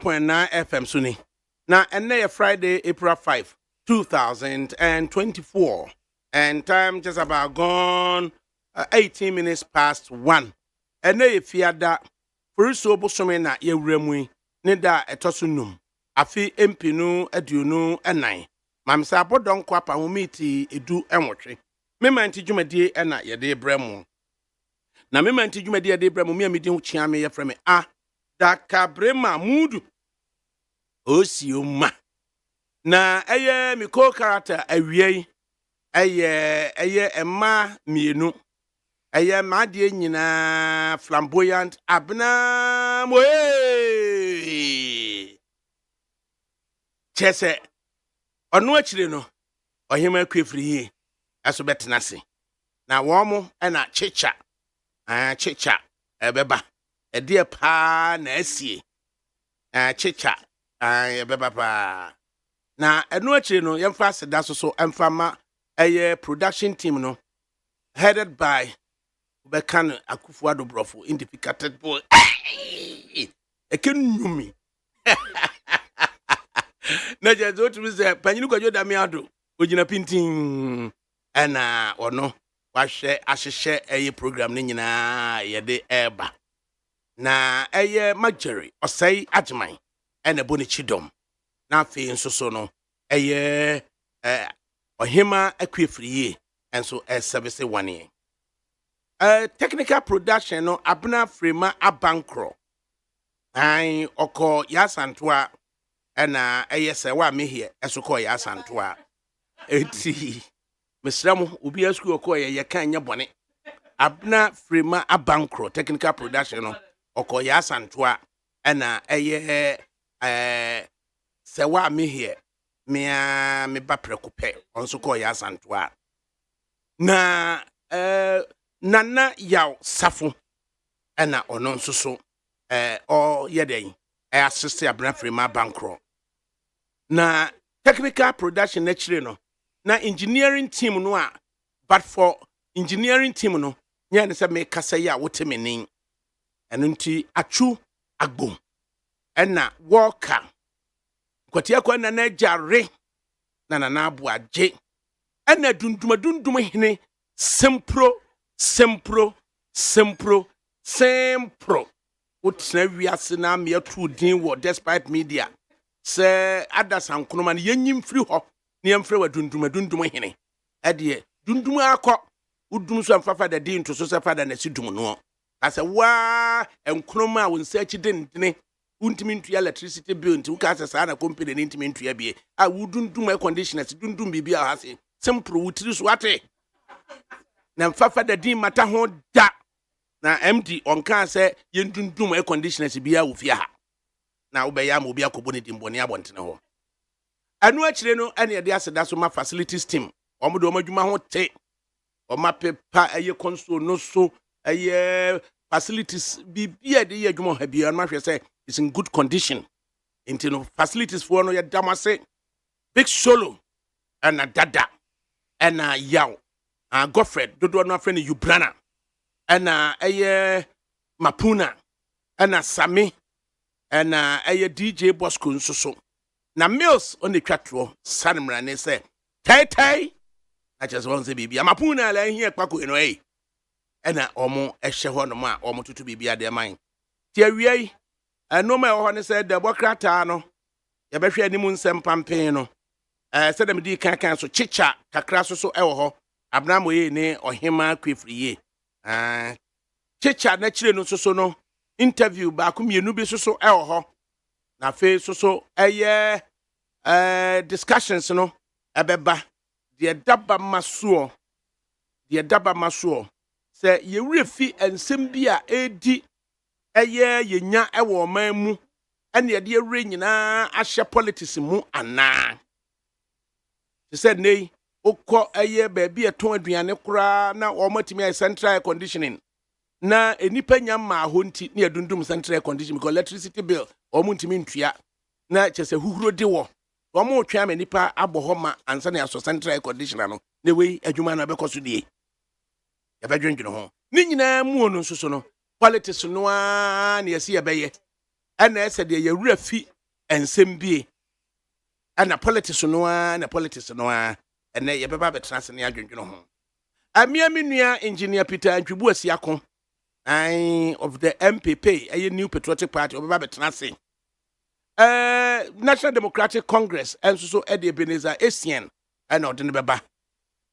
101.9 FM Suni. Now, and Friday, April 5, 2024. And time just about gone 18 minutes past 1. And if you that first so bosome na ye wremui, ne da etosunum. Afi empinu aduonu enan. Mamsa bodon kwapa humiti edu enwotwe. Mema nti dwumadie na ye de bremu. Na mema nti dwumadie de bremu me amedi hu chia me ye freme ADAKABRI mudu. Osioma. Na eye mi co character awie eye emma mienu. Eye madie nyina flamboyant abna mo chese onu akire no ohema kwefiri yi aso betenase na womo na chicha chicha ebeba edie pa na asie chicha ebeba pa na enu akire no yemfa seda so emfama eye production team no headed by Bekan Akufuado Brofo indicated boy ekenumi na jezo to say panyinu kwajo da miado ogina pintin ana ono wahwe ahehye eye program ne nyina ye de eba na eye majeri osai agyeman ena boni chidom na afi nsoso no eye ohima akwefriye enso service one technical production no abna frema abankro ai oko yasantoa na eyese wa me here esoko yasantoa eti mesramu obi asku oko ye kan nya bone abna frema abankro technical production no oko yasantoa na eye se wa me here me ba prekope onso ko yasantoa na Nana yaw safu ena ono nsoso o yeden assist abna frema bankro na technical production na chire no na engineering team no a but for engineering team no nya ne se me kasa ya wotemenin eno nti achu agbom ena worker kwatia kwa na jare na abu aje ena dundum hene sempro Utsna wiase na me true din wo despite media se adasan konoma ne yanyim firi ho ne yamfre wa dundum hene ade dundum akọ udum so amfafa da din to so se fada na sidum no ase wa enkonoma won search dindine untimi ntua electricity bill nti uka ase sa na company ne ntimi ntua bie a wudundum air conditioner dundum bibia ha se sempro wutiri so ate na mfafa da din mata ho da na MD onka se yendundum air conditioners bia wo fia ha na wo be ya ma obi akobo ne dimbone abontene ho anu akire no ene ye de aseda so ma facilities team omodo omadwuma ho te omapepa eye console no so eye facilities bibia de ye adwuma ha bia no ahwe se is in good condition into no facilities for no ye damase big solo and dada and yaw Godfred dodo no afre ne Ubrana ena eye Mapuna ena Sami ena eye DJ Bosco nsoso na Mills on the twatro sanmra ne se tai na just won se bibia Mapuna la hie kwako eno ena omo ehye ho no ma omo tutu bibia de man ti awiei eno ma ho ne se de bokrata no ye behwe animu nsem pampen no se dem di kan so chicha kakra so ewo ho Abramo ye ne ohima kwefriye chicha na chire no soso no interview ba ku mienu bi soso ho na fe soso eye discussions no ebeba de daba masuo se ye wrefi ensem bi a edi eye yenya ewo man mu ene ye de wre nyina ahye politics mu ana se said nei okọ eye baby eton aduane kura na omatimi ay central air conditioning na enipa nya ma ho nti na yadundum central air conditioning because electricity bill omuntimi ntua na chese huhuro de wo omo twa ma nipa aboho ma ansa na yaso central air conditioner no na we adwuma na bekoso die ya badwendwene ho ni nyina mu onu nsoso no politics no a na yesi ye beye and I said ye refi and sembie and a politics no and a politics no and ye beba betena se ne adwendweno ho amia menua engineer Peter Antwibu Asiako of the MPP a new patriotic party obeba betena se National Democratic Congress and so Eddie Ebenezer Essien and odene beba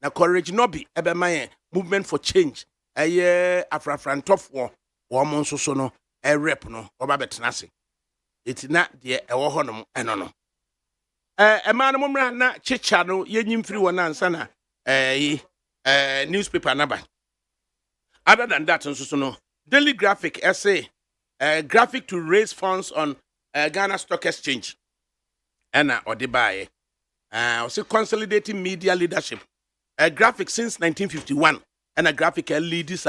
na courage nobi ebema movement for change afrafrantofo wo mo nso so no rep no oba betena se etina de ewo honom eno no ema no momra na chicha no yenyim firi wona ansa na newspaper naba other than that nso so no Daily Graphic essay graphic to raise funds on Ghana Stock Exchange ena odibaye also consolidating media leadership graphic since 1951 and a graphic leaders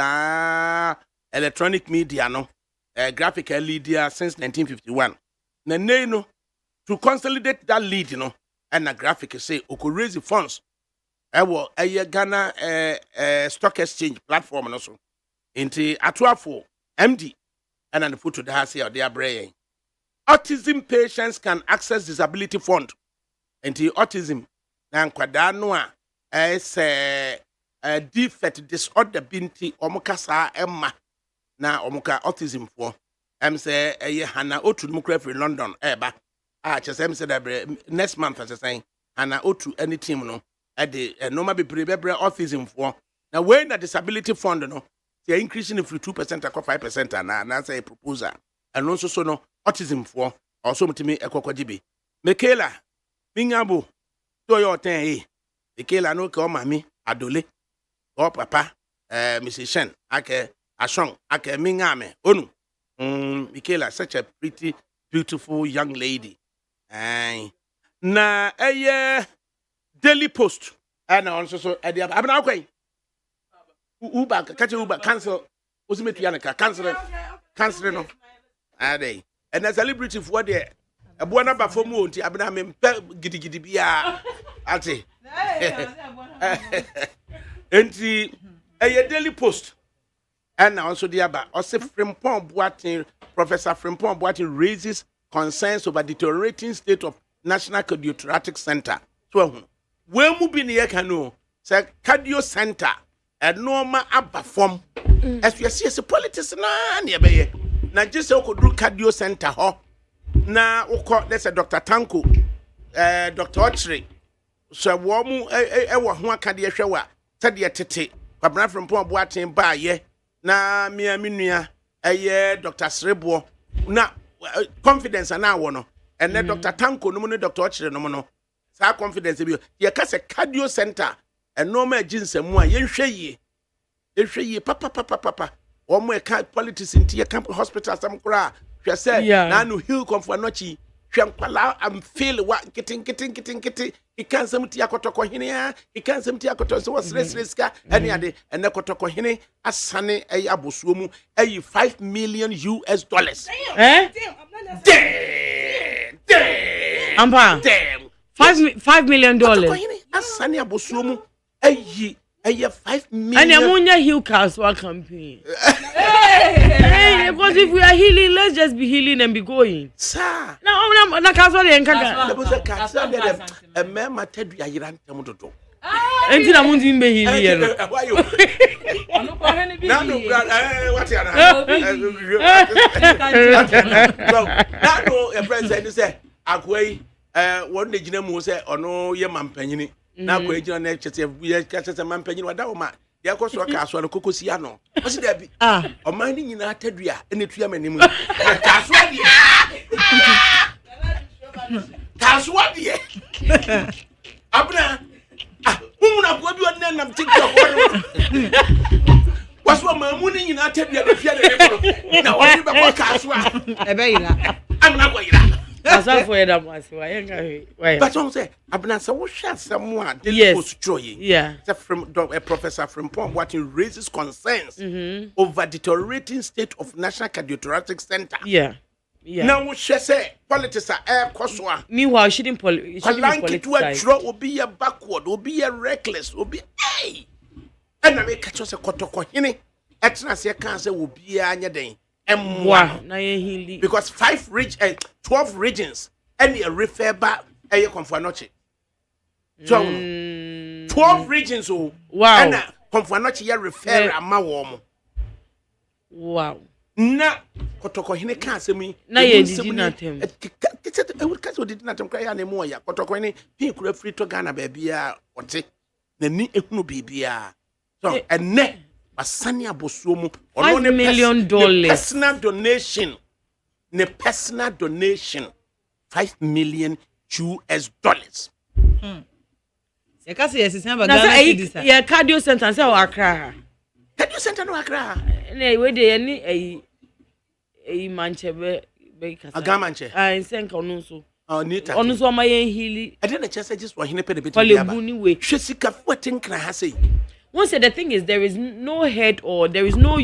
electronic media no graphic leader since 1951 na no to consolidate that lead and a graphic say oko raise the funds Ghana stock exchange platform no so into atuafo MD and the photo that has here their brain autism patients can access disability fund into autism na nkwada no a defect disorder binti omukasa emma na omuka autism for say Hana Otu mukra from London eba chese say that next month as saying Hana Otu any team no the normal be bebre autism for now when the disability fund no they increasing from 2% to 5% na say proposal and also so no autism for also mutimi ekokwajibi Michaela Mingabo do your thing Michaela no ko mami adole o papa Mrs. Shen ake Ashong ake mingame onu Michaela such a pretty beautiful young lady na Daily Post and also so abna kwai Uber catch Uber cancel osimeti yanaka cancel no ade and a celebrity for there a buona ba fomu onti abna me gidigidi bia ate enti Daily Post and also the aba also Frimpong Boatin Professor Frimpong Boatin raises concerns over deteriorating state of National Cardiothoracic Center so when mu bi ne yakano say cardio center and normal aba form as you see politics na ne be na just okodu cardio center ho na ukọ there's a Dr. Tanko Dr. Ochre so wo mu wo ho aka de hwe wa sade tete kwabra Frimpong Boatin ba ye na minua Dr. Srebo na confidence na wo no and then Dr. Tanko no ne Dr. Ochre no no sa confidence bi ye ka se cardio center and normal jinsemu a yenhwe yi papa o mo e ka politics inti camp hospital sam kura hwe say na no heal comfort nochi hwe nkwala am feel wa kitin he can some ti akotoko hene ya he can some ti akoto so was ska any ade and na kotoko hene asane abosuo mu $5 million damn ampa $5 million asane abosuo mu $5 million. And Amunya Hill Castle campaign. Hey, because if we are healing, let's just be healing and be going. Sir. Now, I'm not castle and there was a castle a man mattered Yaran Tamoto. Until I'm going to be healing. Why you? No, a president said, Agway, one day Jinamu said, or no, your man penny. Na ko ejina na chete we chete man panyin wada o ma de akoso ka aso no kokosia no o se da bi o man ni nyina tadua ene tua manimu kaso de abna na ko bi on nam TikTok waso mamu ni nyina tadua de fia de na woni be ko kaso e be ira amna ko ira asa for that was why but on say abna say wo hwa samu Daily Post troye from Professor Frimpong what raises concerns over deteriorating state of National Cardiothoracic Center now wo hwe say politics are kosoa meanwhile shouldn't politics obi backward obi reckless obi and na make catch us kotoko hene etna say kan say obi anya den Wow. Na ye healing. Because 12 regions and you refer back a confuanoche. So 12 regions wow. And confuanoche ya refer a ma wow. Na kotoko hine ka semi na ye didi na tem e would kaso didi na tem kra ya na mo ya kotoko hine pin kura free to Ghana baby a ote na ni ehunu bibia so enne basani abosuo mu ono ne $5 million personal donation $5 million se ka se yesi san ba na Ghana cedis ya cardio center say o Accra cardio center no Accra na we dey ni manchebe be kasa agamanche senka onu so nita onu so ma yen healing I didn't just say just for hine pede bit hwesika fuatenkra ha say one say the thing is there is no head or there is no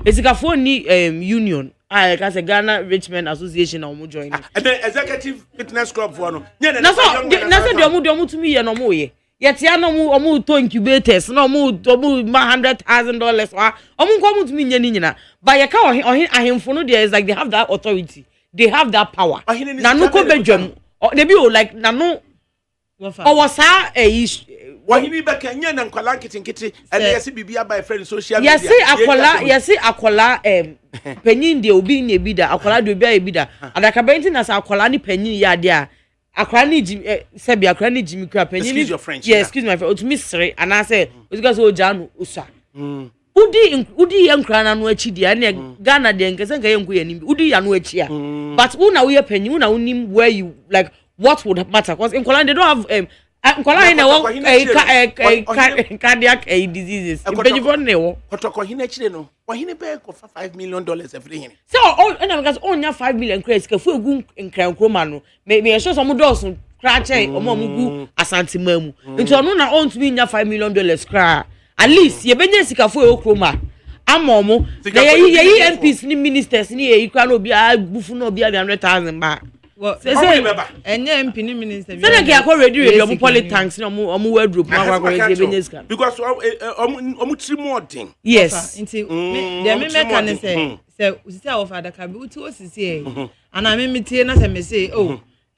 esika ni union I can say Ghana Richmond Association or join and the executive fitness club for no na so de omu to me ye no mo ye yet ya no omu to incubators no omu $100,000 wa omu ko omu to me nya ni nyina but ye ka ahemfo no there is like they have that authority they have that power na no ko bedwam they be like na no was wahini beka nya na nkwala nkitinkiti and yesi bibia by friend social media yesi akola penyin de obi na ebida akola de obi a ebida adakabenti na sa akola ni penyin ya de a akola ni sebi akola ni jimi kra penyin excuse your French yes excuse my friend otumi sere and I say because o janu usa udi ye nkra na no achi dia na Ghana de nkese nka ye nko ye nimbi udi ya no achi a but una we penyin una unim where you like what would matter because in Colombo they don't have nkola hina wo cardiac diseases impejifo ne wo kotoko hina chire no wahine be ko $5 million every hine so and because onya $5 million credit ka fu egu nkran kroma no me show some doors kra che omo gu asantimamu nti ono na on to me nya $5 million kra at least ye benye sika fu e kroma amomo na ye MPs ni ministers ni ye kra no obi a bufu no obi a 100,000 ba say enye MP ni minister say na ke ready omu politics na omu wardrobe ma kwa benyeska because omu trimodin yes nti me make can say usisi a of ADAKABRI uti osisi e ana me tie na say me say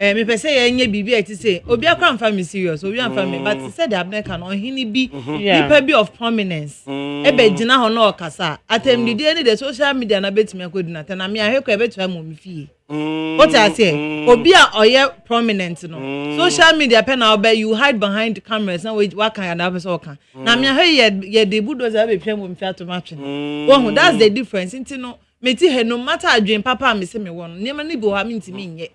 me pese ye enye bibi eti say obi akwa mfa me serious obi amfa me but say the abneka no hini bi people be of prominence ebe gina ho na okasa atem didi any the social media na betime akodina na me ahwekọ ebetua mo me fie what I say obi a oye prominent no social media pen na obe you hide behind cameras na what can that person can na me ahwe ye the bulldozer be pia mo me fie atomatwe that's the difference nti no meti he no matter adwen papa me se me won nema ni bo ha me ntimi nye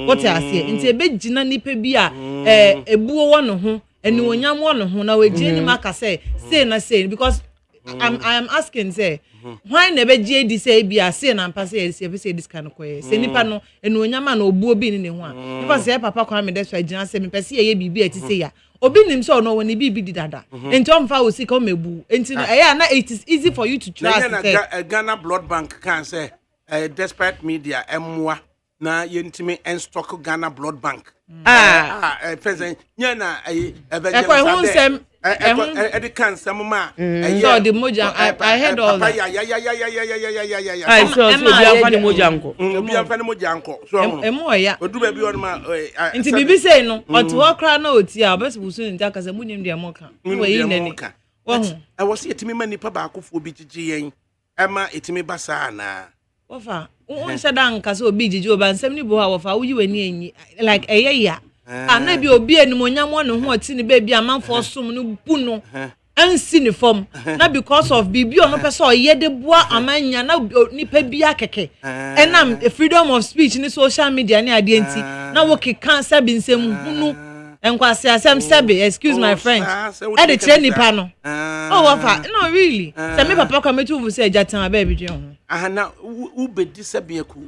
what I say nti ebe gina nipa bi a ebuo wo no ho eni wonyam wo no ho na we gina ni maka say because I am asking say why never JD say be a say na mpa say this kind of way say nipa no eni wonyam na obuo bi ni ne ho a because say papa kwa me that's why gina say me pese ye bibi ati say ya obi nim so no woni bibi di dada enti o mfa wo sika o mebu enti na it is easy for you to trust say Ghana Blood Bank can say despite media emwa na yentimi en stock Ghana Blood Bank person nya na evangelism the cancer mama so the moja I heard all that I so be afani moja nko be afani moja nko so emo ya odu ba bi on ma nti bibi say no oto okra na oti a obesubusu nti akasa munim de moka we yi nani wohu I was yetimi mani pa ba akofo bi gigi yen ema etimi basa na wofa unse dan kasa obi gigi oba nsem ni bo ha wofa wuyi wani enyi like eyeya ana bi obi enimonyam won ho oti ni ba bi amanfo som no bu no ansi ni form na because of bibi ono pese oye de boa amanya na nipa bi akeke enam freedom of speech ni social media ni ade enti na wo keka sabi nsem hunu enkwase asem sabi excuse my friend e de tre nipa no wofa no really say me papa kwa metu vu say jatan aba bi dwe ho na ubedi sabi aku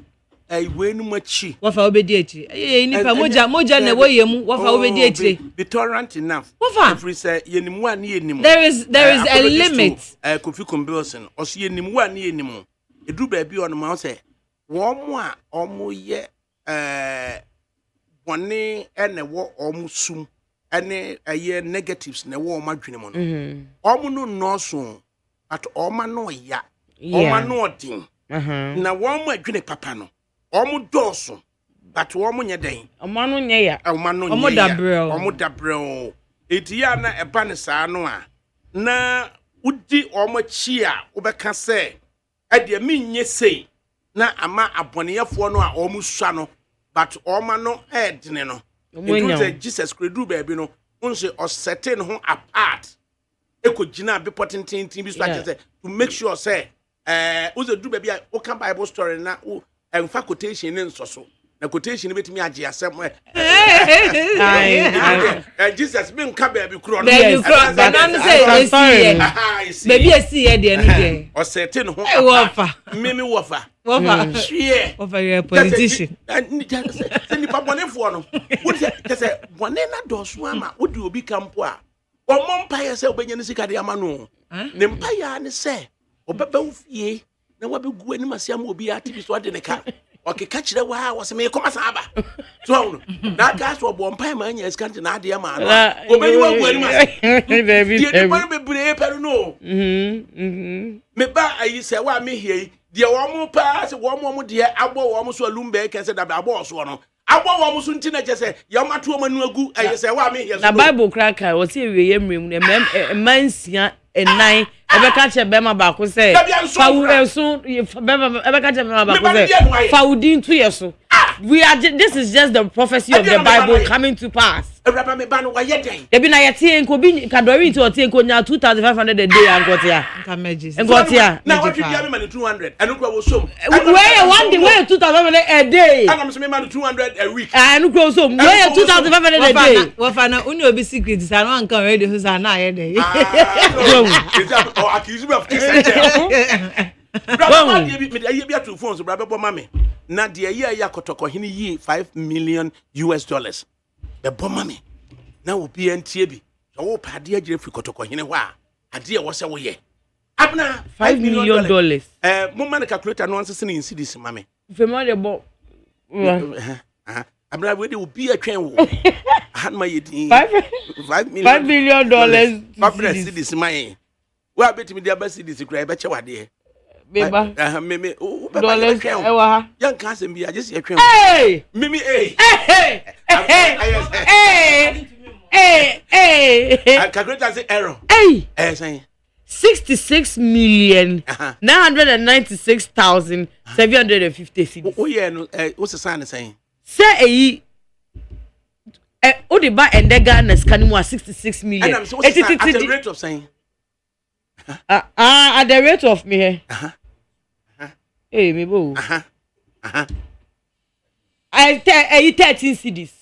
we nu machi wofa obedi echi nipa moja na wo yemu wofa obedi echi be tolerant enough wofa every say yenimu an yenimu there is a limit Kofi Kombilson oso yenimu an yenimu edu ba bi on ma say wo mo a omo ye bone ene wo omo sum ene aye negatives na wo omo adwene mo no omo no no so at omo no ya omo no odin na wɔn mo adwene papa no wɔn dɔɔso but wɔn mo nyɛ den ɔmo ano nyɛ ya ɔmo dabrɛw eti ya na ɛba ne saa no a na wodi wɔn akyi a wobɛka sɛ ɛdeɛ menyɛ sei na ama abɔneyɛfoɔ no a wɔn sua no but wɔn no ɛɛdene no ntu sɛ Jesus kredu baabi no nso ɔsɛte ne ho apart ekogina bepɔ tententen bi so akyɛ sɛ to make sure sɛ uze du baabi a woka Bible story na ɛmfa quotation ne nsɔ so na quotation ne betumi agye asɛm Jesus bi nka baabi kuro no baby esi ye de no de ɔsɛte ne ho wofa mimi wofa hwie wofa politician sɛ nipa bɔnefoɔ no wote sɛ bɔne na dɔso ama wodi obi kampo a ɔmɔ mpaeɛ sɛ wobɛnya ne sika de ama no ne mpaeɛ ne sɛ ɔbɛba wo fie na wabɛgu anim ase ama obi ate bi so ade ne ka ɔkeka kyerɛ wa wɔsɛ mekɔma saa aba so awo na aka so ɔbɔ mpaeɛ ma anya sika nte na ade ama no ɔbɛyi wagu anim ase deɛ nipa no bebree pɛ no meba ayi sɛ wa mehia yi deɛ wɔn paa sɛ wɔn deɛ abɔ wɔn so alum bɛɛ kɛsɛ dabɛ abɔ ɔsoɔ no abɔ wɔn so nti na kyɛ sɛ yɛn ato wɔn anu agu ayi sɛ wa mehia so na Bible kraka wɔsi ewie yɛ mmerɛ mu na mmansia enan ebeka che bema ba ko se fawu eso bema ebeka che bema ba ko se fawudi ntu yeso we are this is just the prophecy of the Bible coming to pass Abraham me ba no wa yeden ebi na yete enko bi kadori nti ote enko nya 2500 a day ankotia nka magis enkotia na what you give me 200 enu kwa wo som where one day where 2500 a day and I'm say me man 200 a week enu kwa wo som where 2500 a day wofa na unu obi secret sa no anka ready so sa na yede or accuse me of kissing. Brother, me be to phones, brother, mama. Na de ya kotoko hini yi $5 million. The bomb na obi entie bi. So wo pa de agire free kotoko hini hwa. Ade wo se wo ye. Abna $5 million. Mo man calculator no answer in cities mama. Fema de bo. Abna we de obi atwen wo. Han ma yedin. $5 million. Papa cities my. Wa beti me dia ba cities kura e be che wade. Beba. Me dollars ewa ha. Yan ka asem bi agye se atwen. Hey! Mimi eh. Hey! Calculator say error. Hey! Say 66,996,750 cedis. Oh yeah no what's the sign saying? Say eyi o de ba endega na scan mu 66 million. And at the rate of saying at the rate of me here. Hey, me bo. I 13 cedis.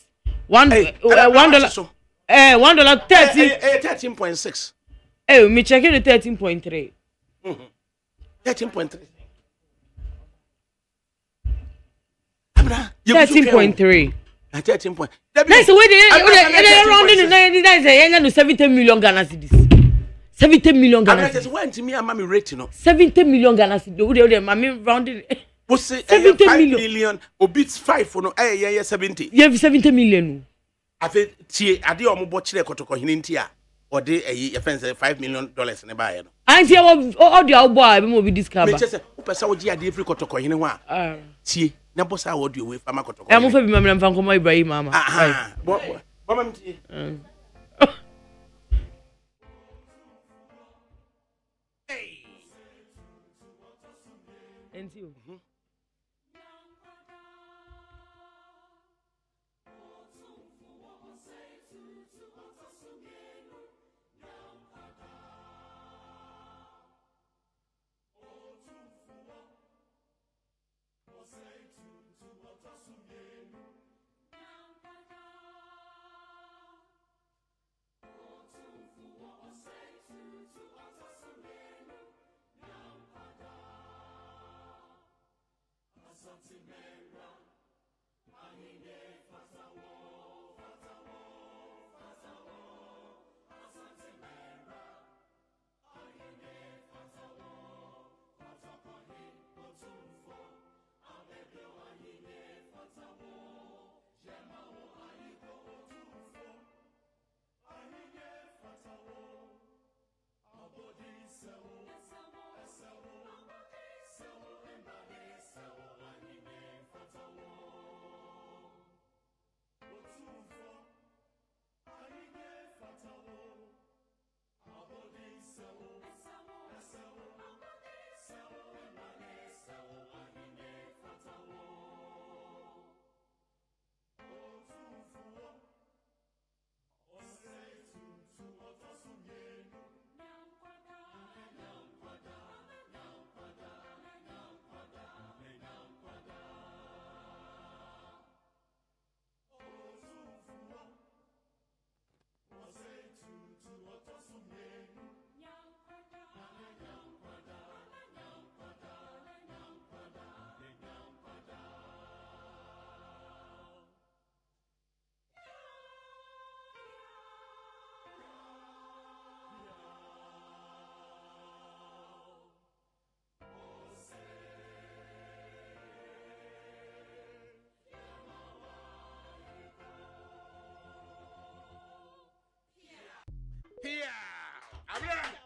$1 13.6. Hey, me checking the 13.3. 13.3. 13.3. 13 point. Nice way they rounding the 99 say 70 million Ghana cedis. 70 million Ghana cedis. When to me am me rate no. 70 million Ghana cedis. We dey mama rounding. We say 70 million obits 5 for no 70. You have 70 million. Afi tie ade o mo bo kire kotoko hini ntia o de ye fence $5 million ne ba ye no. Anti all the old boy be mo be discover. Me chese wo pesa wo gi ade free kotoko hini ho a. Tie na bossa wo de we fama kotoko. Mo fa bi mamra mfa nkomo Ibrahim mama. Bo mam tie. Hey. Enti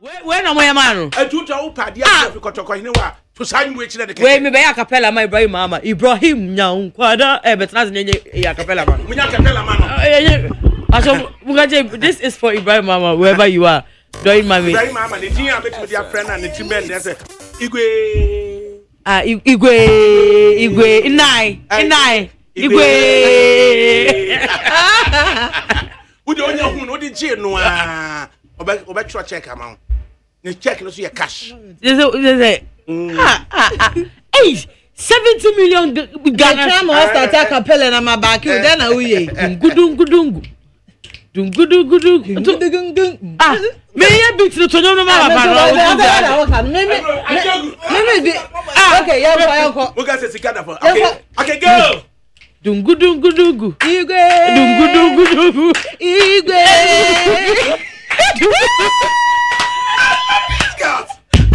When am I a man? A tutor who pad ya kotoko to sign which the Wait, me be a capella, my brother, mama. Ibrahim, young quadra, but not a capella man. We not capella man. This is for Ibrahim, mama, wherever you are. Doing my Ibrahim, mama, the team with your friend and the team band. That's it. Igwe, Igwe. Who don't know who did you know? About your check amount. The check no see a cash. Hey, 70 million Ghana. Master attack Capella na mabaki then na uye. Gudungu. Ah, me ya bit to no mama. Okay, yeah, we got a cicada for. Okay, go. Dungu. Igwe.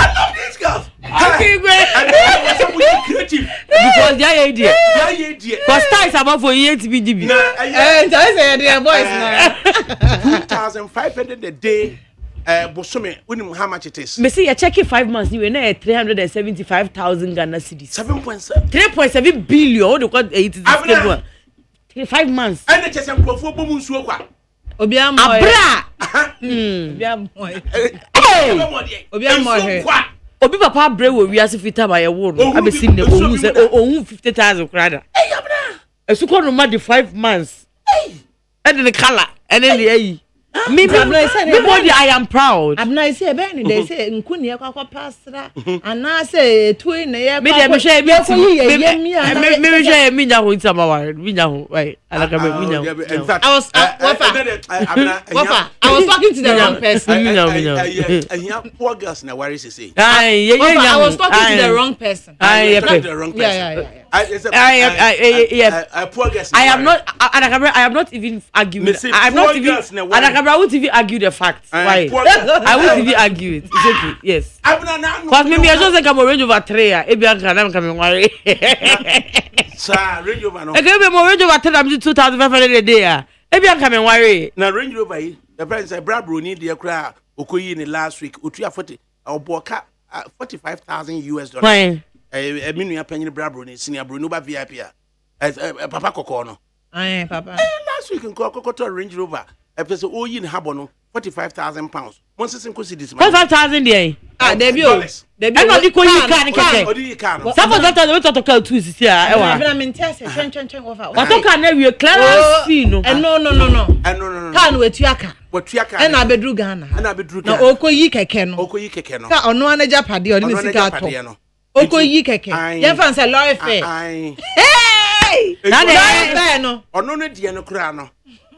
I love these girls. Creative. Because they are idiot. Because ties about for years to be DB. I say their boys now. 2,500 a day. Bosome, we know how much it is. Me see, you check it 5 months. You know 375,000 Ghana cedis. 7.7. 3.7 billion. What do you call it? 5 months. And the chest and profile boom so what? Obiamoy. Abra. Obiamoy. Obiamoy. Obi papa bre wo wiase fita ba ye wo no abesi ne ohu se ohu 50,000 krada. Hey abra. Esu ko no ma the 5 months. Hey. And the color and then the ayi. Me body I am proud. Abna say be ni dey say nkuni e kwakwa pasra ana say tui na ye me me share me share me nya ho ntama wa me nya ho right alaka me nya. In fact I was talking to the wrong person. Yeah, poor girls na worry say. I was talking to the wrong person. The wrong person. Poor girls. I am not even arguing. I am not even I won't even argue the facts. Why? I won't even argue it. It's okay. Yes. Because maybe I just think I'm a range over 3. Maybe I'm coming worry. Sir, range over no. I give him a range over 3. I'm 2,500 a day. Maybe I'm coming worry. Now range over the friends say Brabro need the cry. Okoyi in the last week. Utuya 40. Our boka $45,000. Why? I mean, we are paying the Brabro ni senior Bruno ba VIP. Papa Kokono. Aye, Papa. Last week in Kokoto Range Rover. A person who in Habono £45,000. Once it's in this 45,000 there. Ah, debut. I know the can. Some of that we talk about 2 here. I mean, test chen over. What can we Clarence fee no? No. Can we tuaka? What tuaka? And I bedru Ghana. And I bedru. No, Okoyi keke no. Ka ono anaja pade oni sika to. Okoyi keke. Yen fan say lorry fare. Hey! Na dey no. Ono no die no kra no.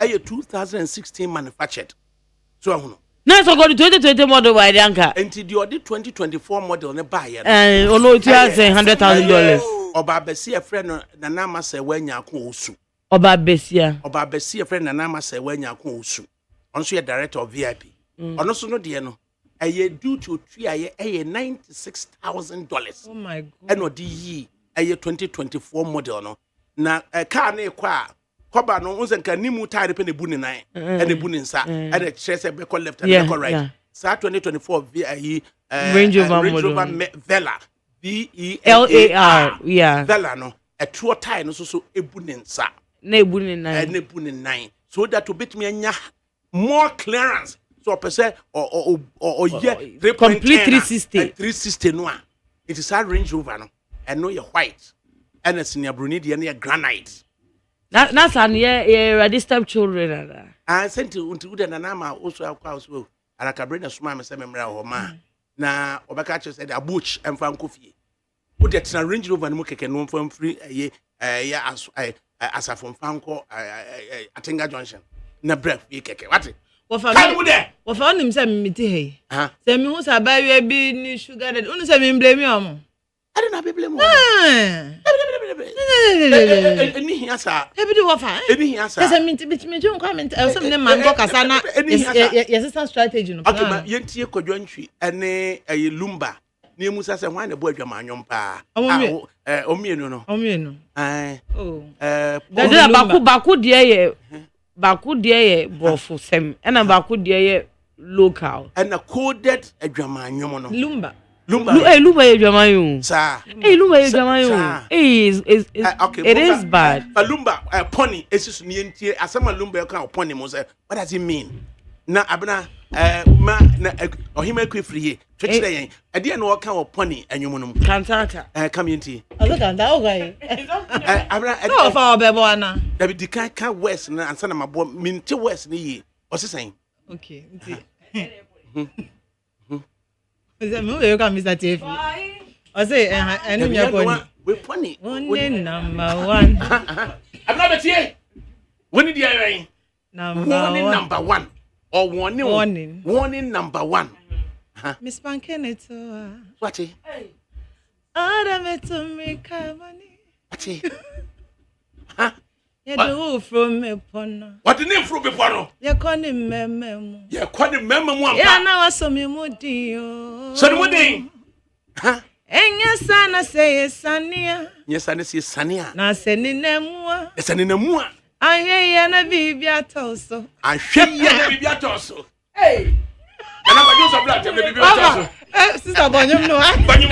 A 2016 manufactured. So ahuno. Na so go the 2020 model by the anchor. Enti the 2024 model ne buy ya. Ono it has $100,000. Oba besi a friend na na ma say wanya akon osu. Oba besi a friend na na ma say wanya akon osu. Ono so ye director of VIP. Ono so no de no. Aye due to aye $96,000. Oh my god. Eno di yi aye 2024 model no. Na car na ekwa Koba no unzenka nimu tire pe ne bu ne nan ene bu ne nsa ene chese be left and be right. Sa 2024 VI Range Rover Vela VELAR yeah. Vela no a true tire no so ebu ne nsa na ebu ne nan ene bu ne nan so that to bit me anya more clearance so person or yeah complete 360 no it is a Range Rover no and no you white and a senior bruni de granite. That's an registered children. I sent to the Nanama also of course will ADAKABRI na suma me se memra ho ma na obeka che say the butch and fan kofi wo de tena Range Rover no keke no fam free asafon fanko Atinga Junction na bref ye keke what wo fa onim se miti he se mi hu sa ba wi bi ni sugar daddy unu se mi blame omo I don't have blame mo Any hiasa. Every wafa. Any hiasa. Yes, I mean to be comment. Some name man go kasana. Yes, it's strategy. Okay, ma yentie kodwantwi ene lumba. Ne musa se hwan na bo adwamanwom pa. Omienu no. Oh. Baku de ye brofo sem. Ena baku de ye local. And a coded a German. Lumba. Lumba is German. Sir. Hey, Lumba is German. Okay. It is bad. A Lumba, a pony, is just near as some Lumba account pony. What does it mean? Na abna or him make free. I didn't walk out pony and you monum. Cantata. Community. I look at that guy. No, of our Bebwana. David Dika West and son of my boy, mean to West ni. What's the saying? Okay. Is that movie? Come, Mr. Tiffy. I say, and then you're going. We're pony. Number one. I'm not a tea. When did you rain? Number one. Or warning number one. Miss Pankenet. What? Adam to me, Kamani. Huh? You do from me, Pono. What the name from Pono? You're calling me. You're calling Memo. Yeah, now I saw me Mudio. So, what day? Huh? And your son, I say, Sania. Yes, I see Sania. Now sending them more. Sending them more. I hear you, Bibia Toso. I share you, Bibia Toso. Hey! And I'm a use of black, Bibia Toso. Sister Banyum, no, Banyum.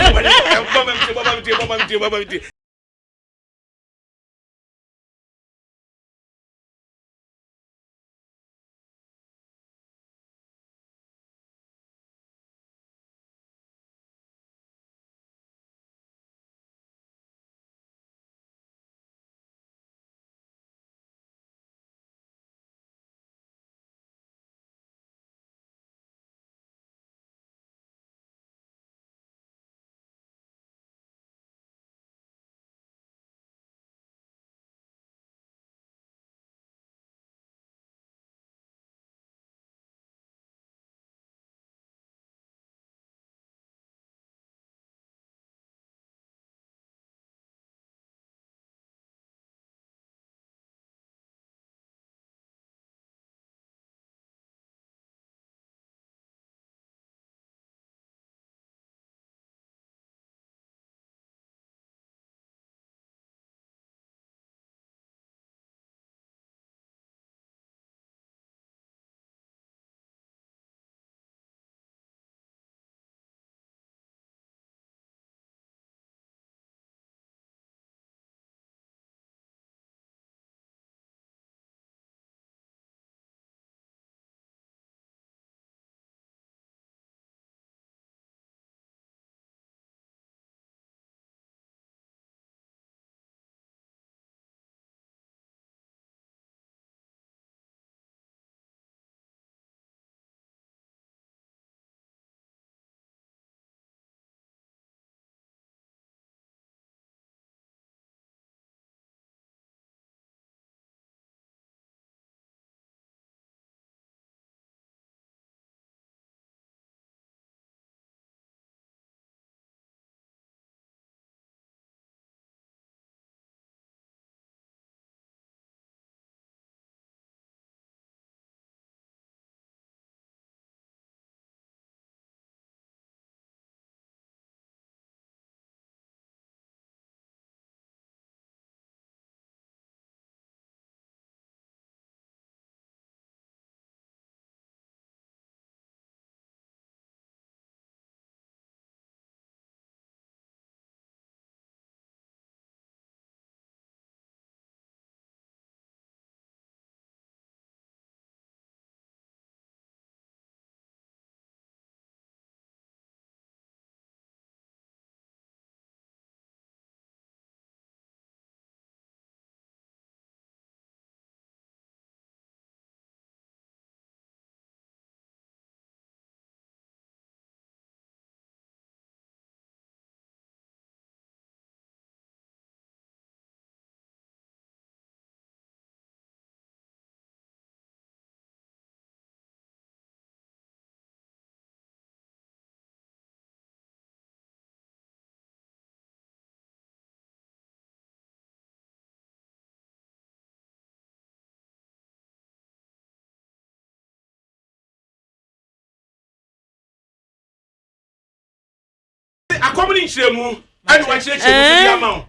According to you, I want to say,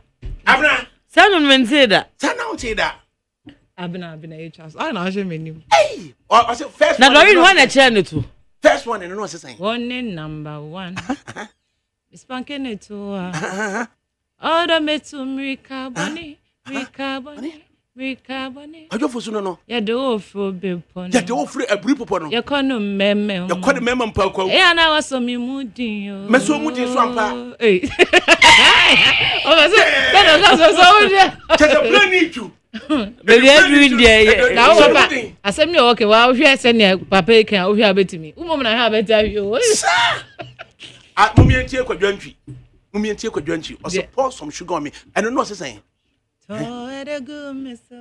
Abna, Sanon Mentida. Sanon Teda. Abna, I know, I mean, Hey, or first. Now, don't you want a channel to? Best one and no saying. One in number one. Spanking it to order me to Mrika Bunny. I don't for no. You do for Bipon. You do for a brief upon You can't meme. you call the member Paco. Yeah, now I saw me moody. Meso Moody Swampa. Hey. Oh, that's Just a plan need you. Baby, every day. Now, I said, me okay. Well, if you send your papa, can you have it to me? Woman, I have it to you. Mummy and Tia Quadranchi. Mummy and Tia Quadranchi. Or suppose some sugar on me. I don't know what's saying. To the good miss. To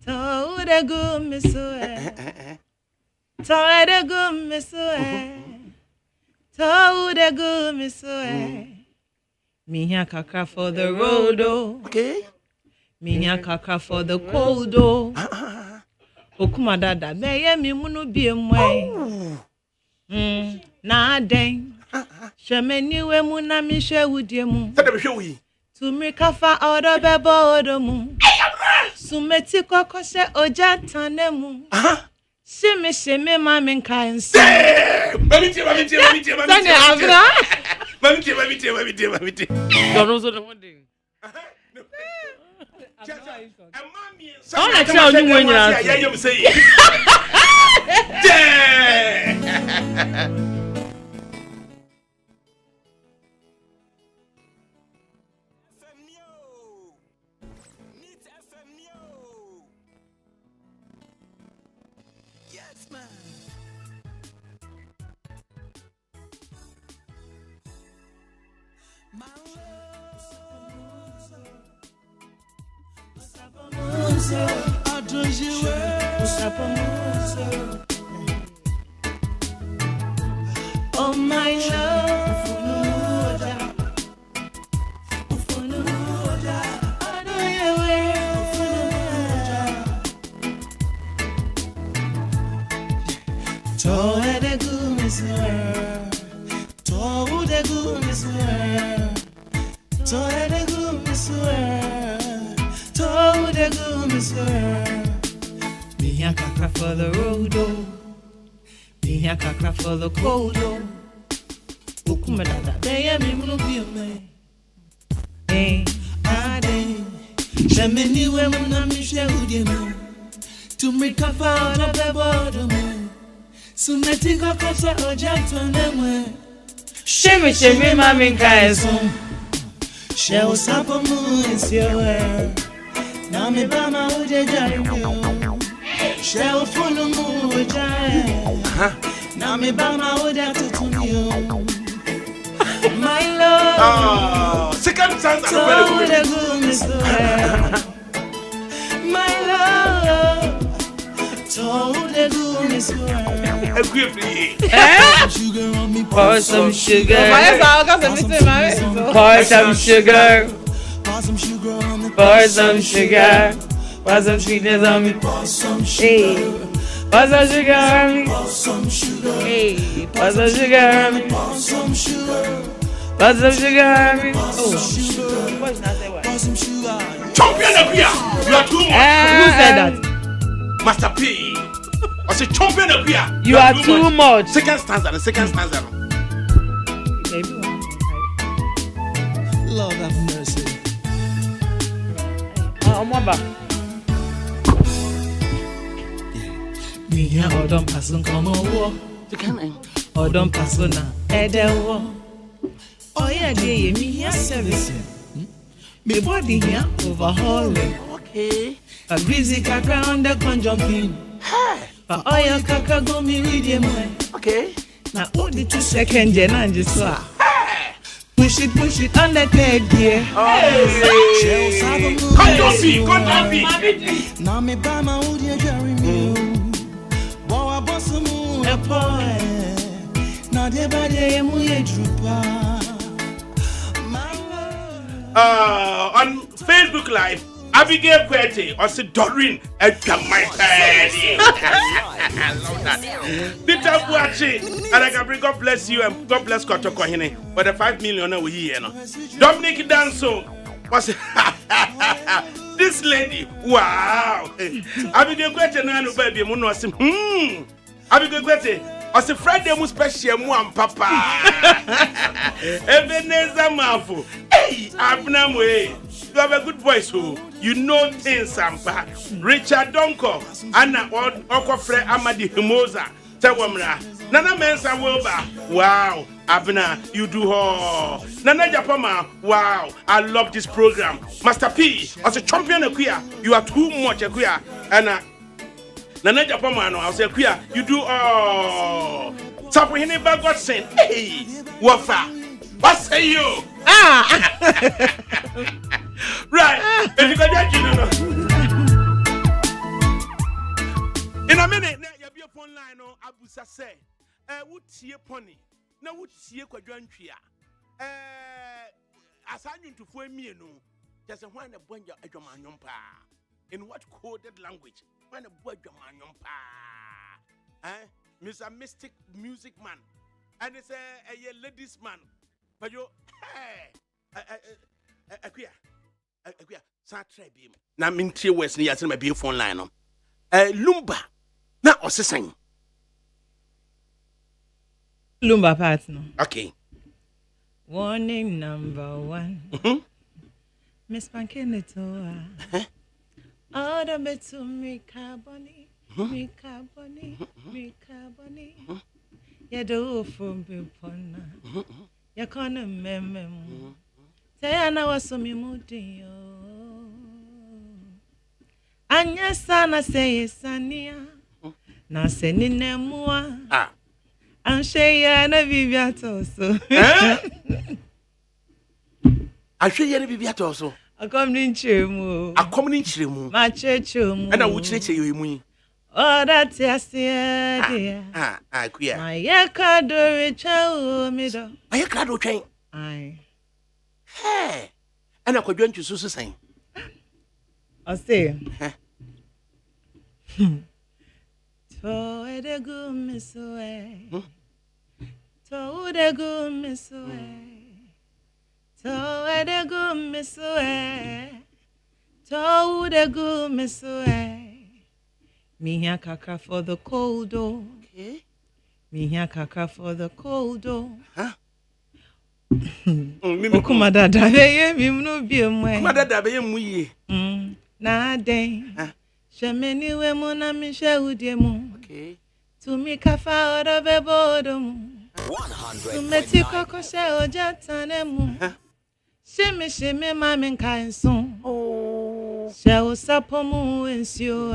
the good miss. To the good miss. To the good miss. Me here kaka for the road. Okay. Me here kaka for the cold. Okuma dada me ye mi munu bi emwe. Na den. Shemeni we mu na mi hwe wudie mu. Say them show we. To me kafa odo bebo odo mu. Sumeti kokose oja tanemu. Shimi mami nkansi. Mami tia. Sani abra. Mami tia. Don't know so the one thing. I'm not telling you when you're out. Yeah, you say. Oh my love, me here kaka for the road, me here kaka for the cold. Okuma dada, be me munu bi me. Ade, shemeni we mu na mi hwe udie mu. To me kafa na bebo do mu. Sumeti kokose oja tonemwe. Shemi mami kaeso. She usapo mu insiwe. Na me ba ma uje jari mu. She ufulu mu uje. Na me ba ma uje tutumio. My love. Second chance. My love. Told the goodness. Sugar on me. Pour some sugar. Pour some sugar. Pour some sugar. Pour some sugar. Pour some sweetness on me. Pour some sugar. Pour some sugar on me. Pour some sugar. Hey, pour some sugar on me. Pour some sugar. Pour some sugar on me. Oh, sugar. What's not say what? Pour some sugar. Champion of beer. You are too much. Who said that? Master P. I say champion of beer. You are too much. Second stanza. Lord have mercy. Me here odom pasun komo wo. Odom pasuna edewo. Oya dey me here service. Me body here overhauling. Okay. A busy kaka on the conjumping. But oya kaka go me with you more. Okay. Now all the 2 seconds and I just saw. Push it on the third gear. Come be. Now me buy my wood ya carry me. Boy I boss mu e boy. Now the body mu ye drupa. On Facebook Live, Abigail Kwete or say Doreen at my head. I love that. Peter Buachi, ADAKABRI, God bless you and God bless Kotoko Hine for the 5 million we here. Dominic Danso was this lady. Wow. Abigail Kwete no baby muno sim. Abigail Kwete Ose Friday mu special mu am papa. Ebeneza mafo. Hey, abnamu eh. You have a good voice, oh. You know things, Sampa. Richard Donko, Anna Okofre Amadi Himoza, Tewamra, Nana Mensa Wilba. Wow, Abna, you do all. Nana Japama, wow, I love this program. Master P, as a champion of queer, you are too much a queer. Anna Nana Japama, I say queer, you do all. Sapuhini Godson, hey, Wafa, what say you? Right, if you got that, you know. In a minute, you'll be upon line on Abusa say, would see a pony, no would see a quadrantria. As I knew to form me, no, just a one of Bunja Ejomanumpa. In what coded language? When a boy Jomanumpa. Mr. Mystic Music Man, and it's a ladies man. But you, na mintie west ni yase na be phone line no lumba na osesan lumba part no okay warning number 1 Miss Pankenetoa order me to me carboni ya do from pipona ya kona memem say na wasomi mudi yo anya sana say sania na senine mua ansheya na bibia toso ahwe na bibia toso akomni nchiremu ma chechemu ana wo chireche yo emu oh that yes dear kuya my yaka do richa mi do ayaka do twen ai hey ana kwadwantu susu san I say to edegu miswe to edegu miswe to edegu miswe to edegu miswe me here kaka for the cold oh okay me here kaka for the cold oh huh okuma dada be mi no bi emu okuma dada be emu yi na den shemeni we mu na mi shehudie mu okay to mi kafa odo be bodo mu 100 to meti koko she oja tanemu sheme ma mi kan so oh she usapo mu ensio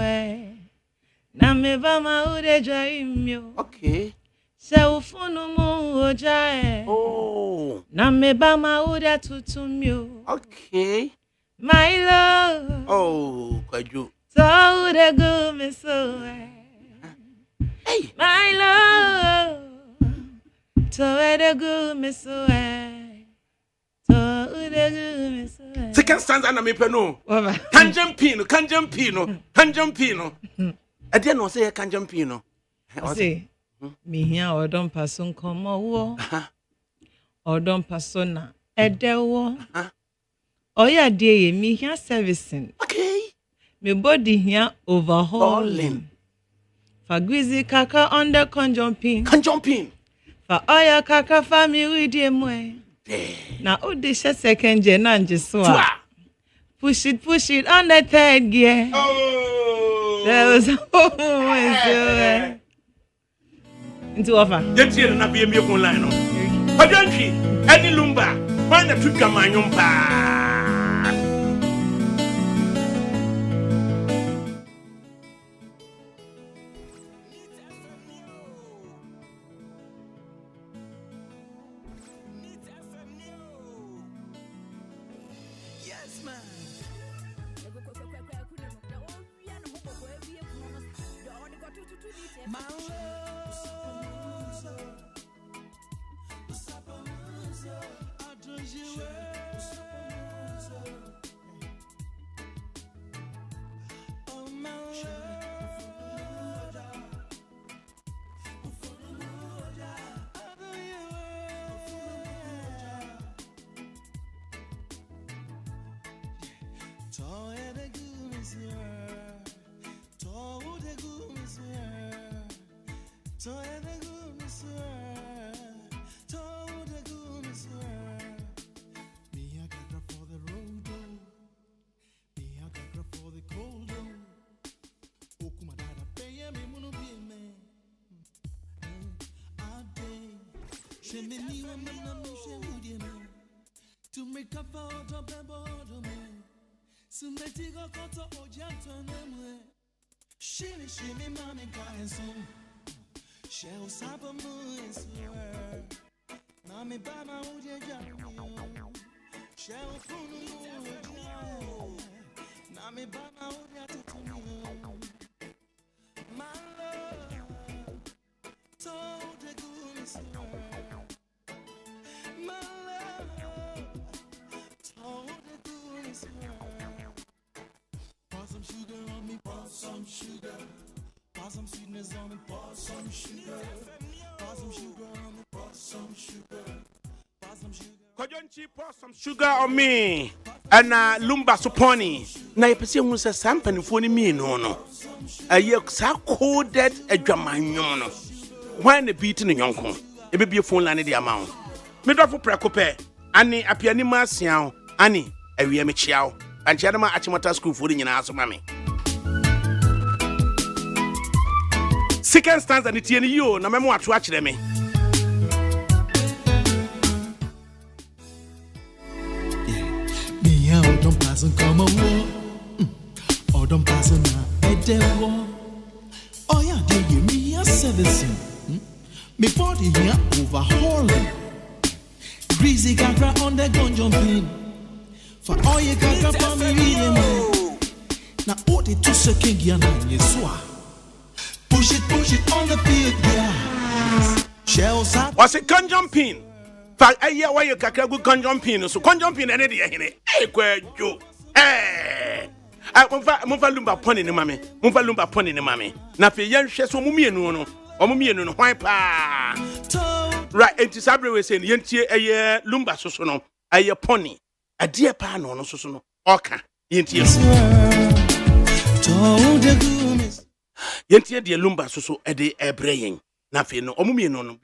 na me ba ma ude jaimyo okay she ufunu mu oja oh na me ba ma ude tutumyo okay my love oh kwaju so the good me so hey my love so the good me so so the good me so second stanza na me pe no kanjam pino ade no say kanjam pino say me here odon paso nkomo wo odon paso na edewo oya dey me here servicing okay me body here overhauling for grizzly kaka under conjumping for oya kaka family with them na odi she second gen na njeso push it on the third gear there was into offer yetie na be me ko line no padantwi ani lumba wanda tudwamanyum pa So To make up out of the bottom, so let it go to Ojanton. Shimmy, shimmy, mommy, guys, so shall sapa moons. Nami Bama, shall Nami Bama, my love, told the goodness. My love, told the goodness. Pour some sugar on me, pour some sugar. Pour some sweetness on me, pour some sugar. Pour some sugar on me, pour some sugar. Pour some sugar. Kojonchi, pour some sugar on me. And lumba suponi. Na yepesi hu se sampani foni mi no. Aye sa coded adwamanyom no. When the beat in yonko. E be phone line the amount. Me do for prekope. Ani apiani ma sian. Ani awie me chiao. Anchiana ma achimota school for nyina aso mame. Second stanza ni tie ni yo na memo ato akire me. Me out don't pass and come a war. Or don't pass and a dead war. Oh yeah, they give me a servicing. Me body here overhauling. Greasy gagra on the gun jumping. For all you got for me reading. Now all the 2 seconds you know. Push it on the field, yeah. Shells up. Was it gun jumping? Fa aye why you kakra go gun jumping so gun jumping ene de hene. Eh kwajo. Eh. Mumfa lumba poni ni mame. Mumfa lumba poni ni mame. Na fe yenhwe so mumienu no. Omumienu no hwan pa. Right, enti sabre we say yentie eye lumba soso no. Aye poni. Adie pa no no soso no. Oka. Yentie. Yentie de lumba soso e de ebreyen. Na fe no omumienu no.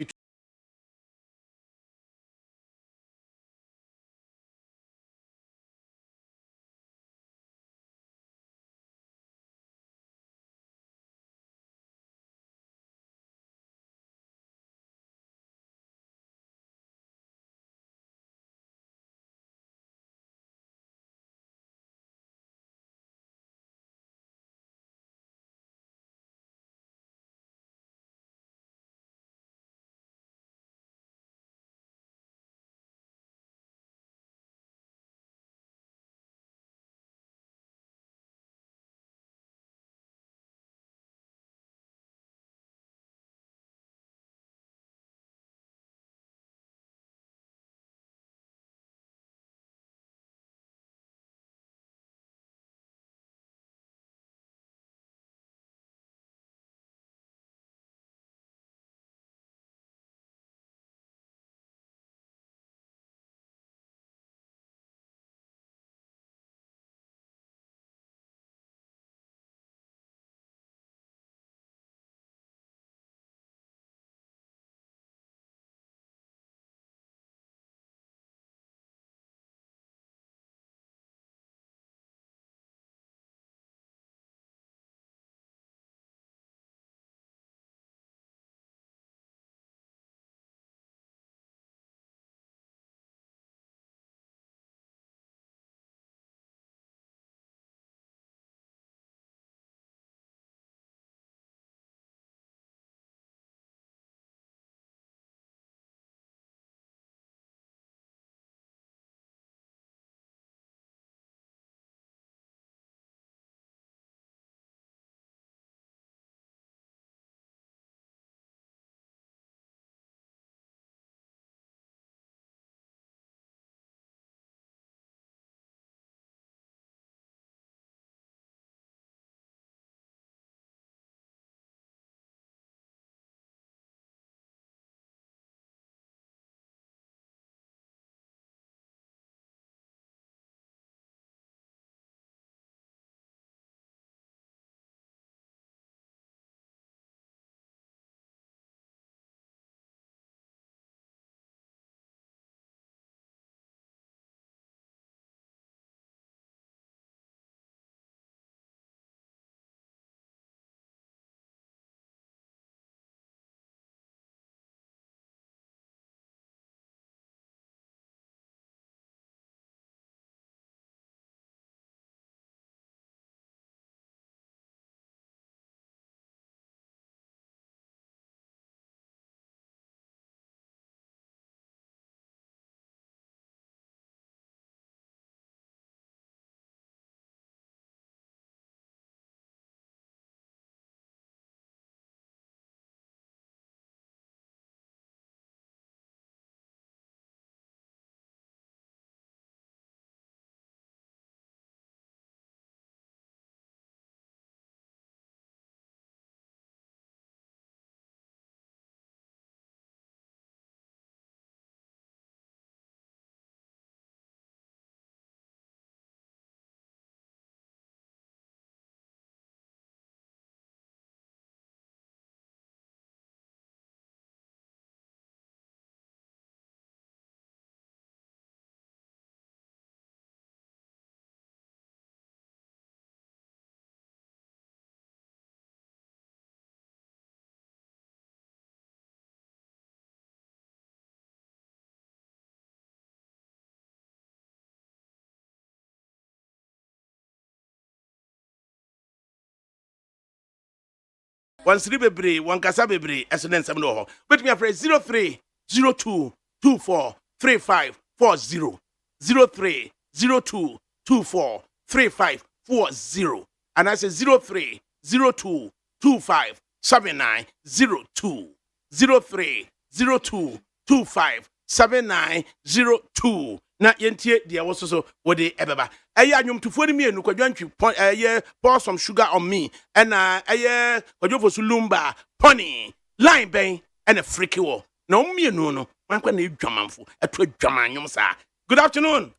One siri bebre, one kasa bebre, SNN 7 ho. Bet me afraid 0302243540. 0302243540. And I say 0302257902. 0302257902. Na yentie dia wo so wo de ebeba eye anwomtufo ni mienu kwadwantwi eye pour some sugar on me na eye kwadwofo su lumba pony line ben and freaky wo na mienu no mankwa na edwamanfo atu adwamanwom sa. Good afternoon.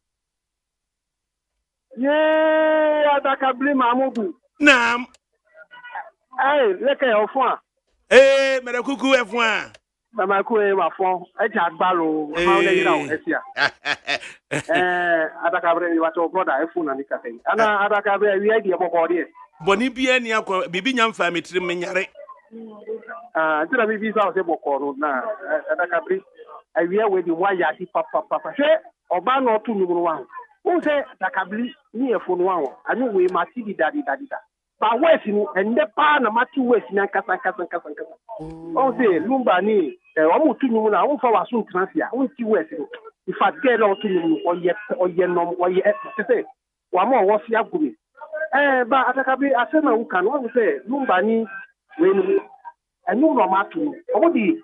Adakabri Mamudu. Naam. Hey, leke ofan. Mere kuku efwan. Mama ku e wafon e jagbalo ma o le yira o esia. Adakabri wa to brother efun na nikaten. Ana Adakabri wi ide bobodi. Boni bia ni akwa bibi nyamfa metiri menyare. Tira bibi sa o se bokoro na Adakabri wi we di wa ya ti papa. Se oba no tu numuru wa. O se Adakabri ni efun wa wo. Ani we ma ti di dadi. Ba west ni ende pa na mati west ni kasa. O se lumba ni o mu tu nyumu na o fa wa sun transia o ti west ni ifa get o tu nyumu o ye no o ye se wa mo wo si agumi ba Adakabri asema u kan o se lumba ni we ni enu no ma tu o mo di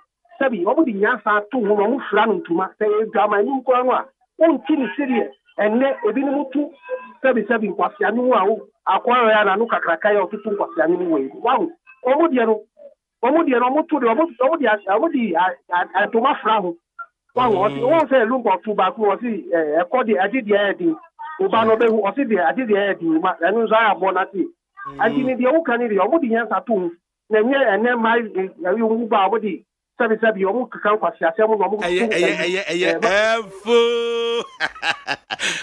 nyansa tu ho mo fra no ntuma se drama ni nko anwa o nti ni serie enne ebi ni mutu sebi kwasi anu a o akwara ya na nu kakraka ya otutu kwasi anu we wow o mo di no mutu de o mo di atoma fra ho wow o se lumba tu ba ku o si ekodi adidi e di o ba no be hu o si di adidi e di ma enu za abo na ti anti ni di o kan ni o mo di nyansa tu na nye enne mai wi o mu ba o di sebi o mu kakan kwasi asemu no mo Efo.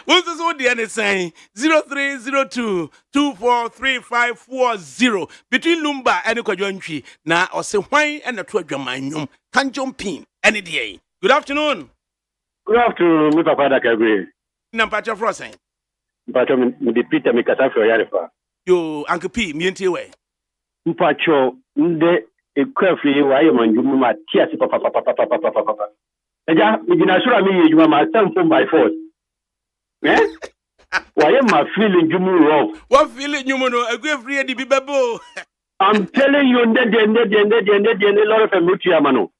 What's this one the saying? 0302243540 between Lumba and Kwadwantwi na ose hwan and the two adwamanwom kan jumping any day. Good afternoon. Good afternoon, Mr. Adakabri. Nampacha Frosen. But me Peter me kasa for yarefa. Yo Uncle P mienti we. Mpacho nde ekwafi wa yemanjum ma tiasi papa. Eja igina sura mi yejuma ma stand by force. Why am I feeling you wrong? What feeling you know? A great free di bibebo. I'm telling you, a lot of Mutiamano.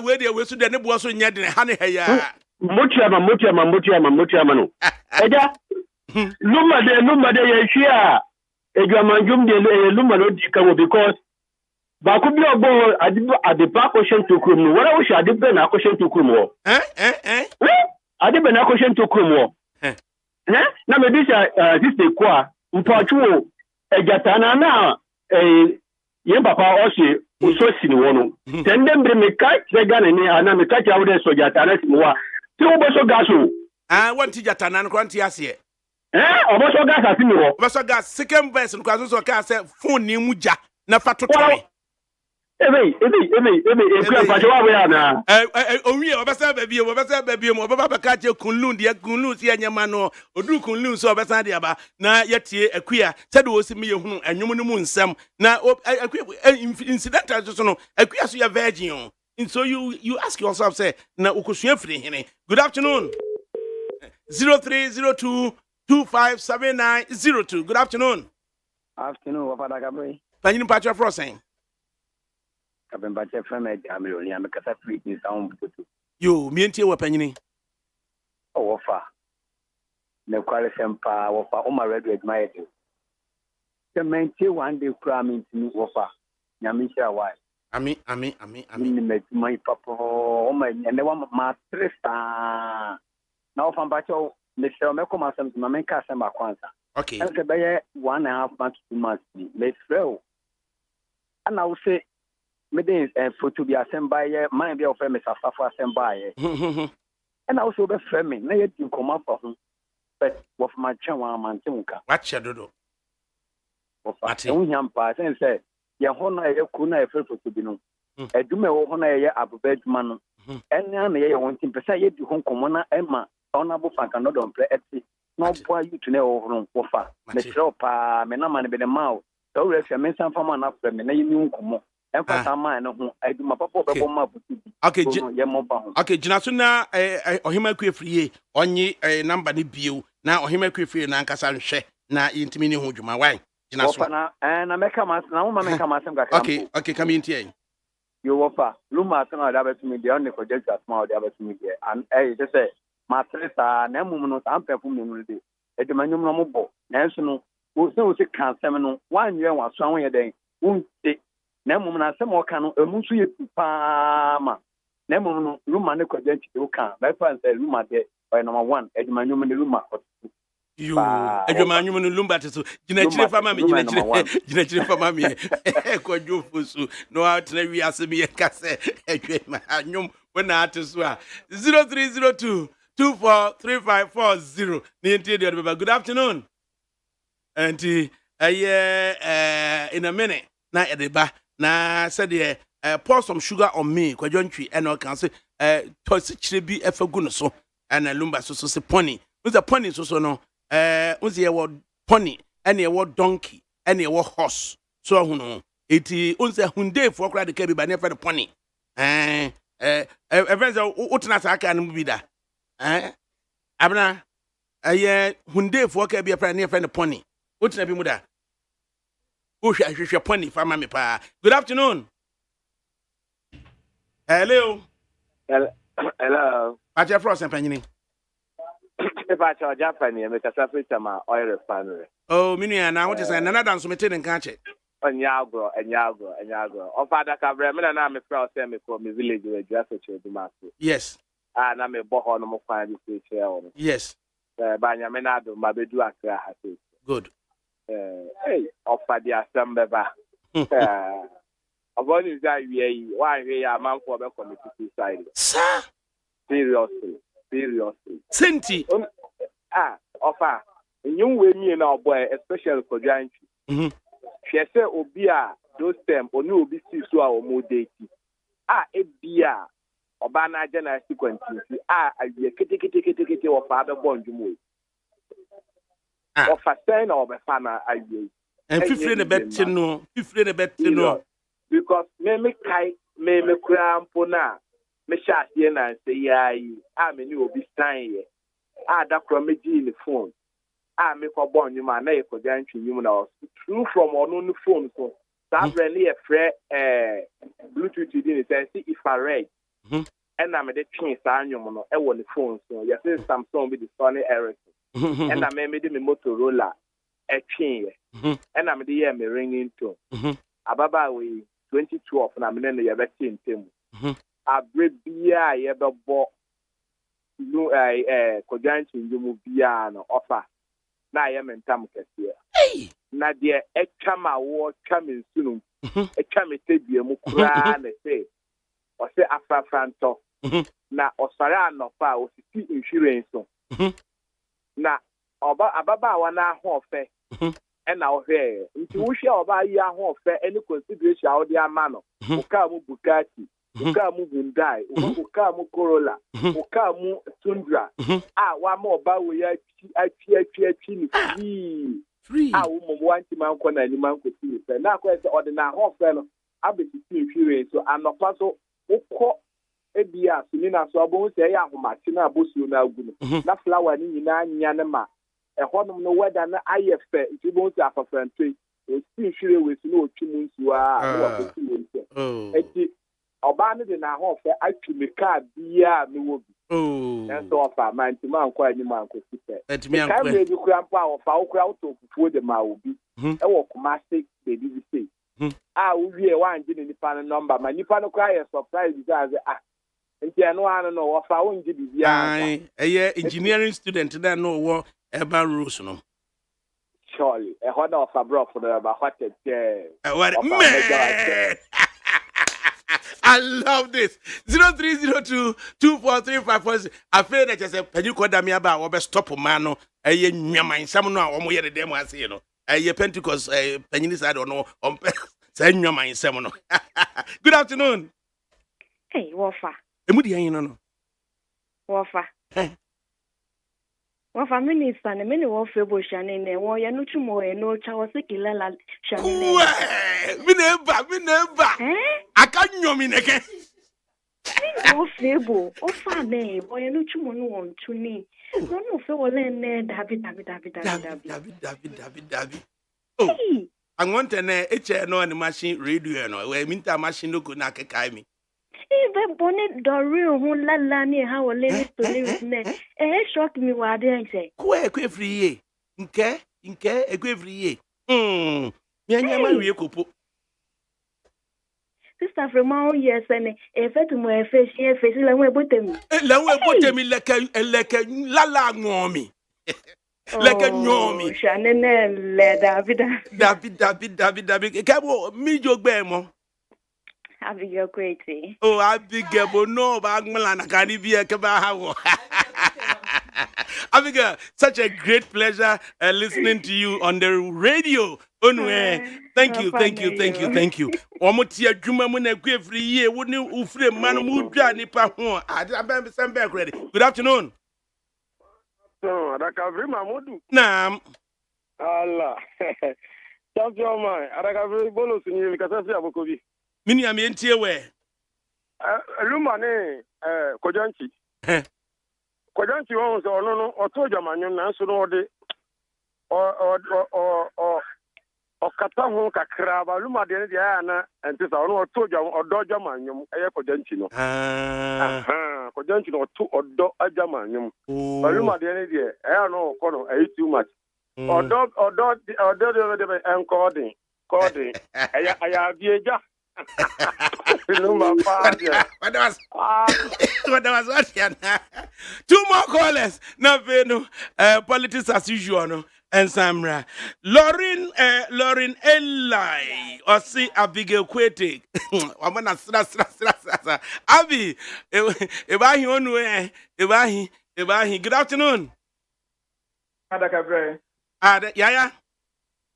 Where they were so the neighbor so near the honey hair. Mutiamano. Eja, Luma de Shia, Ejamanjum de Lumano Dicamo because Bakubio Bo at the back ocean to Kumu. What I wish I did been a question to Kumu. I did been a question to Kumu. Na me bisa this kwa mpachu ejatana na ye papa osi usosi ni wono tendembre me ka zegane ni ana me ka chawo de so jatana simwa ti wo so gaso wanti jatana no kwanti ase obo so gas asimi wo obo so gas second verse no kwaso so ka se phone ni mu ja na fatotore ebe ekwa pacho wa we ana owie obesa babie mo baba ka che kunlu si anyama no odu kunlu so obesa de aba na yetie akua sede wo si me yehunu anwom no mu nsam na incidental so no akua so ya virgin and so you ask yourself say na ukosua firi hene. Good afternoon. 0302257902. Good afternoon. Afternoon, Adakabri. Panyin Pacha Frosen. Kabembache from Amelia, I'm a cassa free in sound. Yo, mienti wa panyini. Oh, offer. No qualifying power for my red with my head. The man one day cramming to me offer. Yamisha, why? Ami. Make my papa, oh my, and the one my sister. Now from Bacho, Mr. Mekoma, some Mamma Casa Okay. And the bear 1.5 months, 2 months. Let's go. And I will say, Medin for to be assembled by my be of famous for assembled. And also be framing, na yet you come up for him. But with my chawa mantunka. Watch your dodo. What him pass and say, Ya hona a kuna a for to be known. A dume hona a above man. And now they want him to say you home common Emma, honorable Fancanod on play at sea. No boy you to know room for far. The shop, Menaman be the mouth. So we say men san fama na frɛ me na yemi nkomo. Emfa sama na ho aduma papa obebo ma butu. Okay, ye mo ba ho. okay, gyina so na ohima kwefriye onye number ne bio na ohima kwefriye na ankasa nhwɛ na yintimi ne ho dwuma why gyina so. Ofa na meka mas na wo ma meka masem ka kram. Okay, come in here. You wofa luma tanga da betu media on ko just asma da betu media and just say matresa na mum no san pefum no de edumanyum no mo na enso no wo se kan sem no wanwe waso an wo ye den unte na mum na asem o kan no emu so ye pa ma na mum no luma ne ko just o kan by fan say luma de number 1 edumanyum ne luma You edwamanyum no lumba teso gina chire fama me gina chire fama me ko dwofusu no atena wi asem ye kase edwamanyum wona ateso a 0302 243540 ni ntie de baba. Good afternoon auntie in a minute na edeba na said the pour some sugar on me kwadwontwi and o kan say to se chire bi efagu no so and lumba so se pony with the pony so no unzi ewo pony ene ewo donkey ene ewo horse so ahunu eti unzi hunde fo kra de ka bi ba ne fa de pony events utna sa aka no bi da abna hunde fo ka bi fa ne fa de pony utna bi mu da hwehwe pony fa ma me pa. Good afternoon. Hello. Aja Frost empanyini. If I charge Japanese, make a separate oil refinery. Oh, Minia, now what is another submitted and catch it? And Yago. Of ADAKABRI, I am a proud semi for my village with Jaffa. Yes. And I'm a bohon of fine chair. Yes. Banyamenado, my bedua. Good. Hey, of the assembly. Of what is that? Why we are man for the committee side? Sir, seriously. Senti. Offer. You will me now, boy, especially for giant. She said, Obia, those them, or no, be so or more dating. A beer, or banana general sequence. I kitty or father born to move. Of a son or a farmer, I will. And 15 a bet to know, 15 a bet to know. Because me cram for now. Me shot here and say, yeah, I'm a new be staying here. That from me in the phone. I make a born you man, for giant human house. True from on the phone, so that's really a fair Bluetooth in it. See if I read. And I'm a change, I want the phone, so you say Samsung with the Sony Ericsson. And I made the Motorola a chain. And I'm the year me ringing to. Ababa we 2012 and I'm in the vaccine team. Abrebia yeba bo no kojanchi njumu bia no offer na ye mentam kese na de etwama wo twame sunu etwame tebie mu kura na se o se afrafranto na osare anofa o sisi insurance na ababa wa na ahofe na ohwe nti wo hwe oba yi ahofe any consideration a wo de ama no o ka mu Bugatti Ukamu Hyundai, Ukamu Corolla, Ukamu Tundra. Wa mo ba we ya chi free. Mo want man ko na ni man ko ti fe. Na ko se ordinary ho fe no abeti insurance so anopa so ukọ ebia so ni na so abon se ya ahomachi na abosu na agu no. Na flower ni nyina anya ne ma. Ehonom no weather na ayefe nti bon se afafrantwe. O ti insurance we so no otwimu nsu wa ko ti we. Eti Obana de na ho fe atwime ka bia me wo bi. So ofa man ti man kwa ni man ko sipe. Etimi an kwa. Ka me bi kura mpa ofa wo kura to fufuo de ma obi. E wo kuma se be bi say. Wo wie wa anje ni nipa no number ma nipa no kura ye surprise because nti eno anu no ofa wo nje bibia. Engineering student that no wo urban rules no. Surely. E ho na ofa bro for the ba what I love this. 0302-243-546. I feel that just a you call me about what stop man no a mind some no or more the demo as you know. A Pentecost Pennies I don't know on send your mind some no. Good afternoon. Hey, Wafa. Emudi no. Wafa. Wa family sana me ne wo febo shane ne wo ye no tumo ye no cha wo sekile la shane ne. Me neighbor. Aka nyomi neke. Me wo febo. O fa me wo ye no tumo no won tuni. No fe wo le ne David. Oh. I want an no and machine radio no. We minta machine no go na kekai me. Even bonnet Dory who la near how a lady to live ne. Shock me what I say. Kwe free ye. Inke, a free ye. Yanya we kupu. Sister from all years and a fet to my face here facing la way bottom. La way bottom like a lala ngomi. Like a nyomi. Shannon David. Cabo, me joke bemo. Have you great. Oh, I big gabo no bagman can't be a cabaho. Abigail, such a great pleasure listening to you on the radio. Thank you. Omotia Juma Mune every year, wouldn't you? Ufre Manamuja Nipa. I didn't send back ready. Good afternoon. No, ADAKABRI Mamudu. Nam. Allah. Champion man, ADAKABRI bonus ni mikasasi abokobi. Mini amientie we. Lumane Kojanchi. Kojanchi won so no oto jamanyum na so no de o kata ho kakra ba luma de ne ya na entisa no oto odo jamanyum eye Kojanchi no. Kojanchi no odo ajamanyum. Ba luma de ne de e no ko no e too much. Odo de encoding coding aya bieja. What was two more callers. Now, politics as usual. No, and Samra. Lauren Eli. Or see Abigail Quetic. I'm gonna Abby. If I hear on way, if I good afternoon. ADAKABRI. Yeah.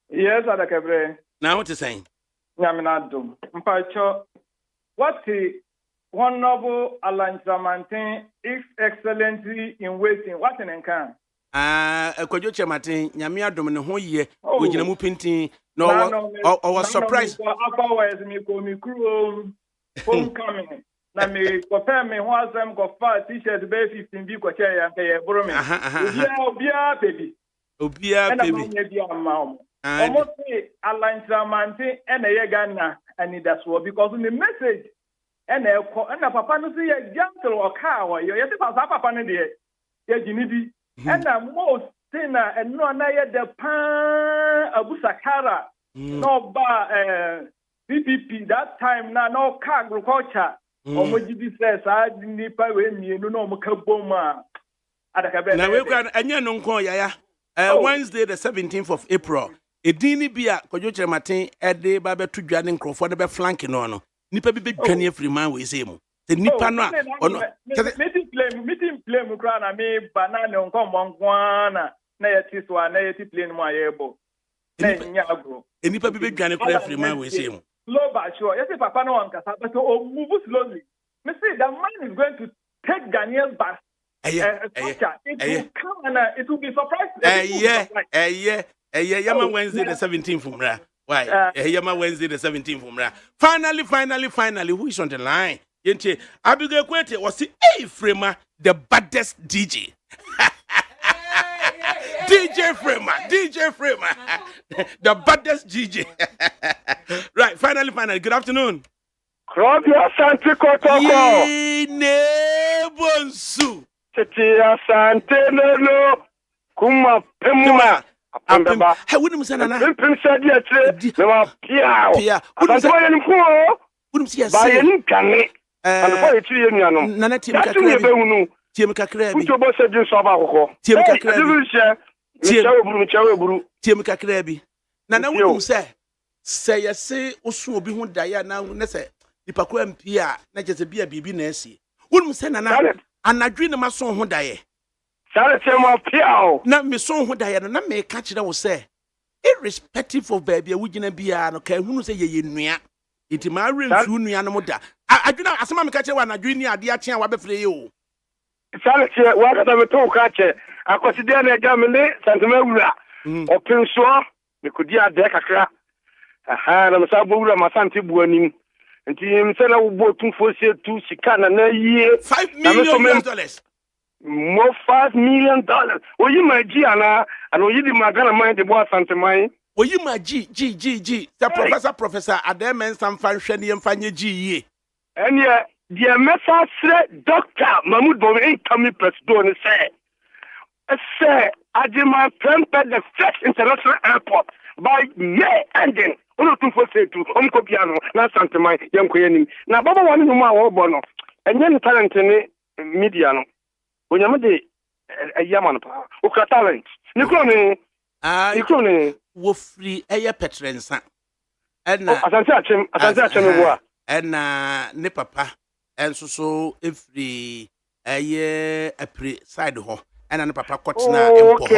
Yes, ADAKABRI. Now, what you saying? Yaminadum. Mpacho, what the Honorable Alanzamantin is excellency in waiting. What an encan? Kojoche Martin, Yamiadum and whole year, which in a moving no, I was surprised. Otherwise, me call me crew homecoming. Na me compare me once I'm got 5 t-shirts, bay 15 B cochair and pay a bromine. Obia, baby. Obia, baby. Almost Align Samante and a Yagana, and that's what because in the message and a papa no see a gentle or cow, you have to pass up upon it. Yajinidi, and the most sinner and no anaya the pan abusakara, no bar PPP that time now no car agriculture. Or what you says, I didn't pay me, no Mokaboma. Now we can and you know, Wednesday, the 17th of April. Edini bia Kojoche Martin ede ba be tudwane nkrofo de be flanking no nipa bi bedwane afiriman we say mu te nipa no ono meeting play mu kra na me banana nkombo nkwana na yeti so na yeti play mu ayebo na nya agro nipa bi bedwane kra afiriman we say mu low ba sure yesi papa no wan kasa but o move slowly me say the man is going to take Daniel's back. It will be surprised. Yama Wednesday the 17th from Ra. Why? Yama Wednesday the 17th from Ra. Finally, who is on the line? Yente Abigail Kwete was the Framer, the baddest DJ. DJ Framer, the baddest DJ. Right, finally. Good afternoon. Claudia Santi Kotoko. Nebonsu. Tetia Sante Lelo. Kuma Pemma. Hey, wouldn't say Nana. Pim said yes, no Pia. Wouldn't say Bayan and for 3 years, Nana Tim Kakre. Put your boss at you, Sabako. Tim Kakrebi. Nana wouldn't say, you say, Osu be who Diana, Nessa, the Paquam Pia, not just a beer baby Nancy. Wouldn't say Nana, and I dream my son who die. Now, Miss Son who died, and I may catch it. I will say, irrespective of baby, we can be an okay, who say ye near it. My room, animal. I do not, as I'm catching one, I dream near the action, what before you. Salad, what am I to catch it? akɔsideɛ na agya me ne santema wura ɔpen soɔ mekɔdi adɛ kakra aha na mesa bɔ wura masante bu anim nti msɛ na wobɔ tumfoɔ sie tu sika na na yie $5 million mo $5 million oyi ma ji ana oyi di magana man de bo asante man oyi ma ji the professor ademen samfa hwɛ ne yɛmfa nye ji yie ɛne deɛ mɛfa srɛ doctor mahmud bomi incoming president ne sɛ Ajima Prempeh the first international airport by May ending. Ono tun fo say tu omko piano na santemai yanko yanim. Na baba wani no ma wo bo no. Enye talent ni media no. Onyame de yaman pa. O ka talent. Ni kro ni wo free eye petrensa. Enna asante achem wo enna ne papa enso so efri eye apre side ho. Ena ne papa kotena empo ho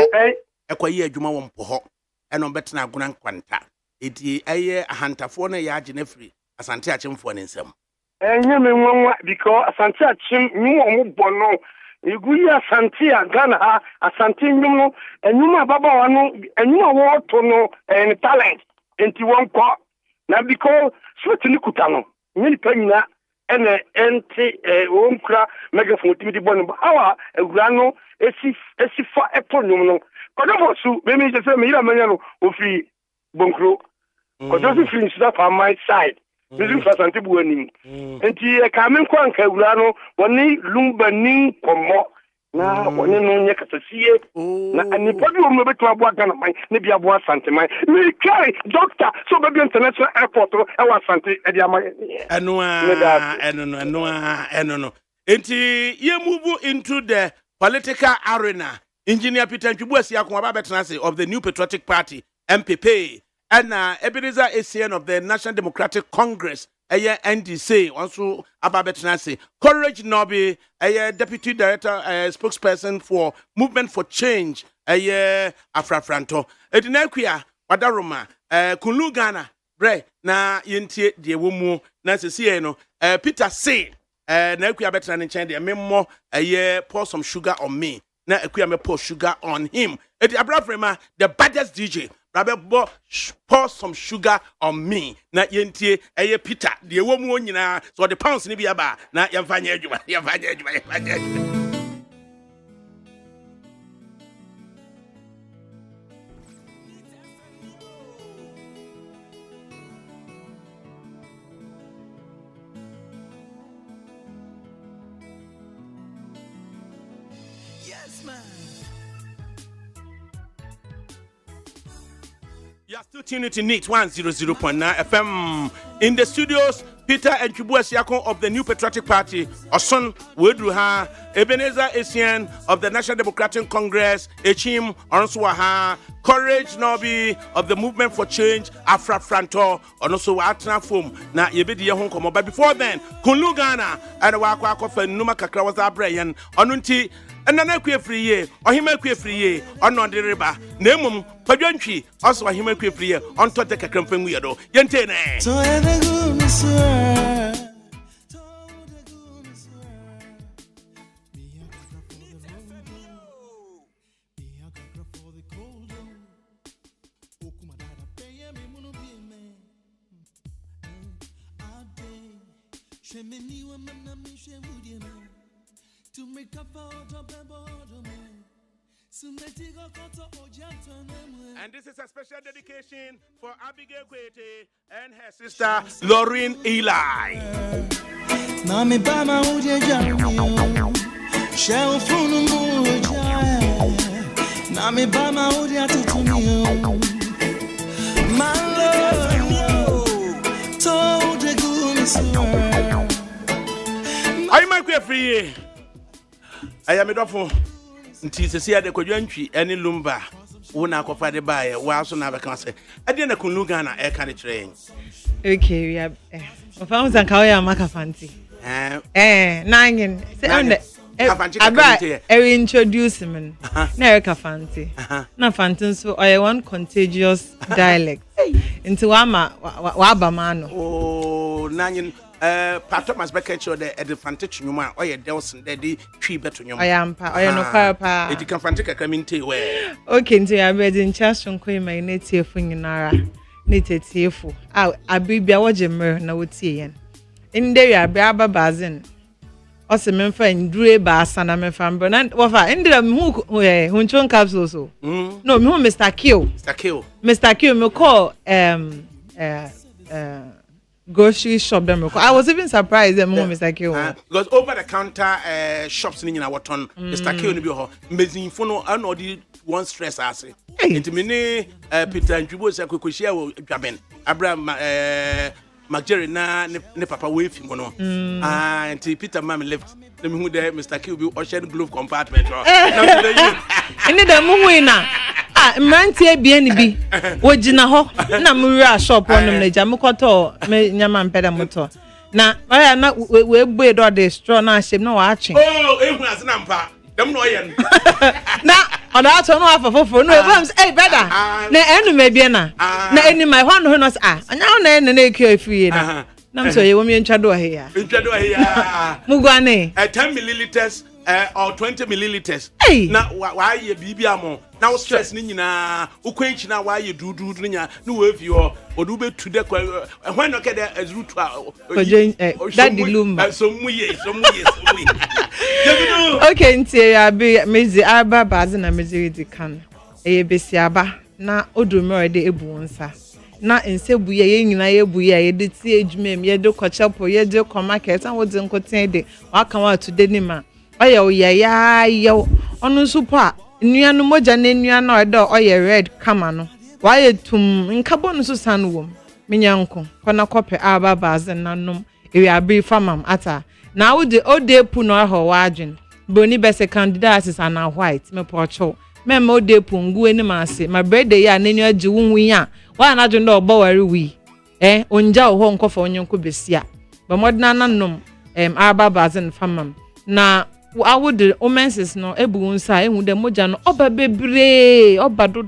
ekwaye adwuma wo mpo ho ena obetena aguna nkwanta edi eye ahantafo na ya age na firi asante achemfo ne nsam enye me nwanwa because asante achem nyu omo bono iguyi asante agana ha asante nyumu enyuma baba wano enyuma wo to no en talent enti wonko na because swetini kutano nyini panyina ene enti omkra megaphone timidi bonu bawa ewura no esi fa eponum no kodo su me me se me ira manya no ofi bonkro kodo su fi nsuda pa my side bizu fa sante bu anim enti e ka men ko anka ewura no woni lumba nin komo na woni no nye kasasie na anipa bi o me betu abo aga na man ne bi abo asante man me kai doctor so be international airport e wa asante e di ama eno enti ye move into the political arena. Engineer Peter Ntwibuasi Akonwa Betenase of the New Patriotic Party MPP and Ebenezer Essien of the National Democratic Congress NDC also Ababetenase Courage Nobi Deputy Director spokesperson for Movement for Change Afrafranto Edinakwia Wadaroma Kunu Ghana bre na yentie de womu na sesiye no Peter say na akuya betra ne nchen de memmo pour some sugar on me na akuya me pour sugar on him eti abrafrema the baddest DJ rabebo pour some sugar on me na yentie Peter de womu onyina so the pounds ni bia ba na yemfanya adwuma You are still tuning to NEAT 100.9 FM. In the studios, Peter Ntwibuasi Akonwa of the New Patriotic Party, Oson Wedruha, Ebenezer Essien of the National Democratic Congress, Echim Onswaha, Courage Nobi of the Movement for Change, Afrafranto, Onoso Atna Fum, na Yebedi Yahonkomo. But before then, Kunu Ghana, and Wako for Numa Kakra was our Brian, Onunti. And then I queer free ye, or him a queer free ye, or non the river. Nemum, Pajanchi, also a him a queer free ye, on to take a campaign weirdo. Yentene. So the goodness, to make up of the bottom. And this is a special dedication for Abigail Kwete and her sister Lauren Eli. Nami bama uje jamio, shell funu muja. Nami bama uje atutumio. Malo, told the goodness. I might be free. I am a doffo. Nti sesi ade kwadwantwi ene lumba wona akofa de baaye wa so na beka se ade na Kunu Ghana e ka de kire okay we are found san kawo ya maka fanti nangin se onde abra e introduce me na e ka fanti na fanti so oye one contagious dialect into wa ba ma no oh nangin Part of my back show the advantage nyuma or your delson daddy tree better nyuma. I am pa I no pa. It can fantic a community where. Okay, nti ya bed in church from Queen my native fu nyinara. Native fu. I be waje mer na wotie yen. In there ya be aba bazin. Ose memfa ndure ba asana memfa mbro na wofa ndira me hu hunchon capsule so. No, me hu Mr. Q. Mr. Q me call grocery shop them. I was even surprised that Mr. Q. Because over the counter shops in our town, Mr. Q ni bi ho mbezin fono an odi one stress ase. Enti me ne Peter Ntwibo se kokohia wo dwaben. Abraham Magere na ne papa we fi mono. Enti Peter mam left. Let me hu there Mr. Q bi ocean glove compartment. Ini da mu hu na. Mrantie bia ni bi wogina ho na mura shop onum na jamukoto me nyama mpeda moto na aya na we buy do the straw na ashem na wa atwe ehu ase na mpa dem no ye na oda ato no afofofo no ebam hey brother na enu me bia na eni my one no no anya na na ekio efie na nam so ye wo mi ntwa do he ya mugwane 10 milliliters or 20 milliliters na why ye bibia mo now stress ni nyina ukwenchi na why you do nya no we fi o odu be to the when no get as root that the lumba so muye okay ntie ya be mezi aba bazi na mezi di kan besi aba na odumere de ebu nsa na nsebu ye nyina ye bu ye de tie edwuma ye de kochepo ye de ko market an wo de nkoten de waka wa to de ni ma oye oye ya yo onu supo a nuanu moja na nuanu odo oye red kama no waye tum nkabo no so san wom menyanko kona kope aba bazen nanom ewi abi famam ata na wo de odepu no ho wadwen boni best candidate is ana white me pocho me mo odepu ngu eni mase my birthday ya na nu agi wunwi a wa na dwen do obo wari wi onja ho nkofo onyenko besia ba modna nanom aba bazen famam na I would the omenses no ebu nsa ehu de moja no oba bebre oba do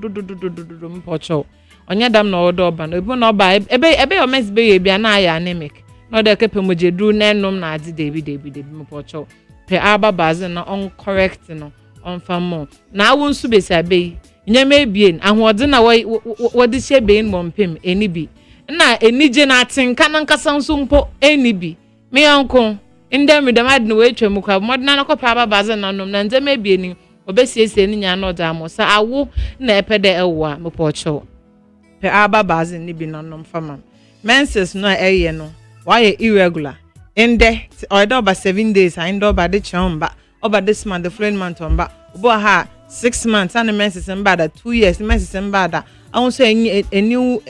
mpocho onya dam no odo oba no ebu no oba ebe omens be bia na ya anemic no de kepe moje du na enom na adi debi mpocho pe aba bazen no on correct no on famo na awu nsu besi abe nyama ebien ahode na wodi hye bein mompem eni bi na enije na atenka na nkasa nso mpo eni bi me yanko inde mi damad no we twemu kwa modna na kopa aba bazen na nom na nzema ebieni obesiesie ni nya no da mo sa awu na epede ewo a mepocho pe aba bazen ni bi na nom fama menses no eye no why irregular inde order over 7 days inde over the chomba over this month the following month omba obo ha 6 months and menses mba da 2 years menses mba da I say a new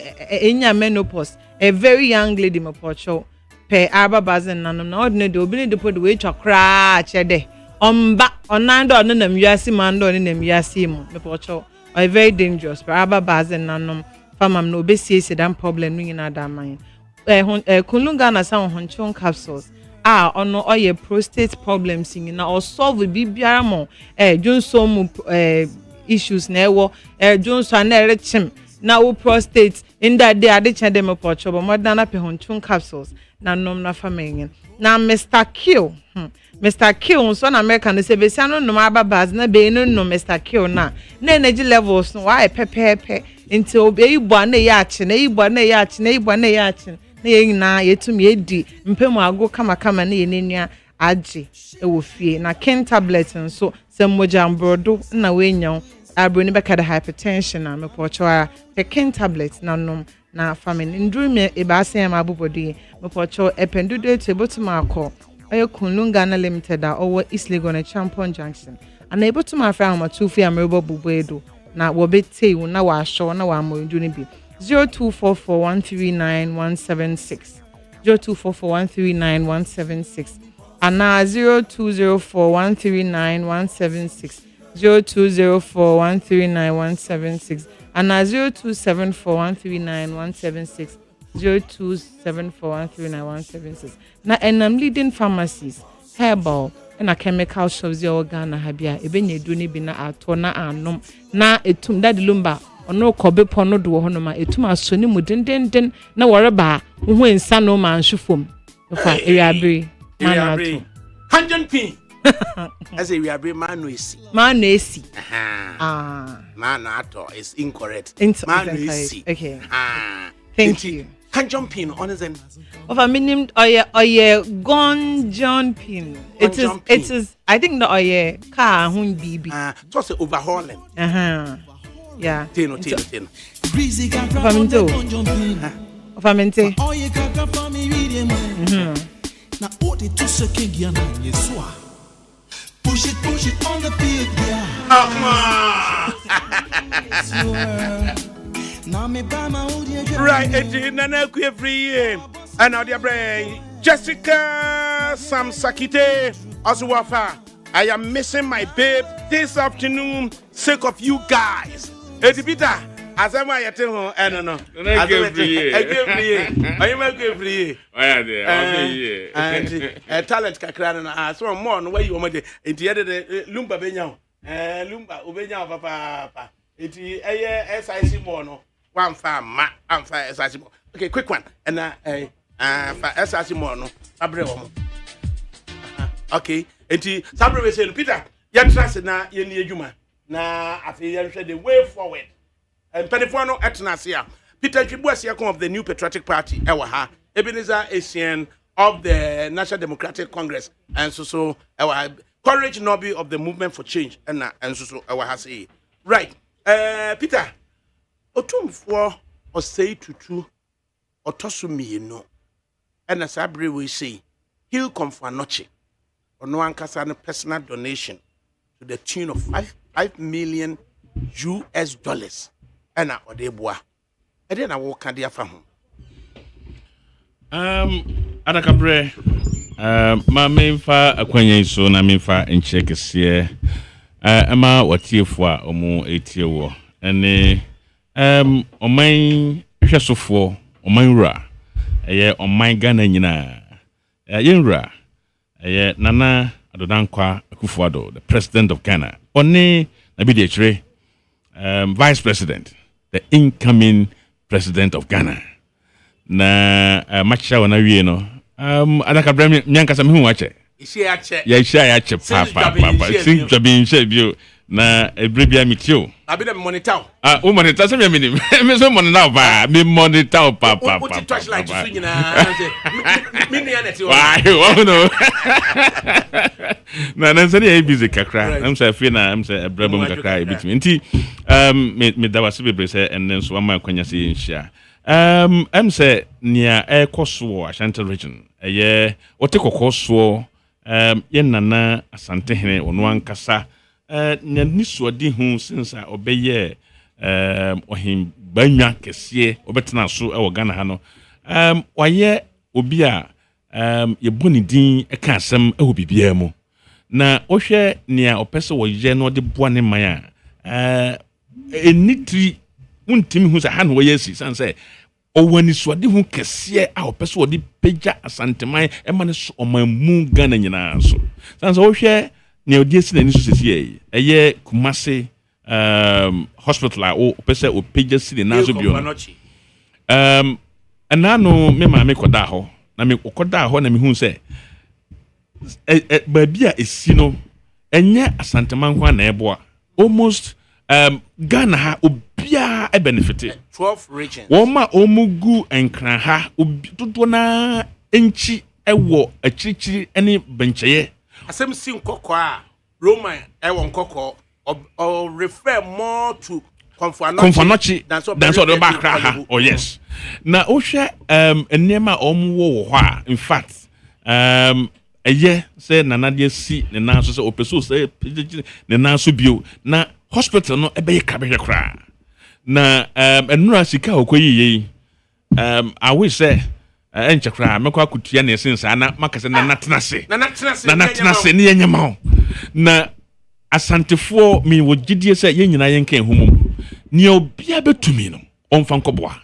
menopause a very young lady mepocho pe aba bazen nanom na ordinary obi ne put we twa kra chede omba onando no nam wiase mando ne nam wiase mu me pocho are very dangerous pe aba bazen nanom famam no obesiesie dan problem no nyina da man kunlunga na san honchon capsules ono oye prostate problems nyina or solve bibiara mo junso mu issues na ewo junso na erechim na wo prostate in that day ade chede me pocho but modern pe honchon capsules na nom na family na Mr. Q Mr. Q so na America no se besia no nom aba baz na be no no Mr. Q na energy levels no why pepepe until be ibo na ya achi na ibo na ya achi na ibo na ya achi na ye na yetum ye di mpemu ago kama na ye nenua age e wo fie na ken tablet nso se moja mbrodo na we nyaw abroni be kada hypertension na me pocho ken tablet na nom na family nduru me e ba sen ma bobodi me pocho ependude to botuma akọ ayo kunlunga na limited owo East Legon na Champion Junction ana e botuma afra ma tufi amrebo bubedo na wo betey na wa show na wa mo ndu ne bi 0244139176 0244139176 ana 0204139176 0204139176 and 0274139176 0274139176 na enam leading pharmacies herbal and chemical shops your Ghana habia ebenye du ni bi na ato na anom na etum dadi lumba ono kobe pono do honoma etum asoni mu dendenden na woreba ho ensa no ma nhwefom Okay, Iriabri. Iriabri. 100p. I say Iriabri man no esi. Man no esi. Man no ato is incorrect. Man no esi. Okay. Thank you. Can jump in on his end. Of a minimum gon John pin. It is I think the car hun BB. Just overhauling. Yeah. Tino. Of a minute. Now all the two second ya na yeswa. Push it on the pig, yeah. Right, it's Nana free and now dear brain. Jessica Samsakite Oswafa. I am missing my babe this afternoon, sake of you guys. Eddie Peter, as am I at home? I don't know. I give free. I give free. And talent Kakran, so more no way you want it. The other Lumba Benya, Lumba Ubenya Papa. It is SIC Mono. One farm, I'm fire SIC. Okay, quick one. And for SIC Mono, Abremo. Okay, and Sabre said, Peter, you're trusted now, you're near Juma. Now, I feel you said the way forward. And Penifano Etnasia. Peter Kibuasiakon of the New Patriotic Party, Ewaha, Ebenezer Asian of the National Democratic Congress, and so our Courage Nobby of the Movement for Change, and so Ewaha say. Right, Peter, Otum for or say to two or Tosumi, no, and as Abri will say, he'll come for Noche. Or no one can personal donation to the tune of $5 million US. And or they boy. And then I walk at their family. ADAKABRI. My main fa akwenye so na main fa enche kese. Ama watiefo a omo etiewo. Ene oman hwesofo oman wura. Eye oman Ghana nyina. Yenwura. Nana Adodankwa Akufo-Addo, the president of Ghana. One Nabidi Echre, vice president, the incoming president of Ghana. Na macha wana wie no. ADAKABRI nyanka sa mehu wache. Ishi ache. Ya ishi ache papa. Sin jabin she bio na ebrebia mitio. Abi na monitor. O monitor se me minim. Me so monitor ba, me monitor papa. O ti touchlight so nyina say. Me ne aneti o. Why? No. Na say e busy kakra. Am say fe na am say ebrabom kakra e bitimi. Nti me dawase bebre say enen so ama kwanya say nhia. Am say nia e koso Ashanti region. Eye ote kokoso ye nana asante hene ono ankasa niso di hu sinsa obeye ohim banwa kese obetena so e wo Ghana ha no waye obi a ye boni din e ka asem e ho bibia mu na ohwe nia opese wo ye no de boa ne man a enitri untimi hu sa ha no ye si sanse owani so de hu kese a opese wo de peja asanteman e ma ne so omamu Ghana nyina so sanse ohwe ne odiesi na ni so sesi eye Kumasi hospital a opese o peja si de nazo bio anano me ma me koda ho na me koda ho na me hu se ba bia esi no enye asanteman kwa na eboa almost Ghana ha obia e benefit 12 regions woma omugu enkran ha dodo na enchi ewo achirichiri ene bencheye asem si nkoko a Roman ewo nkoko or refer more to Konfanochi than so the background. Oh yes. Na ohwe enema omwo wo ha in fact eye say nana de si ne nan so say opeso say ne nan so bio na hospital no ebe kabehwe kra na enura sika okoyiye I wish say enche kra mekwa kutua na esensa na makase na natenase ne yenyama na asantefo mi wo gidie say ye nyina ye nkan humum ni obia betumi no onfa nkoboa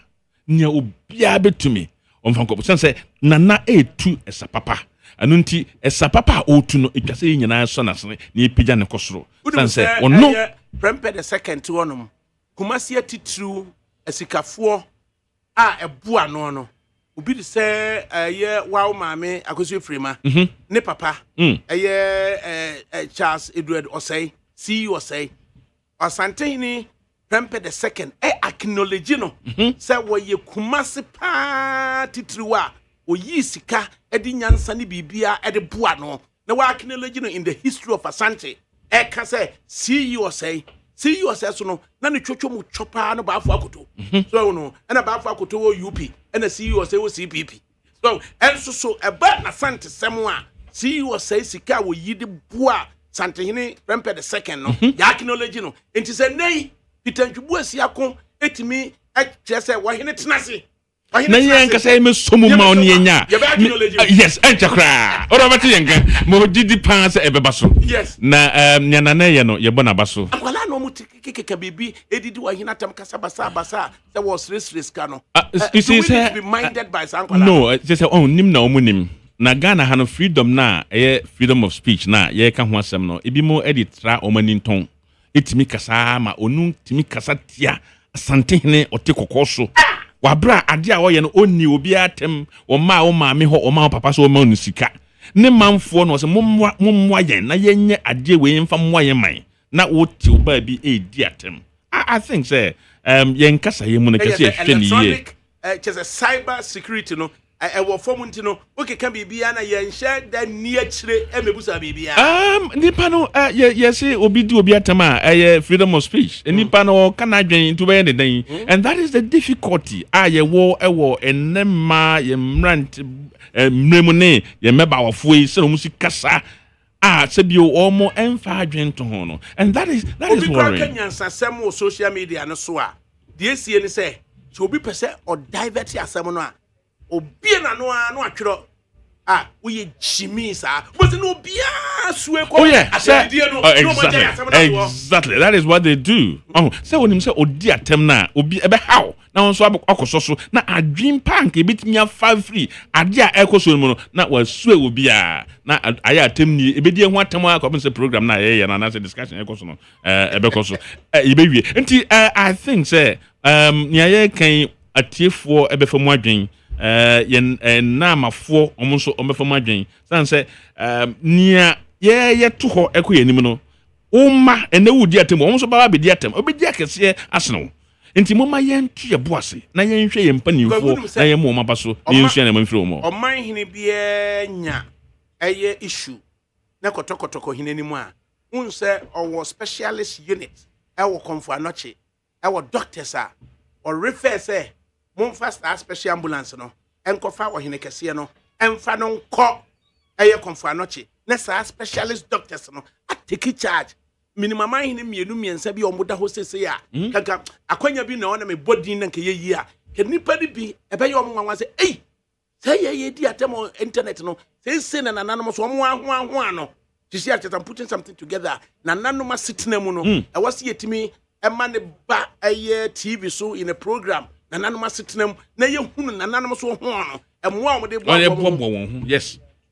ni obia betumi onfa nkoboa sense nana etu esapapa anu nti esapapa otu no etwase ye nyina so nasene ni epija ne kosoro sense ono prempe the second to onum Kumasi atitru esikafo a ebua no obi de say wow maame akoso frima ne papa Charles Edward Osei CEO Osei Asantehini Prempe the second acknowledge no say wo ye kumase pa titiriwa oyi sika edi nyansa ne bibia edi boa no na wa acknowledge no in the history of Asante ka say CEO Osei so no na ne twotwo mu chopa no baafo akoto so no na baafo akoto wo UP na CEO Osei wo CPP so enso so eba na Asante semo a CEO Osei sika wo yi de boa Santehini Prempe the second no ya acknowledge no enti say nei pitantwu asiako etimi kyese wo hene tenase na yenka say me somu ma oni enya yes enchakra ora bati yenka mo didi pan se ebeba so yes na nyana na ye no ye bona baso akwala no mu keke bibi edidi wo hene atam kasa basa se was stress ka no you see say be minded by sankwala no just say on nim na omunim na Ghana ha no freedom na freedom of speech na ye ka ho asem no ebi mo editra omaninton etimi kasa ma onu timi kasa tia Asantehene ote kokoso wabra ade a woye no onni obi atem o ma me ho o ma papa so o ma sika ne manfo no se momwa yen na yenye ade we mfa mwa yen man na woti oba bi edi atem I think say yen kasa ye mu no kase ehwe ni ye just a cyber security no ewo form ntino oke kan bibia na yen share that near chire emebusa bibia nipa no yes obi di obi atama freedom of speech nipa no kana dwen to be den and that is the difficulty ye wo ewo enema ye mrant mremune ye meba wofoi se no musi kasa se bio omo emfa adwen to ho no and that is worrying obi kan yansasem o social media no so a de esie ni say so obi pese o divert asem no a obi na no atwero we Jimmy sa but no bia suwe ko exactly that is what they do say when him say odi atem na obi ebe how na won so akoso so na adwin pank ebitimi afa free ade a ekoso mu no na wasuwe obi a na aya atem ni ebedi ho atem akọ say program na ye na say discussion ekoso no ebekoso ebewie nti I think say nya ye kan atiefo ebefamu adwen yen na mafo omonso omefam adwen san se nia ye to ho ekoye nim no umma ene wudi atem omonso baba bedi atem obedi akese aseno enti moma yen tue boase na yen hwe yen panimfo na yen mo mabaso yen hwe na manfiri mo oman hene bia nya eye issue na kotokotoko hene nim a unse owo specialist unit ewo komfo anoche ewo doctors a or refer say Monfast special ambulance no enkofa wo hene kese no emfa no nko eye komfo anoche na sa specialist doctors no take charge minimum hene miensa bi omoda ho sese ya kaka akwanya bi na ona me body na nke yeyi a ke nipa bi ebe ye omwanwa se say ye di atemo internet no say na nananom so omwa ano tisi at I'm putting something together na nanoma sitna mu no e was yetimi ema ne ba eye TV so in a program na nanoma sitnam na ye hunu na nanom so ho no emwa o de bo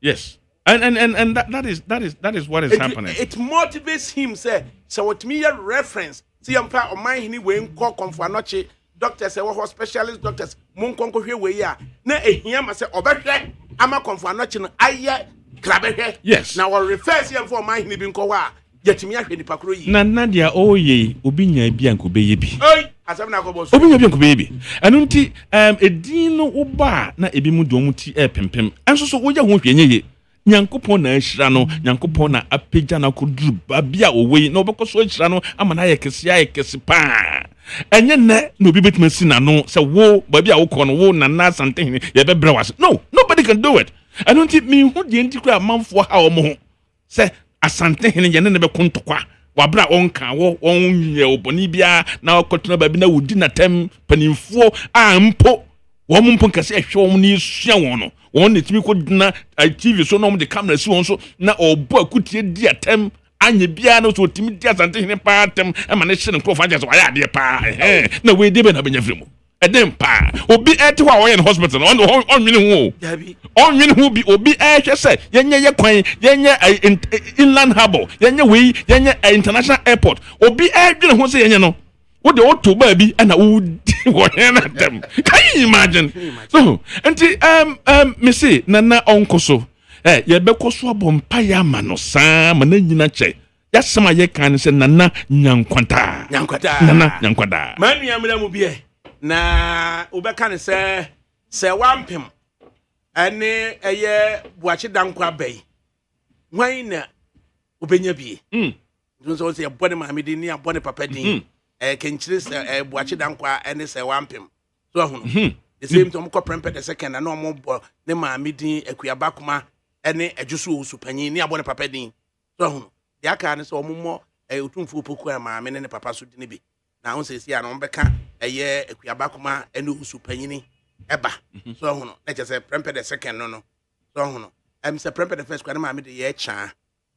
yes and that is what is happening. It motivates him say so what me a reference see am pa o man hini we nko komfo anoche doctors say wo specialist doctors mon konko hwe we ya na ehia ma say obehwe ama komfo anoche no aye grabehwe yes na we refer him for man hini bi nko wa yetimi ahwe nipa kro yi na nadia oye obi nya bi anko be ye bi asem na akobo so obi nya bi anko be ye bi anu nti edin no uba na ebi mu do mu ti pempem enso so wo ya ho hwe nye Nyankopon na ahira no Nyankopon na apagya na koduru babia owe na obekoso ahira no ama na yekese pa enye ne no obi betuma si na no se wo babia wo kɔ no wo na Asantehene ye bebra wase no nobody can do it I don't think me hu de ntikura manfo ha o mo ho se Asantehene ye ne be kontokwa wabra onka wo onye oboni bia na okotuna babi na wudi na tem panimfo a mpo wo mpo nkase ehwe wo ni sua won no won ne timi ko dina TV so no mo de camera si won so na obo akutie di atem anye bia no so timi di Asantehene pa atem e ma ne hye ne ko fa so aya de pa na we de be na benya fremu edem pa obi ete wa wo ye hospital on nwini hu dabi on nwini hu bi obi ehwe se yenye ye kwan yenye inland harbor yenye we yenye international airport obi ehwe hu se yenye no What the auto baby and I would at them. Can you imagine? So, me say, Nana Uncle so. You beko so bompaya mano sam and then you che. That's some of your can say Nana Nyankwanta. Nana Nyankwanta. Man, Yamila Mubie. Na Ubekan say wampim. And a year watch it down qua bay. Why Ubenya be? Don't say a body mammy near Bonnie Papadi. Can chase watch it down qua and say wampim. So, the same Tom Copper the second and no more the mammy a Quiabacuma and a Jusu Supani near Bonnie Papadi. So, the Akan is more a utumfu Pukua mammy and a papa sudinibi. Now says ya no beka a year a Quiabacuma and Supani Eba. So, let's just say Premper the second no. So, I'm Sir Premper the first grandma the year cha.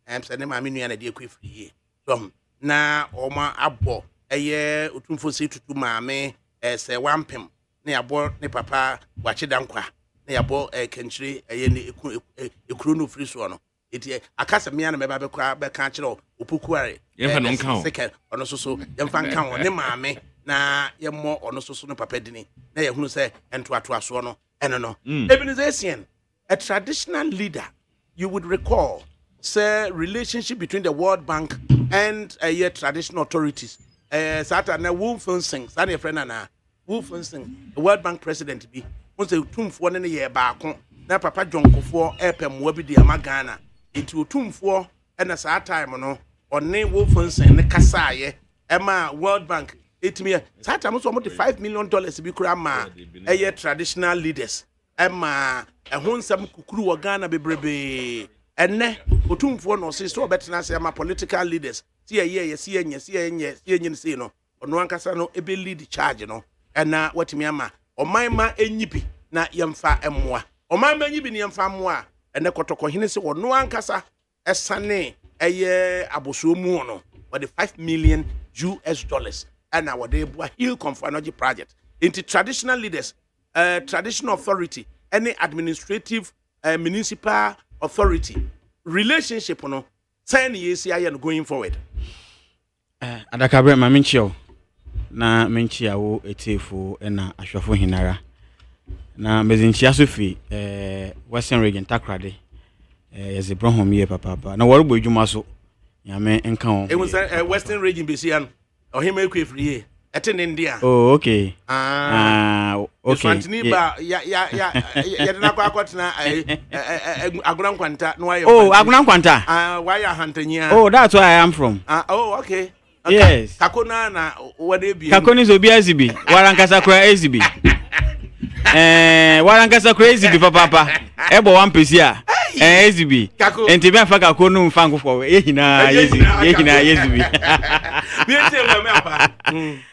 I'm sending my mini and a dear quick ye. So, now, Oma Abo. Eye utumfo se tutu maame se wampem na yabo ne papa wache dankwa na yabo kenchiri eye ne ekuru no free so no eti akasa me na meba be ka kire opukuare yemfa no nka second ono so yemfa nka ho ne maame na yemmo ono so no papa dini na ye hunu se entoato so no eno no Ebenezer, a traditional leader you would recall say relationship between the World Bank and traditional authorities. Saturday, Wolfensing, Sunny friend, Wolfensing, the World Bank president be was a tomb for a year back. Now, Papa John Kofo, Epem, Webby, the Amagana, into a tomb for and a sad time or name Wolfensing, the Kasaye, Emma, World Bank, 8 million. Saturday was almost $5 million to be grandma, traditional leaders. Emma, a home some kukuru Ghana be brebe, and ne, Utum for no sister, better than say, my political leaders. See no or no ankasa ebe lead charge no na what me ama o man ma enyibi na yemfa emmoa o man ma enyibi ne yemfa moa ene kotoko hene se no ankasa esane aboso mu no with the $5 million and our de boa hill confanogy project into traditional leaders traditional authority any administrative municipal authority relationship no 10 years here going forward. Adakabri ma menchio na menchia wo etefo na ahwafo hinara na mezinchia sofi Western Region takrade yeze brohom ye papa na worbo adwuma so nyame enka ho. It was Western Region BC an ohima ekwefri ye ete India. Oh okay. Okay. Fantini ba ya na kwa kwatna agunankwanta no ayo. Oh agunankwanta. Why are Hantania? Oh that's where I am from. Oh okay. Yes. Kakona na wade bi. Kakoni zo bi azibi. Warankasa kura azibi. Warankasa kura azibi papa. Ebo one pesi a. Azibi. Enti be fa kakonu mfa nkofo. Yehina azibi. Bi ete we me apa.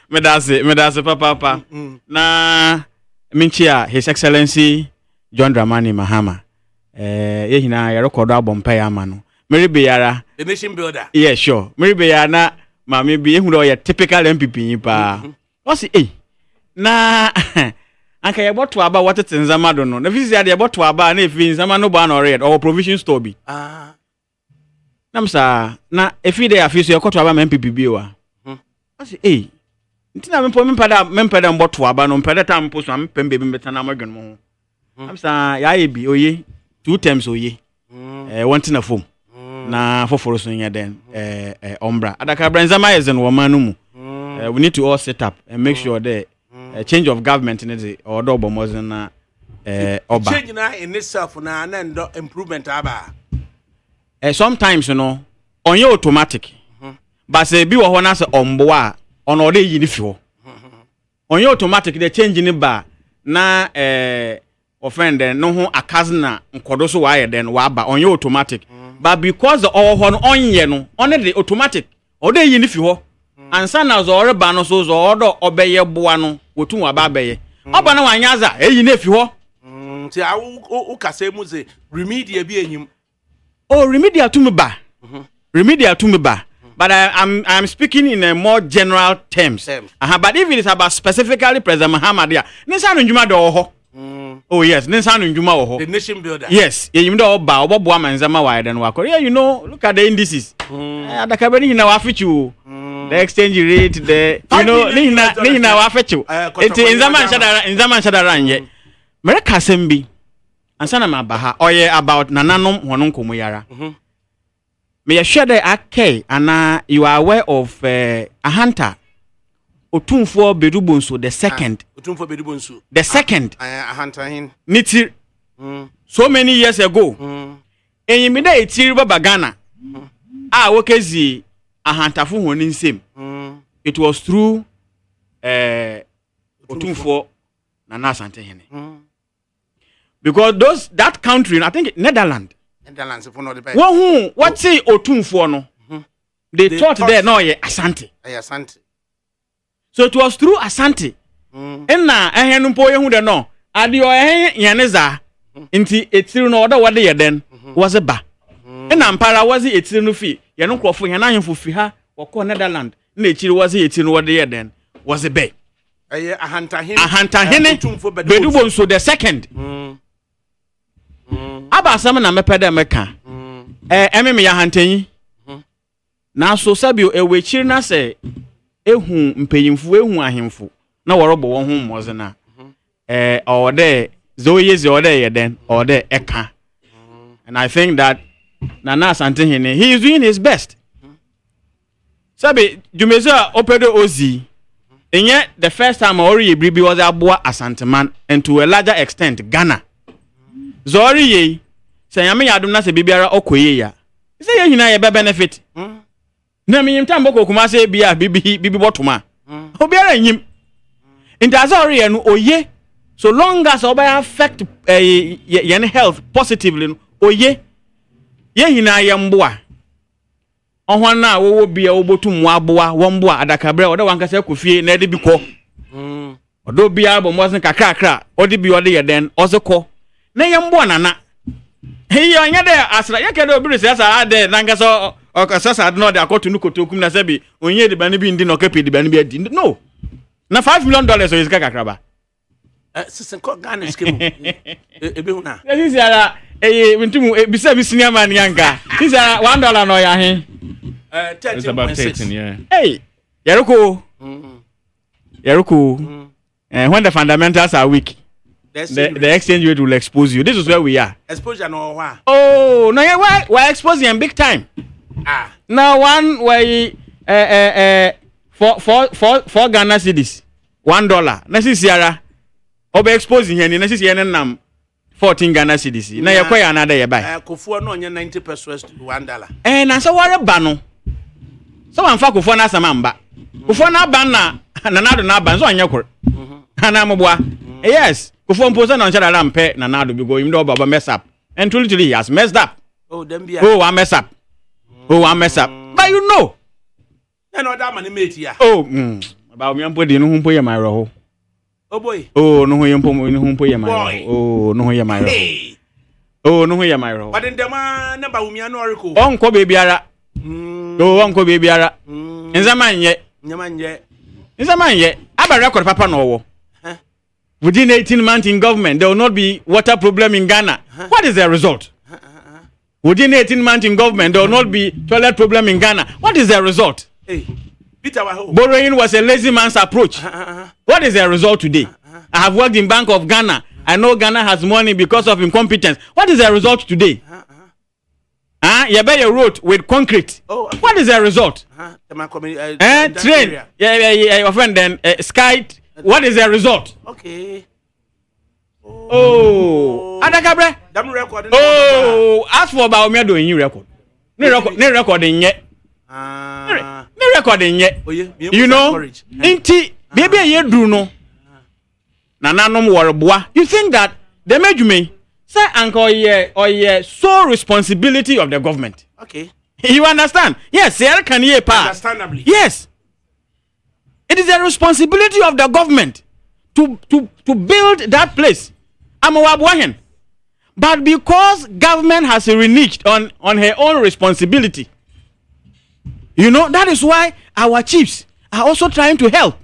Medase papa. Na minchia His Excellency John Dramani Mahama. Yehina ya record album pay amano. Meribe yara. The nation builder. Yeah, sure. Meribe ya na mama bi ehunu ya typical MPP pa. O si na anka ya boto aba watete nzama do no. Na visi ya de boto aba na efi nzama no ba na red or provision store bi. Namsa na efi de afiso ya koto aba MPP bi wa. O si ntina mempada mboto aba no mpeda ta mpo so ampembe bi mbeta na madwen mo. Namsa ya ebi oye 2 times oye. Wanting a foam. Na for so nya den ombra adakabra nzama yezen wo manu mu we need to all set up and make sure that change of government in the order obomozen na oba change na in itself na improvement aba sometimes on your automatic but say bi wo ho na say ombo a on ode yi ni fi ho on your automatic the change ni ba na offend no ho akazna nkodo so wa ye den wa ba on your automatic. But because the on the automatic or they yin if you and son as or banos or obey buano, or two ababe. Obana wanyaza, yin if you see, I will say muse remedial be him. Oh, remedial to me ba. Remedial to me ba. But I'm speaking in a more general terms. But if it is about specifically President Muhammad, Nisan Juma do. Oh yes, the nation builder. Yes, you know about Bobo Manzama wide and Wako. Yeah, you know, look at the indices. Adakabri in our future. the exchange rate, the nihina wa fechu. Enti inzama nshadara nye. Mereka sembi. Ansana mabaha oye about nananom honon komuyara. Me share the okay and you are aware of a hunter. Otumfo Bedubonso the second. Otumfo Bedubonso. The second. A hunter hin. Niti. So many years ago. And you made a terrible bagana. Wokezi a hunter for one in same. It was through Otumfo Nana Santehene. Because that country, I think Netherlands. Netherlands for not the best. What say Otumfo no? They thought there no Asante. Asante. So it was through Asante. Na ehenumpo yehu de no. Adi o yaneza. Inti etiru no oda wade ye den was ba. Na mpara was etiru no fi. Ye no krofo yan ahemfo fi ha wako Netherlands. Na echiri was etiru no wade ye den was be. Ahanta hene Bedubonso the second. Aba asam na mepede meka. Ememe ya hantanyi. Na so sabio ewechiri na se ehu mpeyimfu ehu ahemfu na worobo won hu moze na ode zoyezi ode yeden ode eka. And I think that Nana Santehene, he is doing his best. Sabe Jumeza opedo ozi enye the first time ori ebribi was aboa Asanteman and to a larger extent Ghana. Zori ye say yame yadum na se bibiara okoye ya. Say ye hina ye be benefit. Na mi nyimta mboko kuma se bia bibi botoma. Obiara nyim. Intazori enu oye so long as obey affect yen health positively oye ye hina ye mboa. Ohwan na wo bia obotum aboa wo mboa adakabre oda wankasa kofie na de bi ko. Odo bia bo mozen kakrakra odi bi ode ye den ozeko. Na ye mboa nana. He onye de asra ye kedo obiri se asa ade nankasa okasasa no de akoto nu kotokum na sebi onye de bani bi ndi no kapi de bani bi adi no na $5 million so izika kakraba sisen ko Ghana skemu ebe huna sisi ara mintumu bisa bisinia man yanka sisi ara $1 no ya he 13.6 yeah. Hey Yeruko when the fundamentals are weak the exchange rate will expose you. This is where we are. Exposure no why? Oh, no, yeah, why? We're exposing them big time. Now one way for Ghana cedis $1. Na sisiara obe exposing here na sisiara nam 14 Ghana cedis. Na ye kwaya another ye buy. Kofuo no onye 90 pesos $1. Na so ware ba no. So wan fa kofuo na asama mba. Kofuo na ba na nado na ba so anya kor. Ana moboa. Yes. Kofuo mposa na nchara rampe na nado bi go him do baba mess up. And truly he has messed up. Oh, them be. Oh, I mess up. But you know. And other man mate here. Oh, about me ampo no humpo ye my roho. Oh boy. Oh, no humpo ye my roho. Oh, no ye my roho. Oh, no ye my roho. But in the man number umi anu ariko. Onko baby ara. Oh, onko baby ara. Nzaman ye. Aba record papa no wo. Within 18 months in government, there will not be water problem in Ghana. What is the result? Within 18 months in government, there will not be toilet problem in Ghana. What is the result? Hey, Peter, borrowing was a lazy man's approach. What is the result today? I have worked in Bank of Ghana. I know Ghana has money because of incompetence. What is the result today? You buy a road with concrete. Oh, okay. What is the result? Train. Your friend then sky. What is the result? Okay. Oh, Adakabre. Them record. Oh, as for about me doing you record. No recording yet. No recording yet. You know, inti baby ye do no. Nana no more boy. You think that they made you me? Say uncle ye sole responsibility of the government. Okay. You understand? Yes, sir, can ye pass? Understandably. Yes. It is the responsibility of the government to build that place. But because government has reneged on her own responsibility, you know, that is why our chiefs are also trying to help.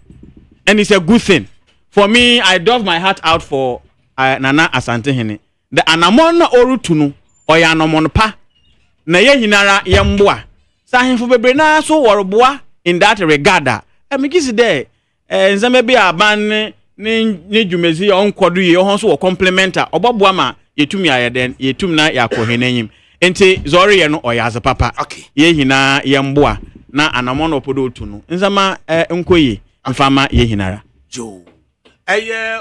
And it's a good thing. For me, I dove my heart out for Nana Asantehene. The anamona orutunu or yanomon pa na ye hinara yamboa. Sahin fu bebre na so warboa in that regard me gisi there nzama bi aban ne dwumezi on kwadu ye ho so wo complementer oboboa ma yetumi ayeden yetum na yakohwenanyim enti zori ye no oyaze papa ye hina ye mboa na anamono opodo otu no nzama nkoyi mfama ye hinara jo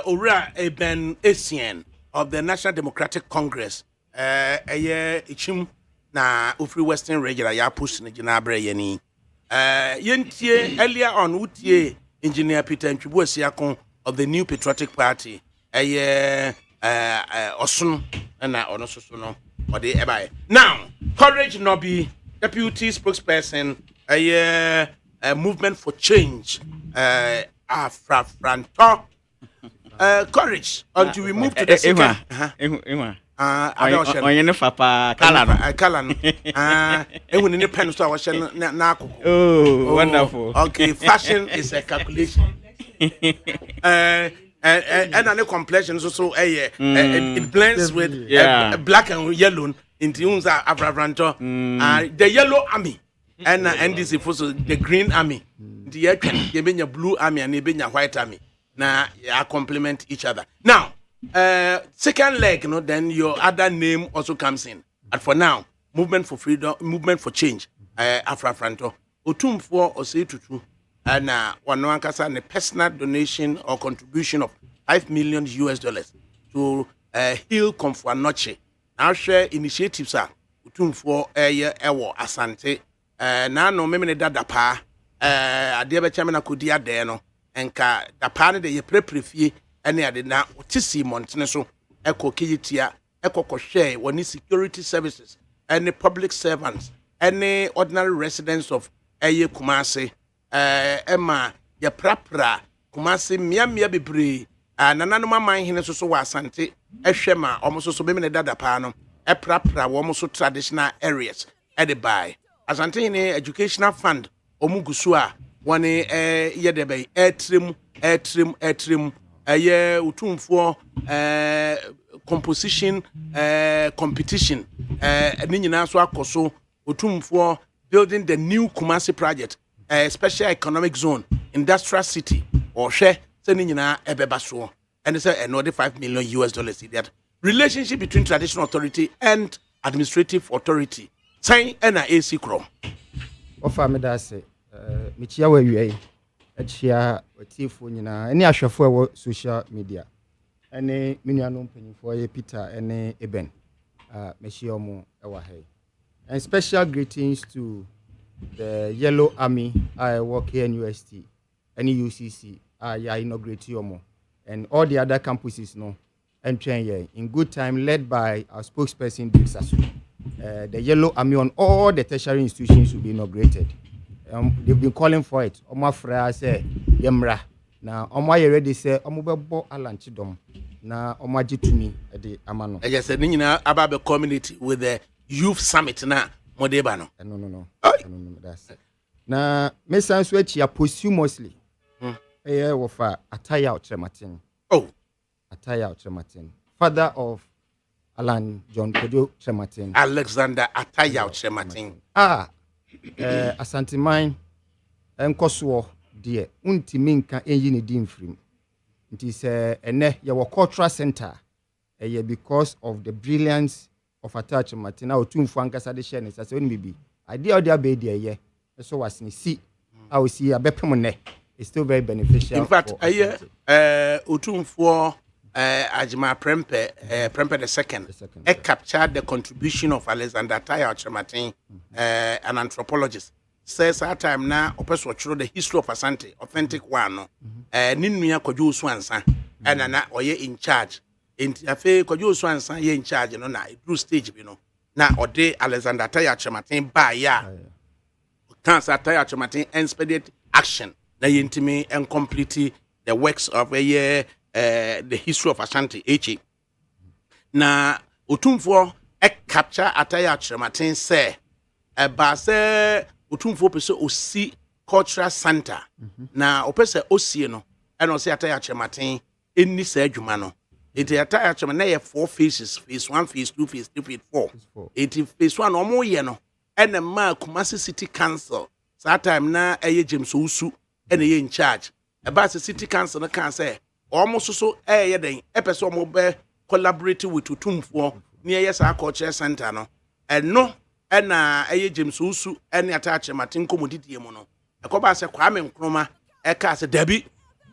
owura eben Asian of the National Democratic Congress ichim na ofri Western Region ya push ne gina abre ye ni yentie earlier on utie engineer Peter Ntwibu Asiakon of the New Patriotic Party osun na ono soso no ode ebae now Courage Nobi deputy spokesperson movement for change afrafranto Courage until we move to the second onye papa kala no ehun ni pen so awhye na akoko oh wonderful okay fashion is a calculation and an complexion so it blends with black and yellow into unza avravranto the yellow army and NDC for the green army the yebenya blue army and yebenya white army na complement each other now second leg then your other name also comes in and for now movement for freedom movement for change afrafranto otumfo osetutu and one ankasa a personal donation or contribution of $5 million to heal Komfo Anoche. Now share initiatives are utumfo ewo asante na no memene dada pa ade be chama na kodi ade no enka da pa ne de ye preprefie ene ade na otisi montene so ekokiyitia ekokohwe woni security services any public servants any ordinary residents of Kumasi Emma ya prapra Kumasi mia bebre nananoma man hene so wa asante ehwema omoso so bemene dada pa no prapra wo so traditional areas at the buy asante hene educational fund omugusu a woni ye de be etrim utumfo composition competition ni nyina so akoso utumfo building the new Kumasi project special economic zone industrial city or share sending nyina ebeba so and say another $5 million that relationship between traditional authority and administrative authority sign na AC Chrome ofa me da se michia wa wiei achia otifo nyina eni ahwefo ewo social media ene minuanom panyimfo ye Peter ene Eben mechia omo ewa he and special greetings to the Yellow Army I work here in UST any UCC ya inaugurate omo and all the other campuses no entering here in good time led by our spokesperson Dick Sasu. The Yellow Army on all the tertiary institutions will be inaugurated. They've been calling for it. Oma Freya say Yemra. Now Oma you ready say Omubebo Alanchidom. Na Oma Jitumi the Amano. I just said Nina Ababe community with the youth summit na Modebano. No. That's it. Now Mesan Switch ya posthumously. Wofa Ataya Trematin. Oh. Ataya Trematin. Father of Alan John Kojo Trematin. Alexander Ataya Trematin. Asante mine enkoso de untimi nka enyi ne din frim. Nti se ene your cultural center because of the brilliance of Ataya Trematin. Na otumfo ankasa de share ne say oni bibi. Idea dia be de ye. So was ni si. I will see abepem ne. It's still very beneficial. In fact, otumfo Ajima Prempe the second captured the contribution of Alexander Ataya Trematin, an anthropologist. Says that time now, Opeso show the history of Asante, authentic one. Ninuya Kojo Swansa, and Anna Oye in charge. In Afe Kojo Swansa, ye in charge, na drew stage, Now, or day Alexander Ataya Trematin by ya. Cancer Ataya Trematin expedite action. Na yintimi and complete the works of the history of Ashanti H. Na otumfo capture Ataya Trematin say ba say otumfo pese osi cultural center na opese osie no and osi Ataya Trematin eni say adwuma no it Ataya Trematin na 4 phases, phase 1 phase 2 phase 3 phase 4 it phase 1 omo ye no and ma Kumasi City Council saa time na ɛyɛ James Owusu ɛna ɛyɛ in charge ɛba sɛ city council no kan sɛ ɔmo soso ɛyɛ den ɛpɛ sɛ ɔmo bɛ collaborate with utumfoɔ ne ɛyɛ saa culture center no ɛno ɛna ɛyɛ James Owusu ɛne Ataakye Maten nkɔmmɔdidie mu no ɛkɔba sɛ Kwame Nkrumah ɛka sɛ dabi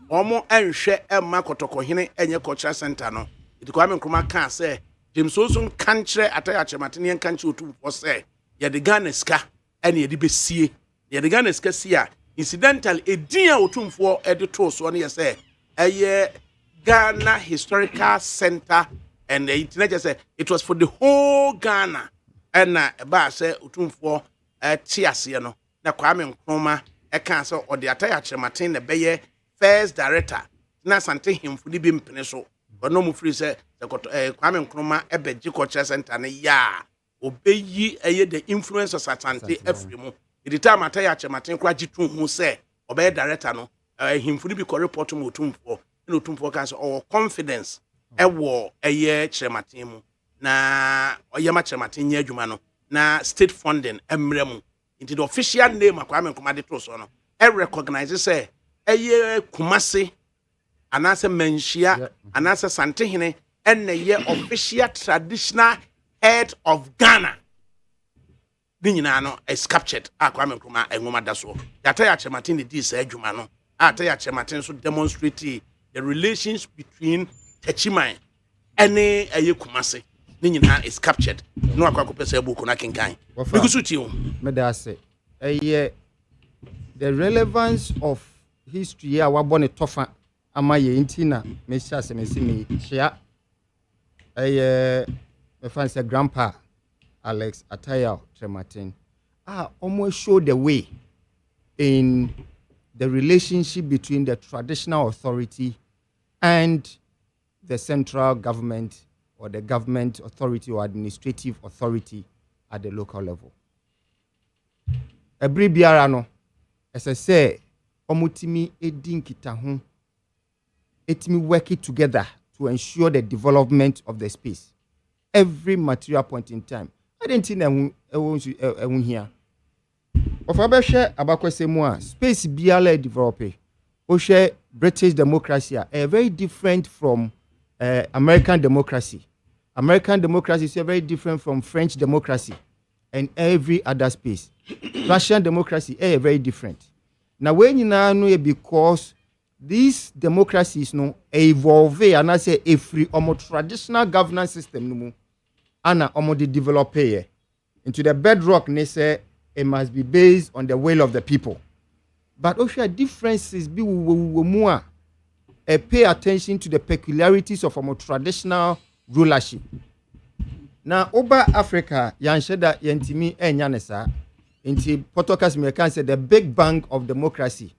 ɔmo ɛnhwɛ ɛmma kɔtɔkɔhene ɛnyɛ culture center no iti Kwame Nkrumah ka sɛ James Owusu kan kyerɛ Ataakye Maten yɛn kan kyerɛ utumfoɔ sɛ yɛde Ghana sika ɛne yɛde bɛsie yɛde Ghana sika si a incidental edin a utumfoɔ ɛde to so no yɛ sɛ ɛyɛ Ghana Historical Center and it say it was for the whole Ghana and ba say utumfo tiase no na Kwame Nkrumah kan say or the Ataakye Maten na beye first director na sante himfo ni bi mpene so no mu free say Kwame Nkrumah ebeji culture center na ya obeyi eye the influence of Asante Afrimu the time Ataakye Maten kwa jitu hu say obey director no himfo ni bi ko report mu utumfo no utumfo kan say or confidence ewo eye Kyerematen mu na oyema Kyerematen nya adwuma no na state funding emremu into the official name Kwame Nkrumah de to so no recognize say eye Kumase anase Manhyia anase Santehene enne ye official traditional head of Ghana ni nyina no is captured Kwame Nkrumah enwoma da so Ataakye Maten di say adwuma no Ataakye Maten so demonstrate the relations between Techiman any aye Kumase ni nyina is captured no akwa pese buku na kenkan because you me da say the relevance of history a wabone tofa ama ye ntina me sha se me si me hia me fan say grandpa Alex Ataakye Maten almost show the way in the relationship between the traditional authority and the central government or the government authority or administrative authority at the local level. Every biara no, as I say, omutimi edin kitahu, etimi working together to ensure the development of the space. Every material point in time. I didn't think I here. Of a share about space biala develop. O share British democracy are very different from American democracy. American democracy is very different from French democracy and every other space. Russian democracy is very different. Now when you know because these democracies no evolve and I say a free traditional governance system no and the develop into the bedrock they say it must be based on the will of the people. But also differences be more pay attention to the peculiarities of our traditional rulership. Now, over Africa, Yansheda Yentimi Enyanesa, into Portuguese American said the big bang of democracy.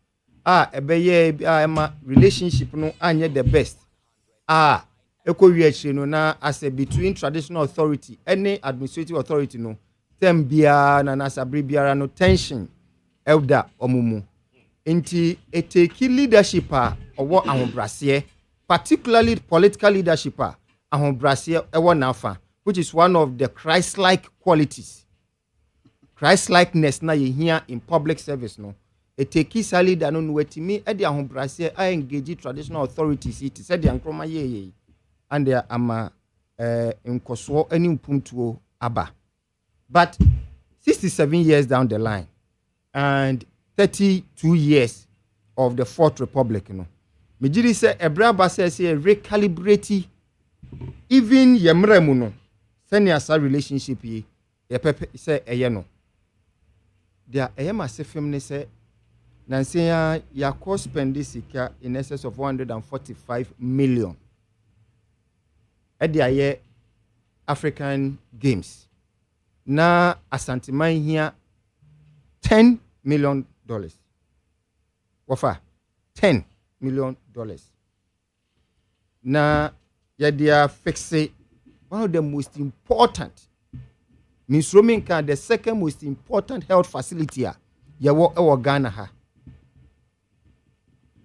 Relationship no anye the best. Eko na as a between traditional authority, any administrative authority no, tembia na nasabri biara no tension elder omumu. Inti eteki leadership owo ahombrase, particularly political leadership ahombrase ewo nafa, which is one of the Christ-like qualities. Christ-likeness na ye here in public service no. Eteki sali da no wetimi e de ahombrase engage traditional authorities it said the Nkrumah ye and there ama nkoso ani mpumtuo aba. But 67 years down the line and 32 years of the Fourth Republic, Mijiri say Ebraba says recalibrate even Yemremuno, senior sa relationship ye pepe say eyeno. There ayema se femne say Nansia ya cost spend this in excess of 145 million. At the aye African Games. Na asantiman here $10 million. Wafa $10 million. Na yadia fixe one of the most important Miss Rominka, the second most important health facility yawo ewo Ghana ha.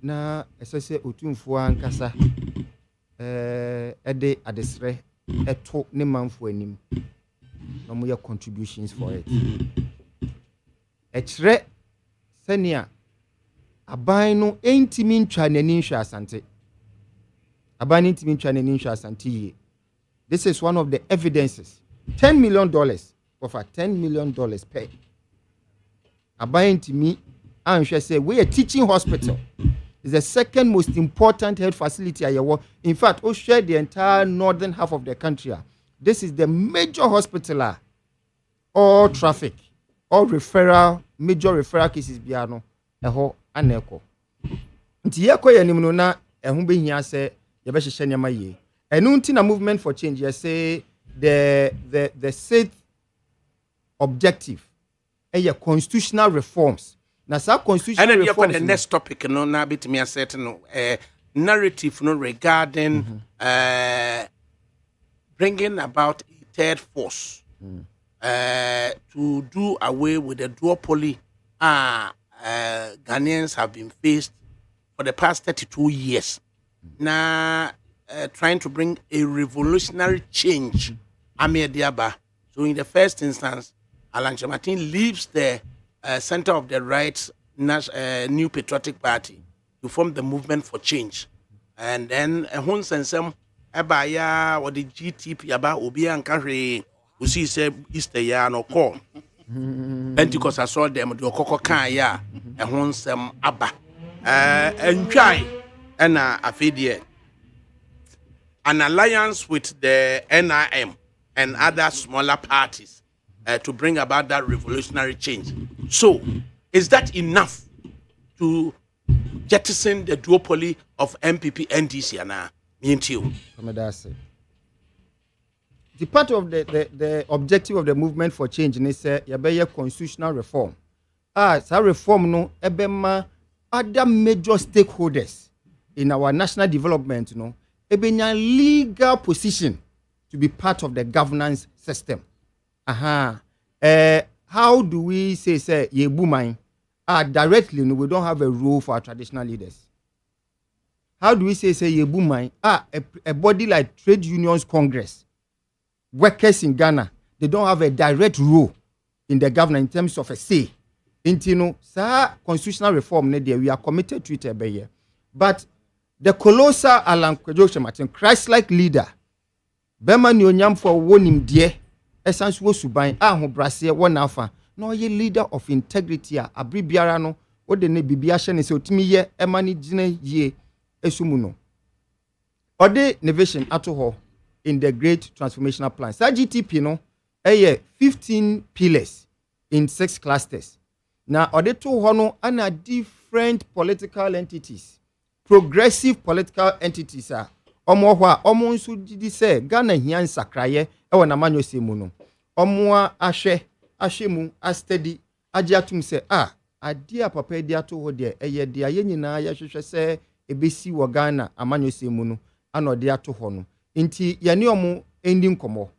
Na esese otumfo ankasa ede adesre eto ne manfo anim. No more contributions for it. Echre senia aban no entimi ntwa n'ani nhwe asante aban entimi ntwa n'ani nhwe asante ye. This is one of the evidences. $10 million for $10 million per aban entimi anhwe say we a teaching hospital is the second most important health facility ayewo. In fact, we share the entire northern half of the country. This is the major hospital. All traffic, all major referral cases biano eho aneko. Nti yeko yanim no na eho behia se yebehye nyama ye. Enu nti na movement for change you say the sixth objective a constitutional reforms. Na sa constitutional reforms. And the next topic no na bit me asset no narrative no regarding bringing about a third force to do away with the duopoly Ghanaians have been faced for the past 32 years. Now trying to bring a revolutionary change. Amir Diaba. So in the first instance, Alan Chamatin leaves the center of the right New Patriotic Party to form the movement for change. And then Hun Sensem Abaya or the GTP Aba Obi and Kari who see say Easter ya no call. Pentecost I saw them do Koko Kaya and Hun Sem Abba. And try and Afidie. An alliance with the NIM and other smaller parties to bring about that revolutionary change. So, is that enough to jettison the duopoly of MPP NDC? The part of the objective of the movement for change is a constitutional reform. So reform no ebema other major stakeholders in our national development no ebenya legal position to be part of the governance system. How do we say ye booming? Directly no, we don't have a role for our traditional leaders. How do we say ye booming? A body like Trade Unions Congress, workers in Ghana, they don't have a direct role in the government in terms of a say. Intino, constitutional reform, we are committed to it every year. But the colossal Alan Kwejo Martin, Christ-like leader, Bema Nyonyam for wonim die, essence wo suban, ho brase one alpha, no ye leader of integrity, abri biara no, o de ne bibia hye ne se otimi ye, emani gine ye, esumuno. Ode innovation ato ho in the great transformational plan. Sa GTP no, 15 pillars in 6 clusters. Now, ode to ho no, ana different political entities. Progressive political entities are omo hwa omo nso didi se Ghana hia nsakraye e na manyo se mu no omo ahwe mu steady age atum se ade papa edi ato ho de eye de aye nyina ya hwehwe se ebesi wo Ghana amanyo se mu no anode ato ho no nti yane omo ending komo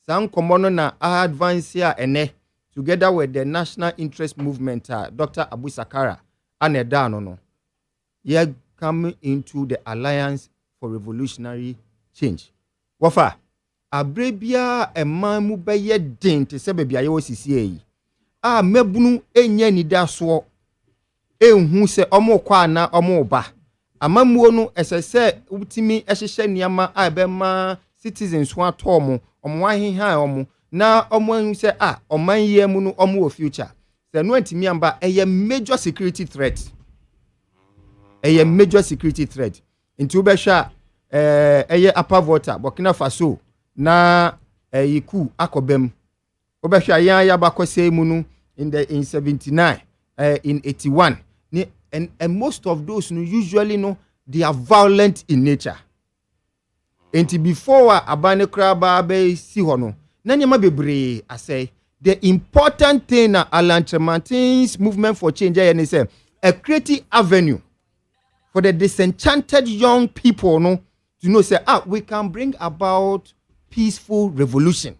san komo no na advance a ene together with the national interest movement Dr. Abu Sakara aneda no ye come into the Alliance for Revolutionary Change. Wafa, abrebia emamu beye den te se bebia ye osisi yi. Mebunu enye ni da so ehun se omo kwa na omo ba. Amamuo no esese utimi ehhehye niama abema citizens ho atomo omo ahehan omo na omo ehun se oman ye mu no omo future. Se no antimi amba eye major security threat. A major security threat. Into Besha, Upper Volta, Burkina Faso, na Yiku Akobem. Obesha Yabako se munu in 79, in 81. And most of those usually they are violent in nature. And before Abane Kraba be Sihono, Nanyama Bebre, I say the important thing Alan Tremantin's movement for change is a creative avenue for the disenchanted young people to know say we can bring about peaceful revolution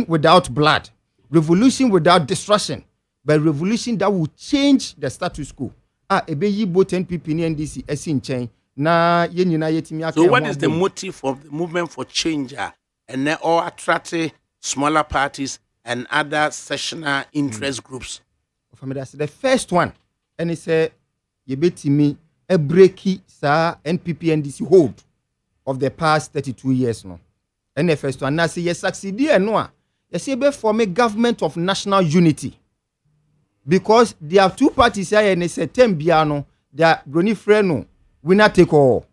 without blood, revolution without destruction, but revolution that will change the status quo. Ebe yibo 10 people in NDC esin chain na yenyina yetimi aka. So what is the motive of the movement for change and then all attract smaller parties and other sectional interest groups from that's the first one and it say you bet me a breaky sa NPP and NDC hold of the past 32 years no and the first one now say you succeed here no you say be form a government of national unity because there are two parties here and they say tembiano they are brony freno winner take all.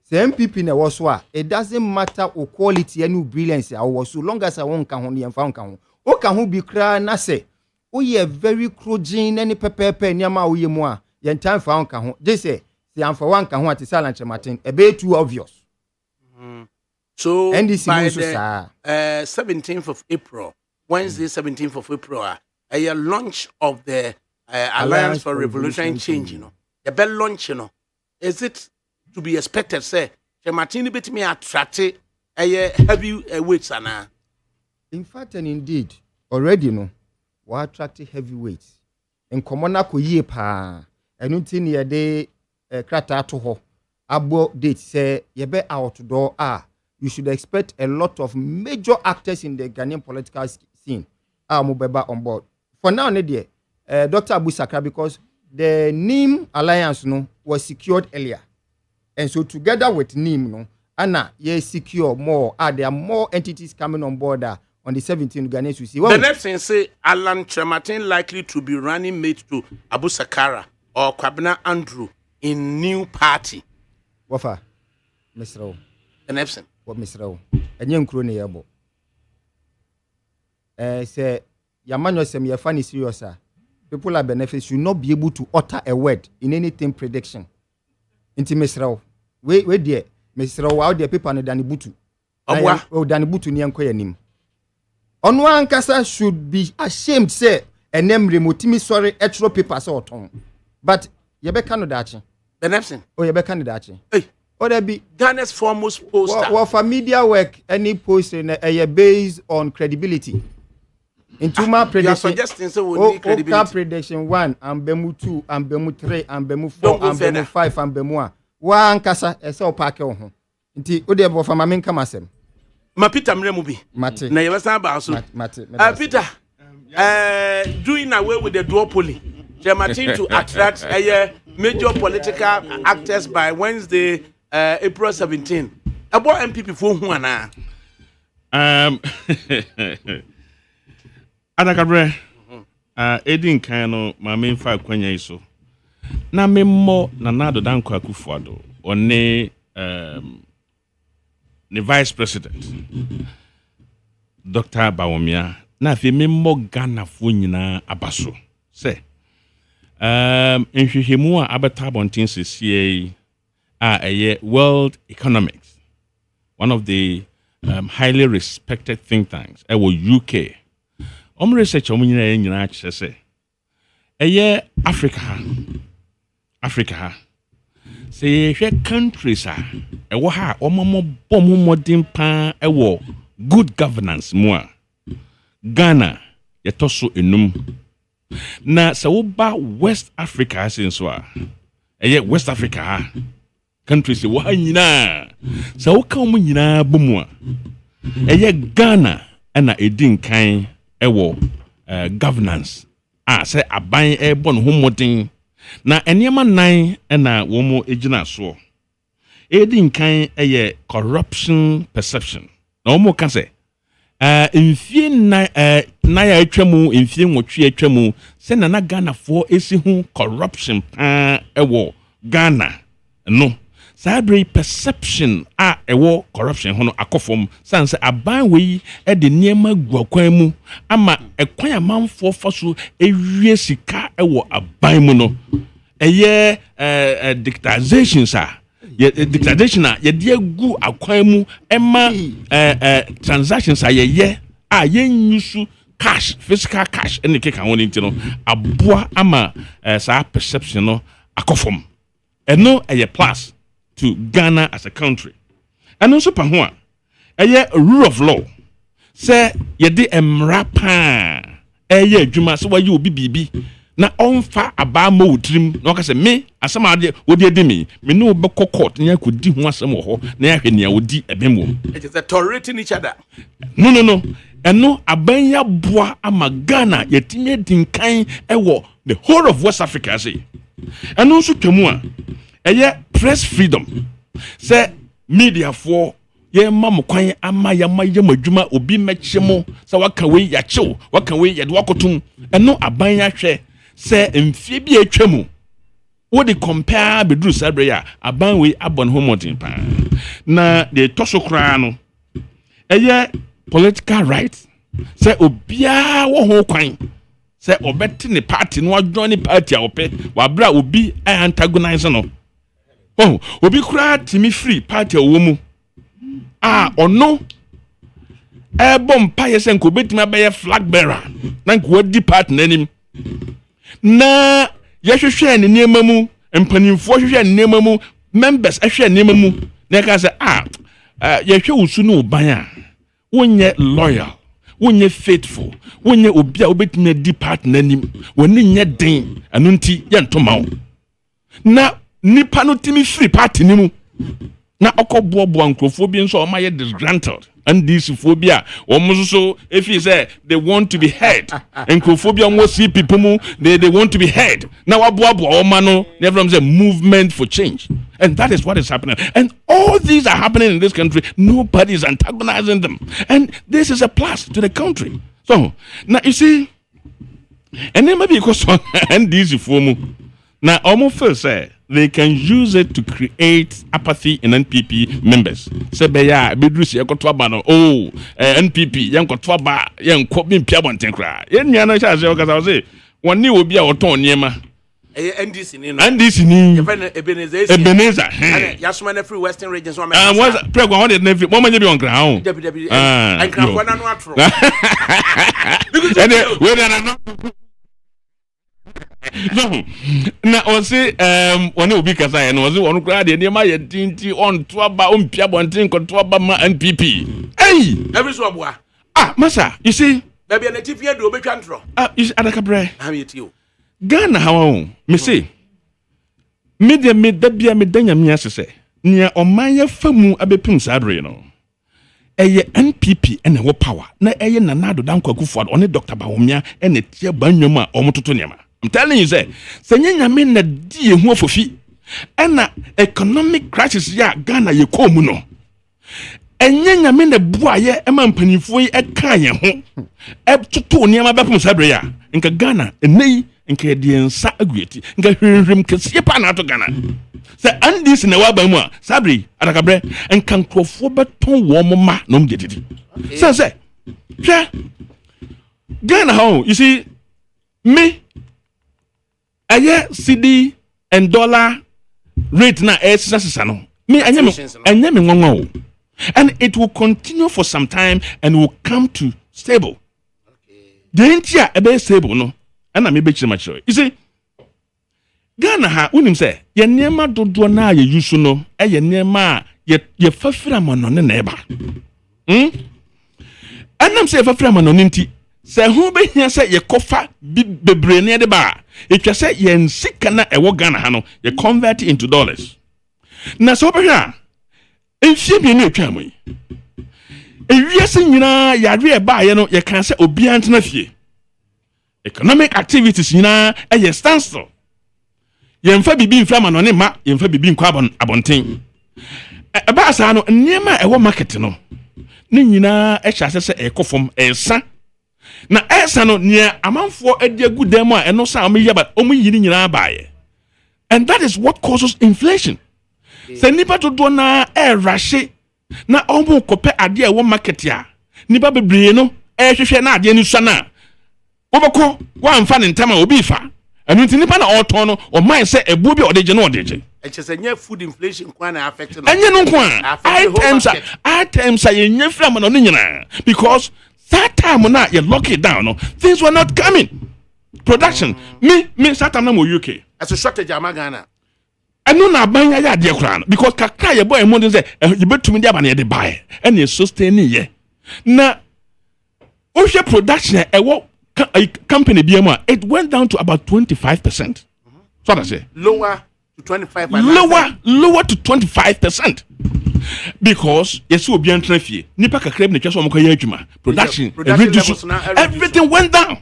The MPP na was it doesn't matter o quality any brilliance or so long as I won't can only and found can o can who be cry na say o ye very crudging any pepe nyama o ye mo yen time found can they say the am for one can who at silent Martin a bit too obvious. So NDC by the 17th of April, Wednesday 17th of April, a launch of the Alliance for Revolution Change, you know, the bell launch, you know, is it to be expected, say, the Martini bit me attract a heavy weights and in fact and indeed, already no, we attract heavyweights. In Komona ko ye pa, and until ye de krata to ho, abo date say ye be outdoor you should expect a lot of major actors in the Ghanaian political scene. Mubeba on board. For now, Dr. Abu Sakra, because the NIM alliance no was secured earlier. And so together with NIM, no, Anna, ye secure more. There are more entities coming on board on the 17th Ghanaians. We see. The next thing say Alan Trematin likely to be running mate to Abu Sakara or Kwabena Andrew in new party. Wafa, Mr. O. The next thing. What Mr. O. And young crony abo. Say, Yamano sem ye funny serious. People are benefits should not be able to utter a word in anything prediction. Inti Mr. Wait there. Mr. Out there people and Danny Butu. Oh, Danny Butu ni anko yanim. Onwa Ankasa should be ashamed say a name remotimi sorry etro paper so ton. But you be candidachi. Benefsin. Oh, you be candidachi. Hey. Or there be Ghana's foremost poster. Well, for media work, any post in based on credibility. Into my prediction, you are suggesting so we need credibility. Prediction 1, and Bemu 2, and Bemu 3, and Bemu 4, and Bemu 5, and Bemu 1 kasa ese opake ho. Nti ode bo fa mamen kama sem. Ma Peter Mremubi. Mate. Na yebasa ba so. Mate. Peter, doing away with the duopoly. Martin to attract major political actors by Wednesday, April 17. About MPP for who ana? ADAKABRI, Edin Kano, my main five kwenya iso. Na memo na nado danko Akufo-Addo one the vice president Dr. Bawumia na fi memo Ghana fo nyina abaso say nhwehwemu a abeta bontin sesiei World Economics, one of the highly respected think tanks UK. Research nyina kyerɛ sɛ Africa say countries ɛwɔ ha ɔmamo bom modern pa ɛwɔ good governance mu Ghana yɛtɔ enum na sɛ woba West Africa sinso West Africa countries ɛwɔ ha nyina sɛ woka wɔn nyina bomu Ghana ɛna edin kan ɛwɔ governance say aban ɛbɔ no ho modern na enema nan ɛna wɔn egyina so edin kan corruption perception na wɔn ka sɛ mfie na ya atwamu mfie nwɔtwe atwamu sɛ na Ghana fo esi ho corruption pa ɛwɔ Ghana no Sabri perception ewo corruption hono akofom sanse aban we de niema guakwan mu ama ekwan amanfo faso ewie sika ewo aban mu no dictation dictation ye de gu akwan mu ema transactions ye nyusu cash physical cash ene keka woni ntino aboa ama sa perception no akofom eno plus to Ghana as a country. And also pahua a rule of law. Say ye de emrapa adwuma so wa ye obi bibi na onfa aba ma wotrim na waka say me asama ade wodi ade me no be court na yakodi ho asem ho na yahwe ne wodi ebem wo. It is a tolerating each other. No ɛno aban ya boa ama Ghana yɛtumi dinkan ɛwɔ the whole of West Africa say ɛno nso twemu a ɛyɛ press freedom sɛ media for ye mam kwan ama ya madwuma obi meche mo sɛ waka we ya chew waka we ya de wakotum ɛno aban ya hwɛ sɛ mfie bi atwam wo de compare bedru sabre ya aban we abon homotin pa na de toso kra no ɛyɛ political right sɛ obia wo ho kwan sɛ obeti ne party no adwon ne party a opɛ wabra obi antagonize no obi kra timi free party wo mu ono bompa yesen ko betimi abaye flag bearer na ko di part nanim na yehwehwe ne niema mu mpanimfo hwehwe ne niema mu members ahwe ne niema mu na ka say yehwe usu no ban a wonye loyal wonye faithful wonye obi a obetimi di part nanim woni nye den anu nti ye ntoma wo na nipa no timi free party ni mu na okobobo nkrofo bi nso o ma ye disgruntled and this phobia so if you say they want to be heard nkrofobia won see people mu they want to be heard now aboabo o ma no never say movement for change, and that is what is happening, and all these are happening in this country. Nobody is antagonizing them, and this is a plus to the country. So now you see, and then maybe because and this phobia now almost first say they can use it to create apathy in NPP members. Say beya bedrusi ekoto aba no NPP yankoto aba yanko bi mpia bonten kra. Yen nya na sha say say woni obi a oton niema. NDC ni no. NDC ni. Ebenezer. Yasuma na free Western regions so ma. Was prego won na free. Mo ma nya bi on kra ho. Enkrafo na no atro. And we na no. No, na on say one obi kasa no say one kra de niema ye tinti on to aba on pia bonten ko to aba ma NPP. Hey, every so aboa. Masa, you see, baby na tifie do obetwa ntro. You see ADAKABRI. Am yeti o. Ghana how me say. Me da bia me danya me asese. Nia oman ye famu abepim sadre no. Eye NPP ene wo power. Na eye Nanado Dankwa one Dr. Bawumia ene tie banwom a omototo niema. I'm telling you, say, nyame na die hu ofofi. Ena economic crisis ya Ghana ye komu no. Enye nyame na bua ye ema mpanifo yi eka ye ho. Toto niema bepum sabre ya. Nka Ghana enei nka de nsa agueti. Nka hwehwem kese pa na to Ghana. Say andis na wa ba mu a sabre ADAKABRI nka nkrofo beton wo mo ma no mjedidi. Say hwe Ghana how you see me aye CD and dollar rate na sisa no me anyame ngongo, and it will continue for some time and will come to stable. The entia ebe stable no ana me be chire. You see Ghana ha unim say ye niema dodo na ye yusu no ye niema ye fafira mano ne na eba anam say fafira mano nti se hu be hia say ye kofa bebre ne de ba etwa say ye nsika na ewo Ghana ha no ye convert into dollars na so be hia enfie bi na etwa moyi ewiase nyina yare ba ye no ye kan say obi antena fie economic activities nyina ye standstill ye mfa bibi mframa no ne ma ye mfa bibi nkwa abonten eba asa no niema ewo market no ne nyina ehya sese ekofom esa na esa no nia amanfo ade agu dem a eno sa am yeba omuyiri nyina baaye, and that is what causes inflation. Se nipa to do na rashe na omo kope ade a wo market ya nipa bebre no hwehwe na ade ni sua na oboko wa mfa ne ntama obi fa enu nti nipa na oton no o man se ebu bi odeje na odeje echese nya food inflation kwa na affect no enye no kwa items are nya from no nyina because that time na you lock it down no things were not coming production me that time na mo UK as a shortage amagana enu na banya ya de kura no because kakra ye boy mo say you betumi dia ba na ye de buy and you sustain ye na o hwe production company BMA, it went down to about 25%. So I say lower to 25%. Lower to 25%. Because yes, obi antra fie. Nipa kakra na twa so omko ya adwuma. Production reduce. Everything went down.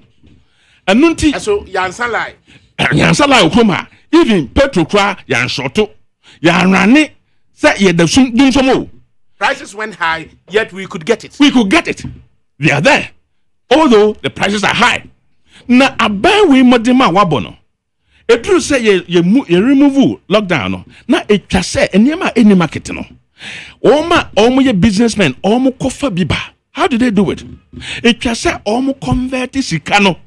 And nunti so yansa lie. Yansa lie okroma. Even petrol kra yan shoto. Ya rane say ye da sum dun somo. Prices went high, yet we could get it. We could get it. They are there. Although the prices are high. Na aban we modema wabono. Edru say ye remove lockdown no. Na etwa say enema any market no. Omo ye businessmen, omo kofa biba. How did they do it? Etwa say omo convert sika no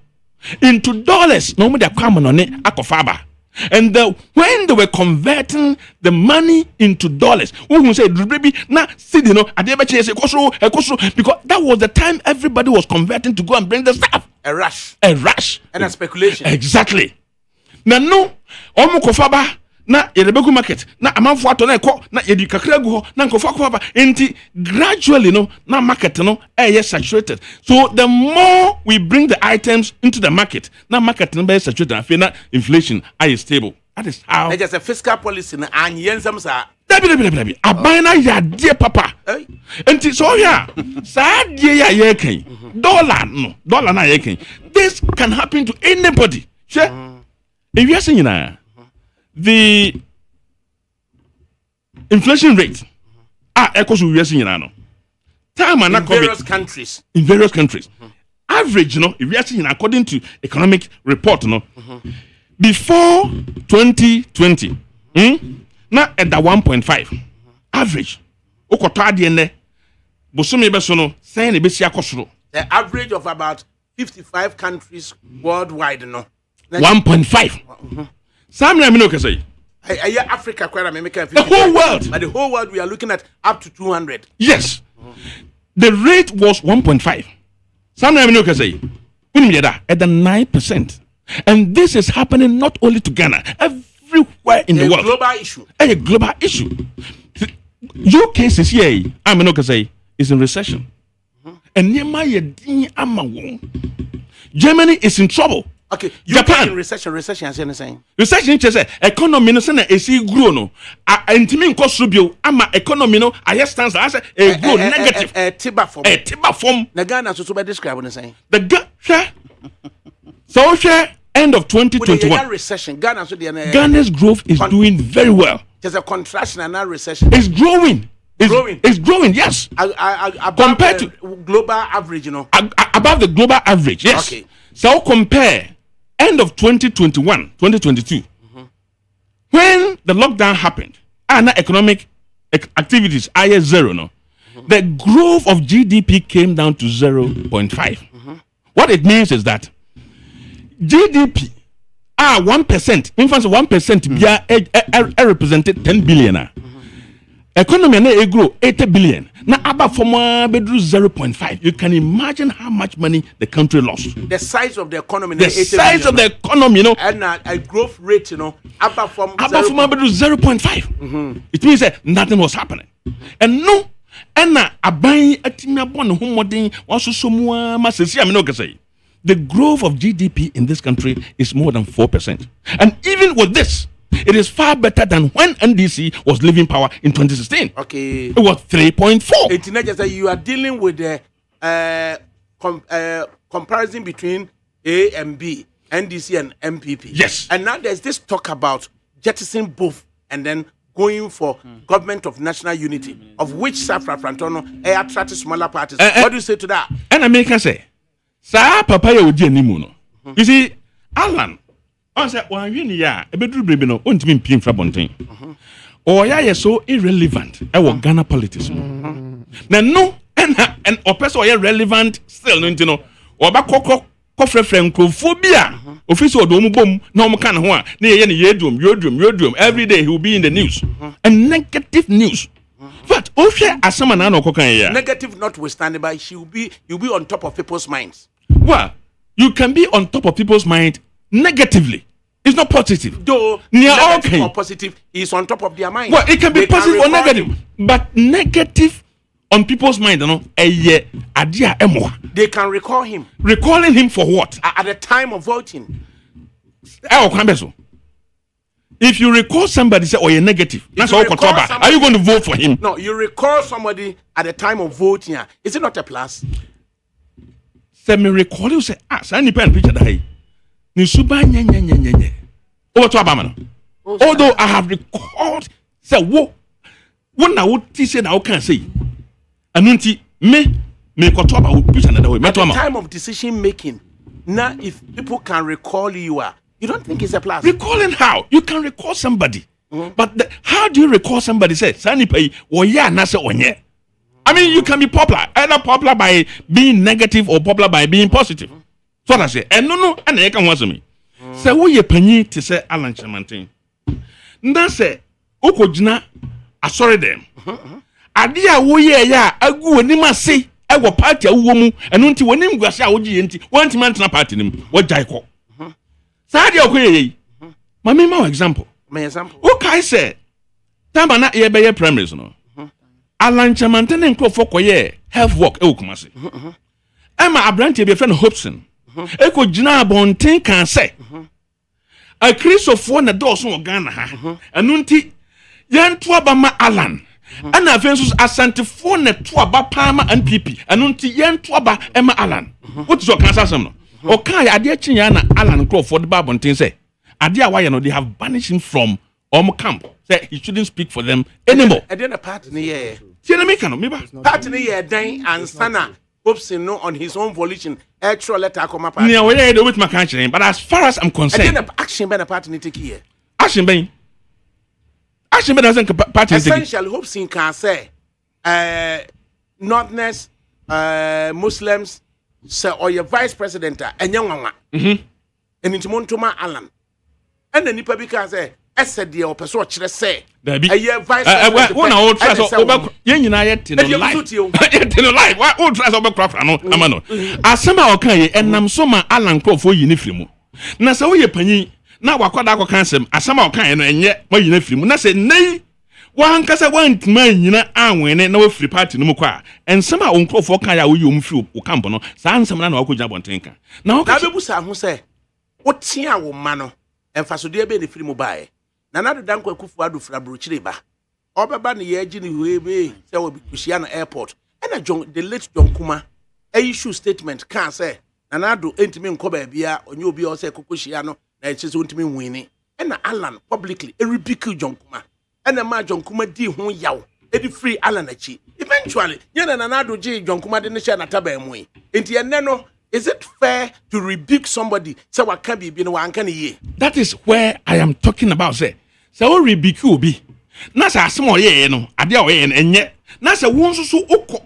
into dollars. No mo dey kwam on akofaba. And when they were converting the money into dollars, we say, baby, now see, you know, because that was the time everybody was converting to go and bring the stuff. A rush. And a speculation. Exactly. Now, no, Omukofaba, na Yerebeku market, na Amanfo ato na eko, na Yedi kakra gu ho, na nkofo akofaba. Enti gradually, no, na market, no, saturated. So the more we bring the items into the market, na market, no, be saturated, and na inflation is stable. That is how. It's just a fiscal policy, and yensam sa. Dabi. Abayna ya dear papa. Enti so here, sa dear ya yeken. Dollar na yeken. This can happen to anybody. Sure. If you are saying na. The inflation rate equals to US no. Time and in various countries. In various countries. Average, if you are seeing according to economic report, before 2020, na at the 1.5 average. The average of about 55 countries worldwide, no. 1.5. Some say Africa, the whole world. But the whole world, we are looking at up to 200. Yes. The rate was 1.5. Some say at the 9%. And this is happening not only to Ghana, everywhere in the world. A global issue. UK is here, is in recession. And Germany is in trouble. Okay, Japan in recession as you're saying. Recession is economy no say na esi grow no. Intimi nko so bio ama economy no aye stance as a grow negative. Tiba form. Tiba form. Na Ghana so be describe no saying. The so share end of 2021. Recession Ghana so Ghana's growth is doing very well. There's a contraction and not recession. It's growing. It's growing, yes. Compared to global average, you know. Above the global average, yes. Okay. So compare end of 2021, 2022, when the lockdown happened, and economic activities are zero, no, the growth of GDP came down to 0.5. What it means is that GDP 1%, in fact 1% represented 10 billion. Economy na grow 80 billion. Now about from 0.5. You can imagine how much money the country lost. The size of the economy. The size of the economy, and a growth rate, about from 0.5. It means that nothing was happening. And no, and now abai atimia bon humodin also somua masesi amino say. The growth of GDP in this country is more than 4%. And even with this, it is far better than when NDC was leaving power in 2016. Okay. It was 3.4. It's not just that you are dealing with the comparison between A and B, NDC and MPP. Yes. And now there's this talk about jettisoning both and then going for government of national unity, of which Safra Frantono attracted smaller parties. What do you say to that? And America say, Sa papa ya odi animu no. You see, Alan, on say one hwini ya ebeduru brebe no ontimi mpiem fra bonten. Oya ye so irrelevant e wo Ghana politics no. Na no and opese oya relevant still no ntino. Oba kokko kofrefre nkrofo bia office odo mu bom na omo kan ho a na ye yodrum every day he will be in the news. And negative news. But Oshe asama na okokan ya. Negative notwithstanding, but you'll be on top of people's minds. Well, you can be on top of people's mind negatively. It's not positive. Though negative or positive is on top of their mind. Well, it can be positive or negative. But negative on people's mind, they can recall him. Recalling him for what? At the time of voting. If you recall somebody say, "Oh, you're negative," that's all. Are you going to vote for him? No, you recall somebody at the time of voting. Is it not a plus? Say me recall you say, "Sani pen picture that ni suba nye." Over to Abama. Although I have recalled, say, "Wo, na wo ti say na wo can say." Anunti me koto about picture another way. At the time of decision making, now if people can recall you you don't think it's a plus? Recalling how? You can recall somebody. But how do you recall somebody say, Sani pay, or yeah, nasa onye? I mean, you can be popular, either popular by being negative or popular by being positive. So what I say, and no, and I can answer me. Say, who ye penny to say Alan Chamantin? Nda say, Okojina, I sorry them. Adia wo ye ya, agu ni masi, ago party a woman, and unti wanim gwasha oji enti, one man na party nim, what jaiko. Sadi okwe my example. My example. Okay, say, Tamba na ye be primaries no. Alan Chamantin and Crow for health work, Kumasi. Emma Abranti be friend Hobson. Eko Jina Bontin can say. A Chris of one a dozen of Ghana, and unti yan twabama Alan. And a fences asantifone twaba Palma and Pipi, and unti yan twaba Emma Alan. What's your cancer? Okay, Adia Chiana Alan Crow for the Babontin say. Adia why they have banished him from camp. Say he shouldn't speak for them anymore. I didn't part in the year. Part in the year, Dane and Sana hopes no on his own volition. Actual letter come up. Yeah, with my country, but as far as I'm concerned, action by the party in the year. Action doesn't party. Essential hopes in can say, Northerners, Muslims, sir, or your vice president, and young one, and into Montuma Alan. And then Nipa because I said the person what say. A year vice president. One old trust over United in the life. What old trust over Crawford? No, Amano. As somehow okay, and I'm so my Alan Crow for uniform. Na so ye panyi na wakwada ko kansem asama okan no enye ma uniform. Na say nay wan kasa wan man nyina anwene na we free party no mukwa. And somehow on Crow for kan ya we yom free o camp no. Sa ansem na wakoja bontenka. Na bebusa ho say wotia wo ma no emfasode ebe ne free mobile. Na na do danko akufu adu fra brochire ba. Obeba ne ye agi ne huebe say we kushia no airport. And the late John Kuma issue statement can say na na do entimi nkoba bia onye obi o say kokoshia no na eche so ntimi nwini. And Alan publicly rebuke John Kuma. And ma John Kuma di ho yaw edi free Alan achi. Eventually nyana na na do ji John Kuma de ne share na taba emu. Enti enne no, is it fair to rebuke somebody say waka bibi no wanka ne ye? That is where I am talking about. Say o rebuke obi na sa asem ye no ade o ye enye na sa won so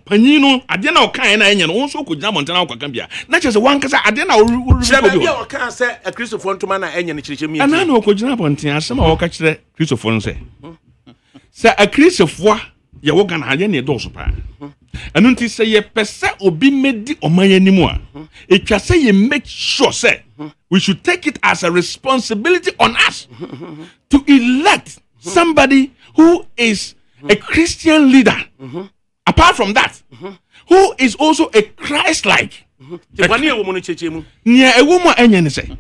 panyin no ade na o kan na enye no won so ko gina montana ko kan bia na che se wan kasa ade na o rebuke obi o kan say a Christopher ntoma na enye ne chiriche mi ana na o ko gina montana asem o ka kire Christopher no say a Christopher ye wo gan ha ye ne do so pa anu nti say ye pese obi medi omanyanimu a etwa say ye make sure say we should take it as a responsibility on us to elect somebody who is a Christian leader. Apart from that, who is also a Christ-like. Nia ewomo enye ne say.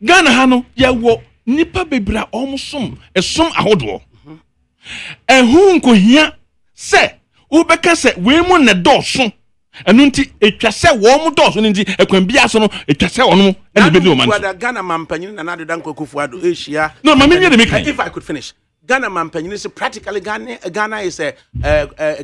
Ghana ha no ye wo nipa bebra omusom esom ahodo. Ehun ko hia say ubeka say we mu ne doso. Enu nti etwa se wo mu doso nti ekwan bia so no etwa se ono ene be do man. Ghana mampanyin na nado danko kufuado Asia. No, mama me make. If I could finish. Ghana mampanyin is practically Ghana is a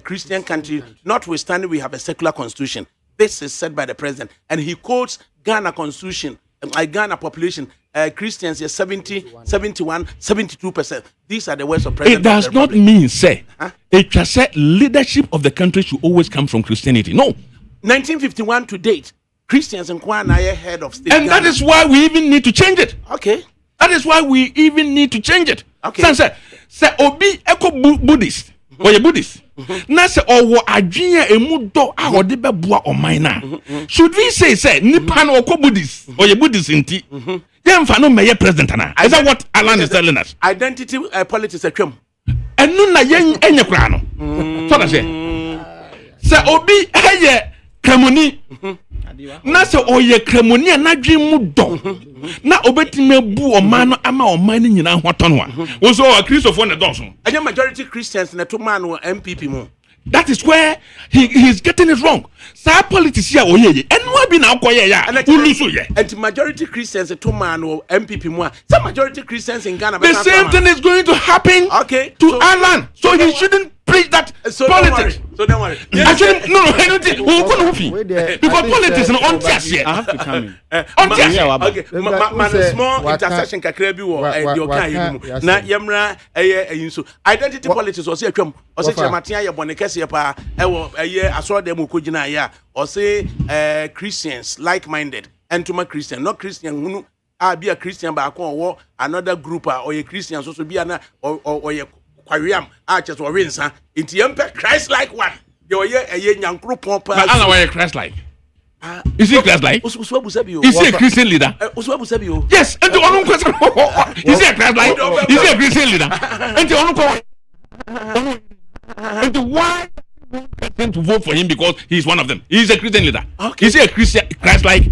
Christian country, notwithstanding we have a secular constitution. This is said by the president and he quotes Ghana constitution, Ghana population Christians is 70, 71, 72%. These are the words of president. It does not mean say it just said leadership of the country should always come from Christianity. No. 1951 to date, Christians in Kwana are head of state. And Ghana. That is why we even need to change it. Okay. That is why we even need to change it. Okay. Say obi echo Buddhist. Or a Buddhist. Na se owo adwenya emu do a ode beboa oman na. Should we say nipa no okọ Buddhist or a Buddhist nti? Yemfa no meye president na. Is that what Alan is telling us? Identity politics atwam. Enu na yen enye kra no. So that say obi eye kramoni na se oye kremoni na dwen mu dɔ na obetime bu ɔman no ama ɔman no nyina hotɔno a wo so Christopher na dɔso anya majority Christians na to man no MPP mu. That is where he's getting it wrong. Sa politics here oye enwa bi na akoye ya ulusu ye. And majority Christians to man or MPP mu. Some majority Christians in Ghana. The same thing is going to happen to Alan. So he shouldn't preach that politics. So don't worry. Actually, no, I don't think because politics is on test here. I have to come in. On test. Okay. Small intersection kakra bi wo your kan yimu. Na yemra so identity politics o se atwam. O se chamatia ye bone kese pa e wo aso dem ko gina ya. O se Christians like minded. Entuma Christian, not Christian hunu be a Christian ba ko wo another group or ye Christian so be na or ye kwariam just or winsa into yempe Christ like one yo ye nyankro pompa Alan why Christ like is he Christ like is he a Christian leader yes and the only question is he a Christ like is he a Christian leader and the only and why person to vote for him because he's one of them. He's a Christian leader. Okay. Is he a Christian Christ like?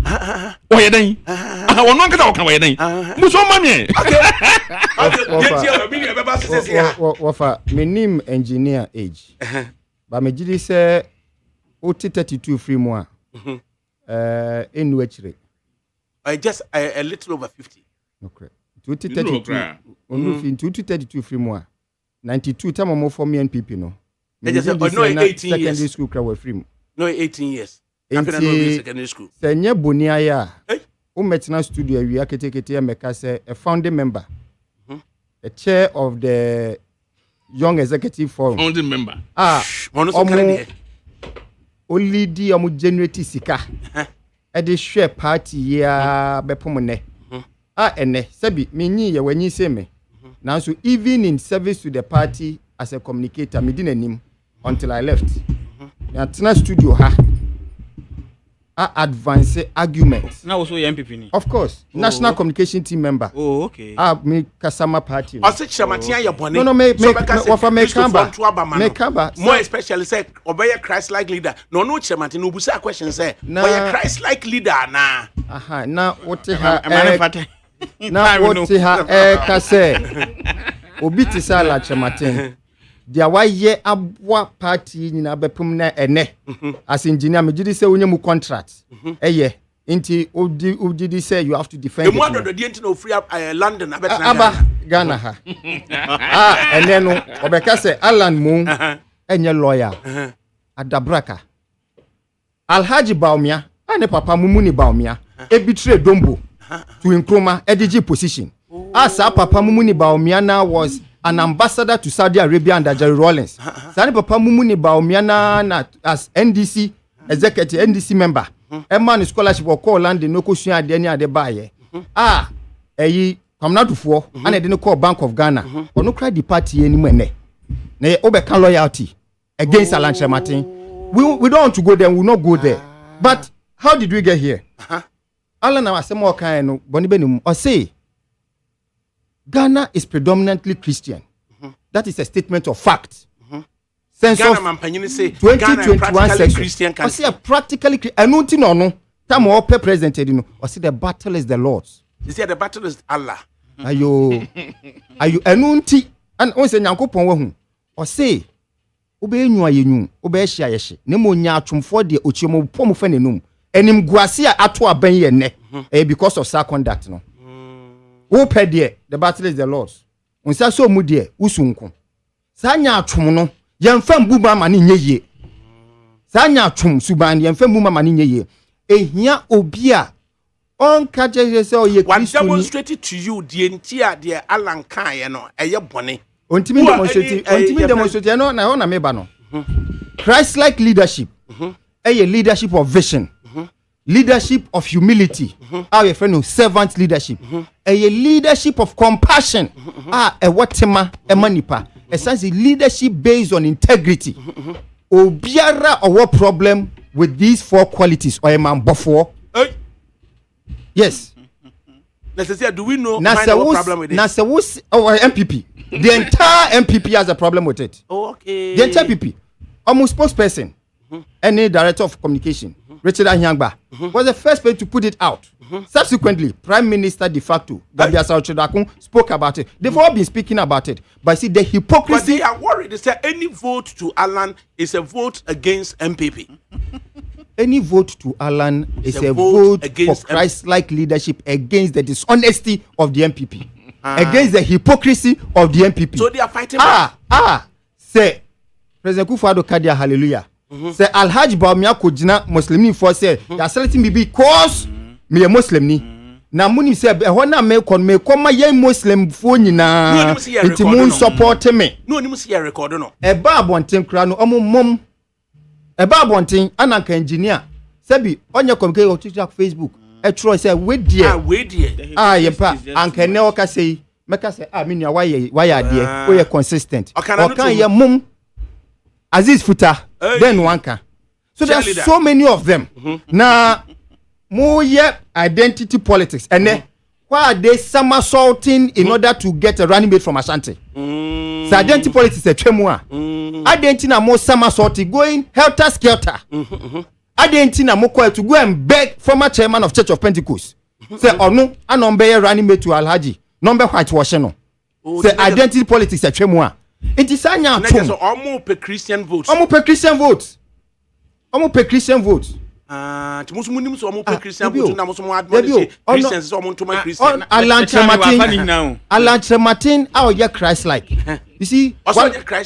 Oh yeah then. One man can talk about then. Muso mami. Wafa me name engineer age. But me jidi say oti 32 free mo enu achire. Just a little over 50. Okay. 32 onu fi 32 free mo 92 time mo for me NPP no. No 18 years. Secondary school crowd free. No 18 years. After no secondary school. Senye bonia ya. O metina studio wi akete ya meka say a founding member. The chair of the Young Executive Forum. Founding member. Only di omu generate sika. E de share party ya bepomone. Ene sebi minyi ye wanyi se me. Now so even in service to the party as a communicator me din anim until I left. Na studio ha. Advance arguments. Now also MPP. Of course, national communication team member. Oh, okay. Me Kasama party. I said Chamatia ya bone. No, me kamba. More especially say obey Christ like leader. No Chamati no busa question say. Obey Christ like leader na. Aha, na wote ha. Na wote ha kase. Obi ti sa la Chamatin. Dia wa ye abwa party nyina bepum na ene as engineer me gidi say onye mu contract eye nti odi say you have to defend the one of the dient no free London aba Ghana ha ene no obeka say Alan mu enye lawyer adabraka Alhaji Baumia ane papa mumu ni Baumia ebitre dombo to Nkrumah edg position asa papa mumu ni Baumia na was an ambassador to Saudi Arabia under Jerry Rawlings. Sani papa mumuni Baumia na as NDC executive NDC member. Man scholarship or call land no question ade ni ade baye. Eyi kwamnatufo ana de no call Bank of Ghana. Ono cry the party eni mu ene. Na obeka loyalty against Alan Chematin. We don't want to go there, we will not go there. But how did we get here? Alan na asemo kan no boni benum o say Ghana is predominantly Christian. That is a statement of fact. Sense Ghana of man panyini say 2021 section. Christian country. I see a practically anunti no. Time or presented no. I see the battle is the Lord's. You see the battle is Allah. Ayo anunti and on say Nyankopon wa hu. O say obe enyu ayenyu, obe ehia yehye. Ne mo nya atwomfo de ochiemo pom fa nenum. Enim guase a ato aban ye ne. Because of sa conduct no. Who paid there? The battle is the Lord's. Unsa so mu there, usunku. Sa nya atwom no, yemfa mbuba ma ne nyeye. Sa nya atwom suban yemfa mbuba ma ne nyeye. Ehia obi a onka je say oye Kristo ni. What demonstrated to you the entire the Alan kan ye no, eye bone. Ontimi demonstrate no na ho na meba no. Christ like leadership. Leadership of vision. Leadership of humility. Our friend no servant leadership. A leadership of compassion. A watema a manipa. A sense of leadership based on integrity. Obiara or what problem with these four qualities or a man before? Yes. Necessarily, do we know what problem with it? Nasa our MPP. The entire MPP has a problem with it. Oh, okay. The entire MPP. Almost spokesperson. any director of communication, Richard Anyangba, was the first person to put it out. Subsequently, Prime Minister de facto, Gabia Sauchedakun, spoke about it. They've all been speaking about it. But see, the hypocrisy. But they are worried. They say any vote to Alan is a vote against MPP. Any vote to Alan is a vote for Christ-like leadership against the dishonesty of the MPP. Against the hypocrisy of the MPP. So they are fighting back. Say, President Kufuor Kadia, hallelujah. Say, Alhaji Baumia Kujina, Muslim for say, they are selecting me because me a Muslim ni. Na muni say, ehona me koma ye Muslim phone na. Iti mun support me. No, ni musi ya record no. Eba abonten kra no omo mom. Eba abonten ananka engineer. Sebi onye communicate on TikTok, Facebook. Etro say we there. Yepa anka ne o ka say meka say me nua why there. We consistent. Okan ye mom Aziz Futa then wanka. So there's so many of them. Na more yet identity politics and then why are they somersaulting in order to get a running mate from Ashanti? So identity politics is a tremor. Identity na more somersaulting going helter skelter. Identity na more to go and beg former chairman of Church of Pentecost. Say oh no, anombe running mate to Alhaji. Number whitewashing no. Say identity politics is a tremor. It is anya tone. So almost pe Christian votes. Almost pe Christian votes. Almost pe Christian votes. Timusu munimu so almost pe Christian votes na musu mo admonish Christians so almost to my Christian. Alan Martin, how you Christ like. You see,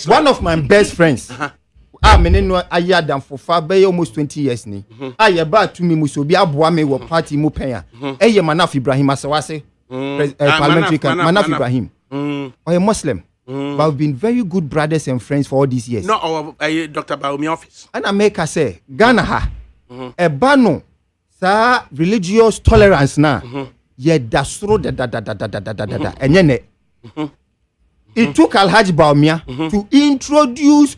one of my best friends. Meneno ayadam for far by almost 20 years ni. Ayaba to me musobi aboa me wo party mu pen a. Manaf Ibrahim Asawase. Parliamentary Manaf Ibrahim. Or a Muslim. But we've been very good brothers and friends for all these years. No, or Dr. Baomi office. And I make her say, Ghana ha, a bano, sa religious tolerance na, ye dasro da. And yene, it took Alhaji Baumia to introduce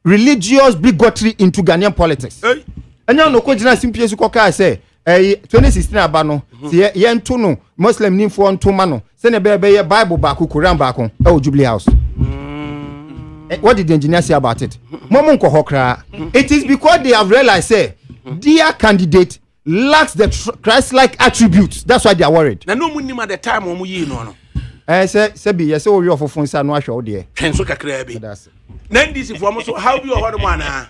religious bigotry into Ghanaian politics. And you know, Kojina simply sukoka say, 2016 abano, ye ntuno Muslim ni for ntumano. Send a baby Bible back, Quran back on Jubilee House. What did the engineer say about it? Momonko Hokra. It is because they have realized, say, their candidate lacks the Christ-like attributes. That's why they are worried. Na no munima the time omu yi no. Sebi, yes, so you for phone sa no show there. Kenso kakra bi. Nan this for mo so how be your man ah.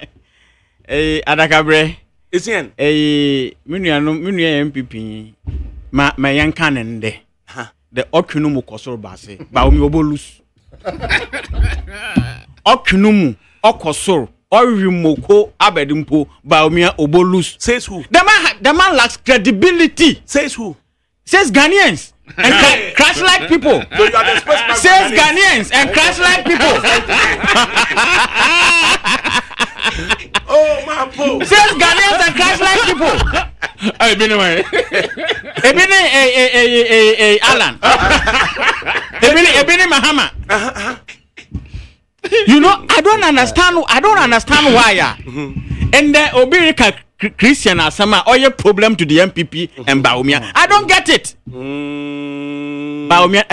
Adakabre. Isien. Minu MPP ma yanka nende. The Okunumu Kosoro Base, Baumi Obolus. Okunumu, Okosoro, Orimoko, Abedimpo, Baumia Obolus. Says who? The man lacks credibility. Says who? Says Ghanaians and Christ-like people. So you are the spokesman. Says Ghanaians and Christ-like people. Oh my po. Says Ghanaians and Christ-like people. I've been away. Alan. Ebene Mahama. You know, I don't understand why. And the Obirika Christian Asama or your problem to the MPP and Baumia. I don't get it. Baumia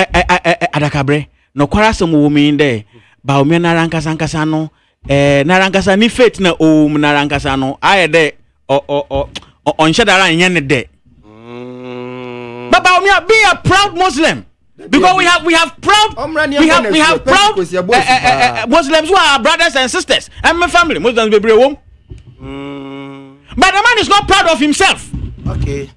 Adakabre. No kwara woman there. Baumia Narankasano. Narankasa ni faith na Narankasano. I de on Shadara and Yende. But Baumia, be a proud Muslim. Because we have proud Muslims who are brothers and sisters. And my family, Muslims be brave. But the man is not proud of himself. Okay.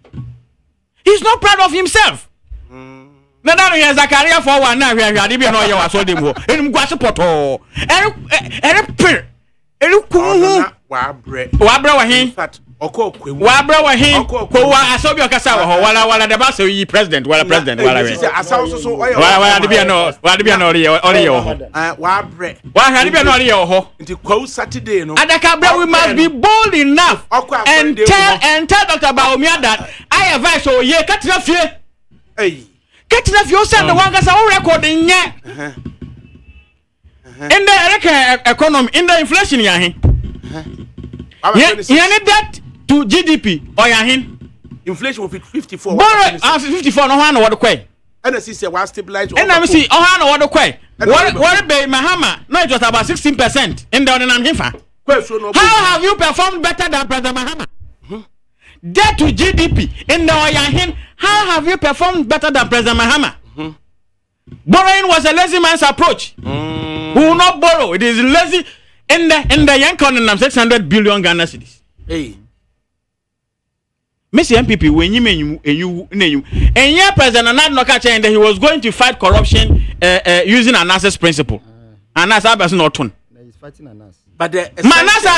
He's not proud of himself. Na da no Zakaria for one na hwehwade bi no ye waso dem ho. Enim gwase poto. Ere kuhu wa bre wa hin. In fact, okokwe wa bre wa hin. Ko wa asobi okasa wa ho wala de ba so yi president wala we. Asawo so wala de bi no ori ye ho. Wa bre. Wa hwade bi no ori ye ho. Nti kwa Saturday no. Adakabre, we must be bold enough and tell Dr. Baumia that I advise so ye katina fie. Hey. Katina fie o send the one gasa recording nye. In the economy, in the inflation yahin. Yani debt to GDP or yahin. Inflation will be 54. Borrow 54 no one what kwe. And I see was stabilized. And I see what kwe. What be Mahama? No, it was about 16% in the Onam Hifa. How have you performed better than President Mahama? Debt to GDP in the Oyahin. How have you performed better than President Mahama? Borrowing was a lazy man's approach. We will not borrow. It is lazy. In the young economy, 600 billion Ghana cedis. Hey. Mr. MPP, when you and your president and not catch and he was going to fight corruption using an access principle. And that's not one. He's fighting an ass. But the Manasa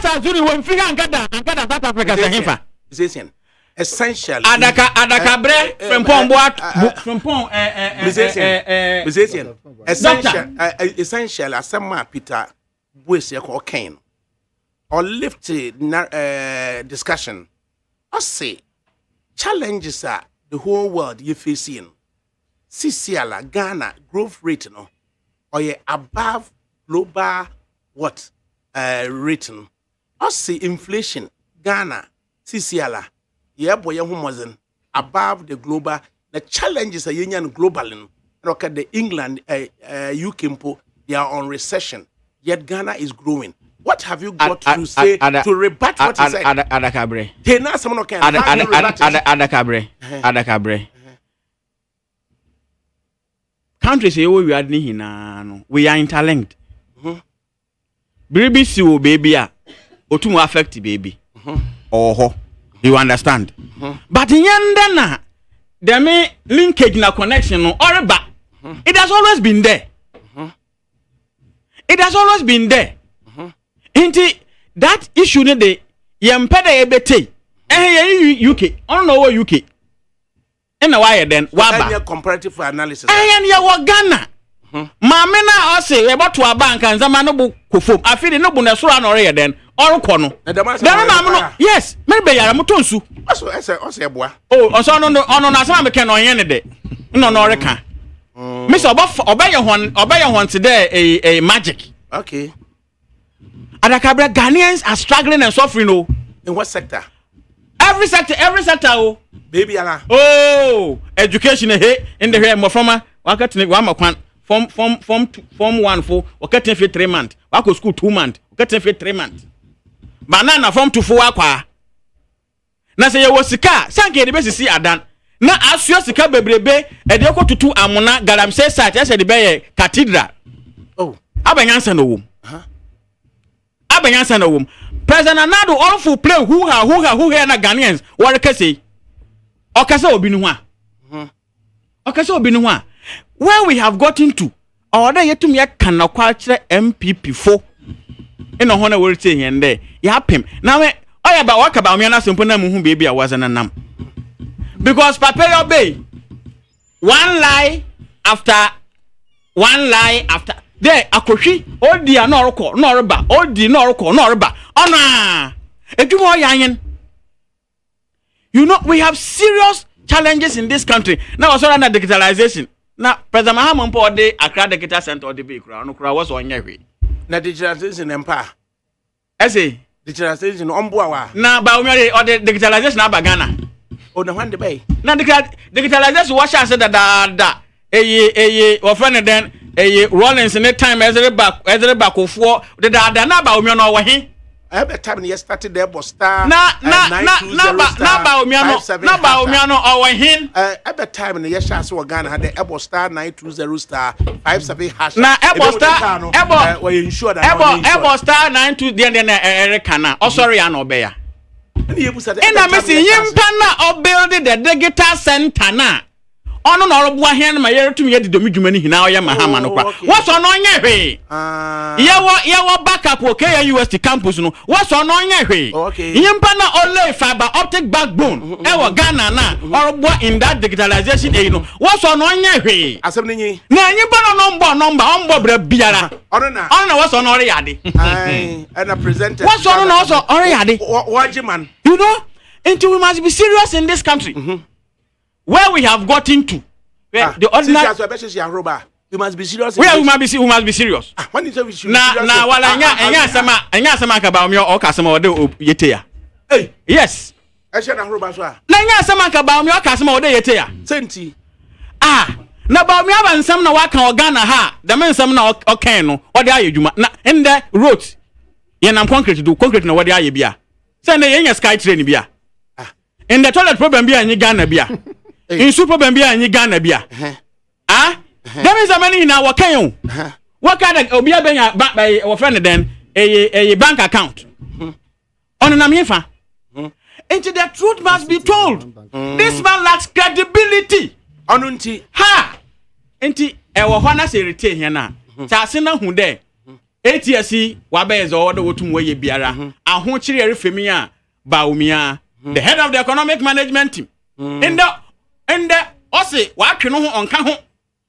Azuri when figure and get South Africa essential. ADAKABRI Frimpong essential as some Peter Boyce or Kane or lifted discussion. I say challenges are the whole world you facing. Sisiala Ghana growth rate no or ye above global what rating. I say inflation Ghana Sisiala ye boy humozen above the global. The challenges are union global in look at the England UK they are on recession yet Ghana is growing. What have you got to say to rebut what he said? ADAKABRI. ADAKABRI. Countries here we are no. We are interlinked. Baby see baby otumu affect baby. Oh, you understand? But in yanda there may linkage na connection no or ba. It has always been there. It has always been there. Inti that issue ne de yempeda ebete UK on no UK na why then waba comparative analysis ya wo Ghana maame na o se we boto abank nzama no bu kofom afide no bu na so na ore then orukọ no yes me be yara mo tonsu o se eboa oh so no na sama me ken no yen ne de no ore kan me so obeye hon today a magic. Okay. ADAKABRI Ghanaians are struggling and suffering. Oh, in what sector? Every sector. Oh, baby, Anna. Oh, education. Hey, in the here, more from a form 1 for working for 3 months. Wako school 2 months. Working for 3 months. Banana form 2 for wakwa. Na say you was sika. Sanke the best see adan. Na asyo sika bebrebe. Edioko tutu amuna galamsey site. Ese the be cathedral. Oh, abanyansa no wom. Abanyansa no wom. President Anado all for play who na Ghanaians. What say? Okasa obi no ho. Okasa obi no ho. Where we have gotten to. Order yetum ya kana kwa kire MPP fo. Eno ho na we say here there. Ya pem. Na me oya ba waka ba me na sempo na mu hu baby a was na nam. Because Papa obey. One lie after there akohwi odi a no orokọ no oreba odi no orokọ no oreba ona edumo yanyen. You know we have serious challenges in this country now. Also na digitalization na President Mahama mpo de Accra Digital Center odi be kura no kura was onye hwe na digitalization empa ese digitalization ombo awa na ba omi odi digitalization aba Ghana o na hwande bay na digitalization wa sha se da eye wo friend den Rollins in the time as a back ofo the da na ba omi no wo he every time you started there but star na ba omi no o wo he every time you share so Ghana had the ebo star 920 star 57 hash na ebo star we ensure that ebo star 92 den ereka na o sorry ya no be ya na me si yimpa na o build the digital center na ono na orobu ahia na ma yeretum ye didomi dwuma ni hina oya Mahama no kwa woso no nye hwe yewo backup o KUST campus no woso no nye hwe yimpa na ole fiber optic backbone ewo Ghana na orobu in that digitalization no woso no nye hwe asem ni nyi na yimpa no number ombo bra biara ono na woso no ore yade and a presenter woso no woso ore yade wajiman you know until we must be serious in this country. Where we have gotten to, where the ordinary, you must be serious. Where we must be serious. When you say we should be serious, na wala enya sama ka ba o ka sama ode yete ya. Hey, yes. E she na roba so a. Na enya sama ka ba o ka sama ode yete ya. Senti. Na ba mi aba nsam na waka o Ghana ha, da me nsam na o kan no, ode ayedwuma. Na in the road. Yenam concrete do concrete na wode aye bia. Say na yenya sky train bia. In the toilet problem bia anyi Ghana bia. In super problem bia anyi Ghana bia. There is a many in our can. What kind of obia benya back by our friend then a bank account. On an amiefa. Into the truth must be told. This man lacks credibility. Onunti. Ha! Enti ewo hona se retain here na. Ta se na hu de. ATSC wabeze o de wotum waye biara. Aho kire refemi a baumia. The head of the economic management team. In the ose wa twe no ho onka ho.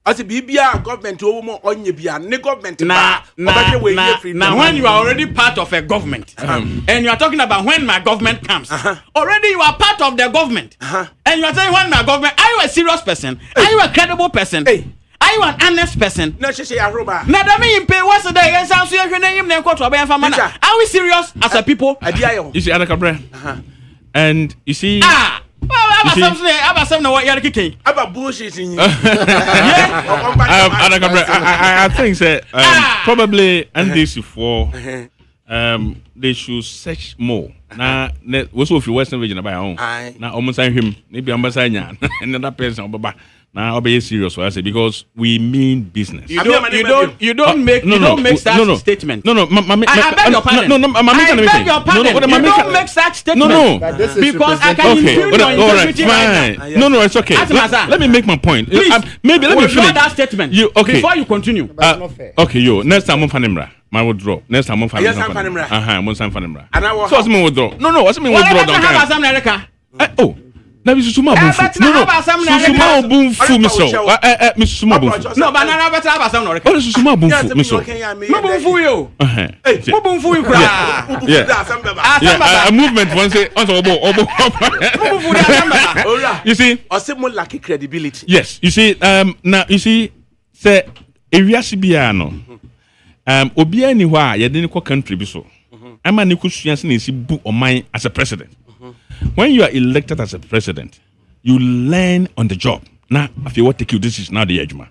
Ase bibia government owo mo onye bia ne government Now when you are already part of a government and you are talking about when my government comes, already you are part of the government. And you are saying when my government, are you a serious person? Are you a credible person? Are you an honest person? No, she aroba. Na da me pay what's the day sound so you name na ko to oba fa mana. Are we serious as a people? You see ADAKABRI. And you see I think that probably NDC4 they should search more. Now, what's with your Western region about home? Now, almost I him, maybe I'm and another person. Now, I'll be serious for us because we mean business. You don't make such statement. No, I beg your pardon. No, I beg your pardon. You don't make such statement. No. Because I can impugn your integrity right now. No, it's okay. Let me make my point. Please, maybe let me finish that statement. Before you continue. Okay, next time I'm Fanimra. My withdraw. Next time I'm Fanimra. I'm Fanimra. So what's my withdraw? No, what's my withdraw? Oh. Na bi susuma bunfu. No. Susuma bunfu miso. Miso susuma bunfu. No, but na better have some no. Oh, susuma bunfu miso. No bunfu yo. Mo bunfu you kra. Yeah. A movement once say obo. You see, osimo lack credibility. Yes, you see now you see say ewiase bia no. Obi ani ho a ye de ne ko country bi so. Ama ne ko suanse na esi bu oman as a president. When you are elected as a president, you learn on the job. Now, if you want to take you, this is now the ejuma.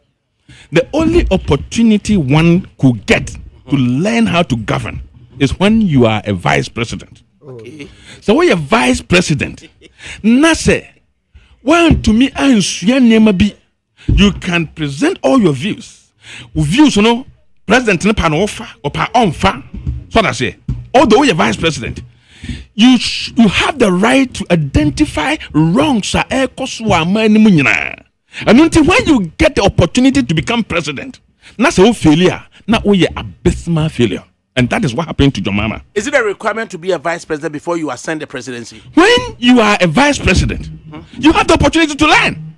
The only opportunity one could get to learn how to govern is when you are a vice president. Okay. So when you're vice president, Nase, one to me, you can present all your views. Views, president offer or offer. So that's it. Although you're vice president, you have the right to identify wrongs. And until when you get the opportunity to become president, that's a failure. Not only abysmal failure. And that is what happened to Jomama. Is it a requirement to be a vice president before you ascend the presidency? When you are a vice president, you have the opportunity to learn.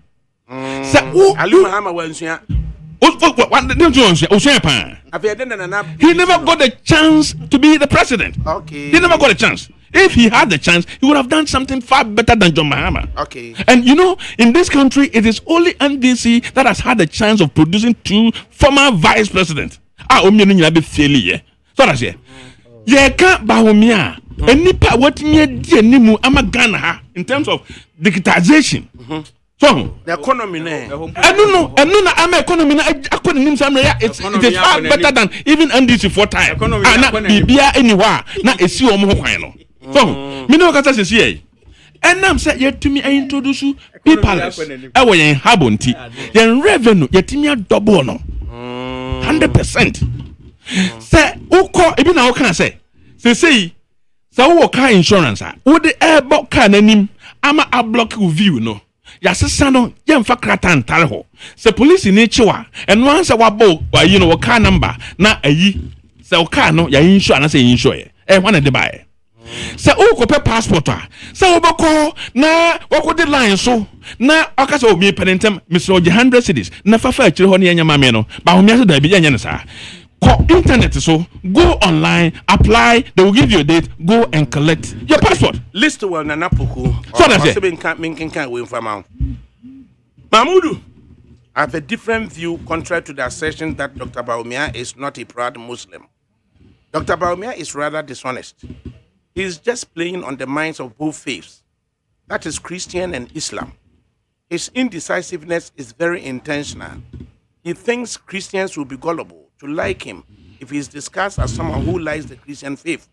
He never got a chance to be the president. Okay. He never got a chance. If he had the chance, he would have done something far better than John Mahama. Okay. And in this country, it is only NDC that has had the chance of producing 2 former vice presidents. So that's it. Yeah, can't bahomia. Any part what me nimu amagana in terms of digitization. So the economy I don't know. I'm economy. It is far better than even NDC 4 times. Bibia anywhere. Na esi omo kwan. So me no kata sesi e. Enam say yetumi introduce people. E wo yen habonti. Yen revenue yetumi double no. 100%. Say uko ebi na wo kan say. Say wo car insurance a. Wo de airbox car nanim ama a block view no. Yasesa no yemfa krata ntare ho se police ni chiwa eno ansa wabo wo car number na ayi se wo car no ya insure na se insure wana de bae se o ko pe passport a se wo beko na wo de line so na akasa o mi penentem Mr. 100 cities na fafa akire ho ne yanyama me no ba ho mi ase da bi yanya ne sa internet so go online apply, they will give you a date, go and collect your passport. List well na napuku so that's it. Mahmudu, I have a different view contrary to the assertion that Dr. Bawumia is not a proud Muslim. Dr. Bawumia is rather dishonest. He is just playing on the minds of both faiths, that is Christian and Islam. His indecisiveness is very intentional. He thinks Christians will be gullible to like him if he is discussed as someone who likes the Christian faith.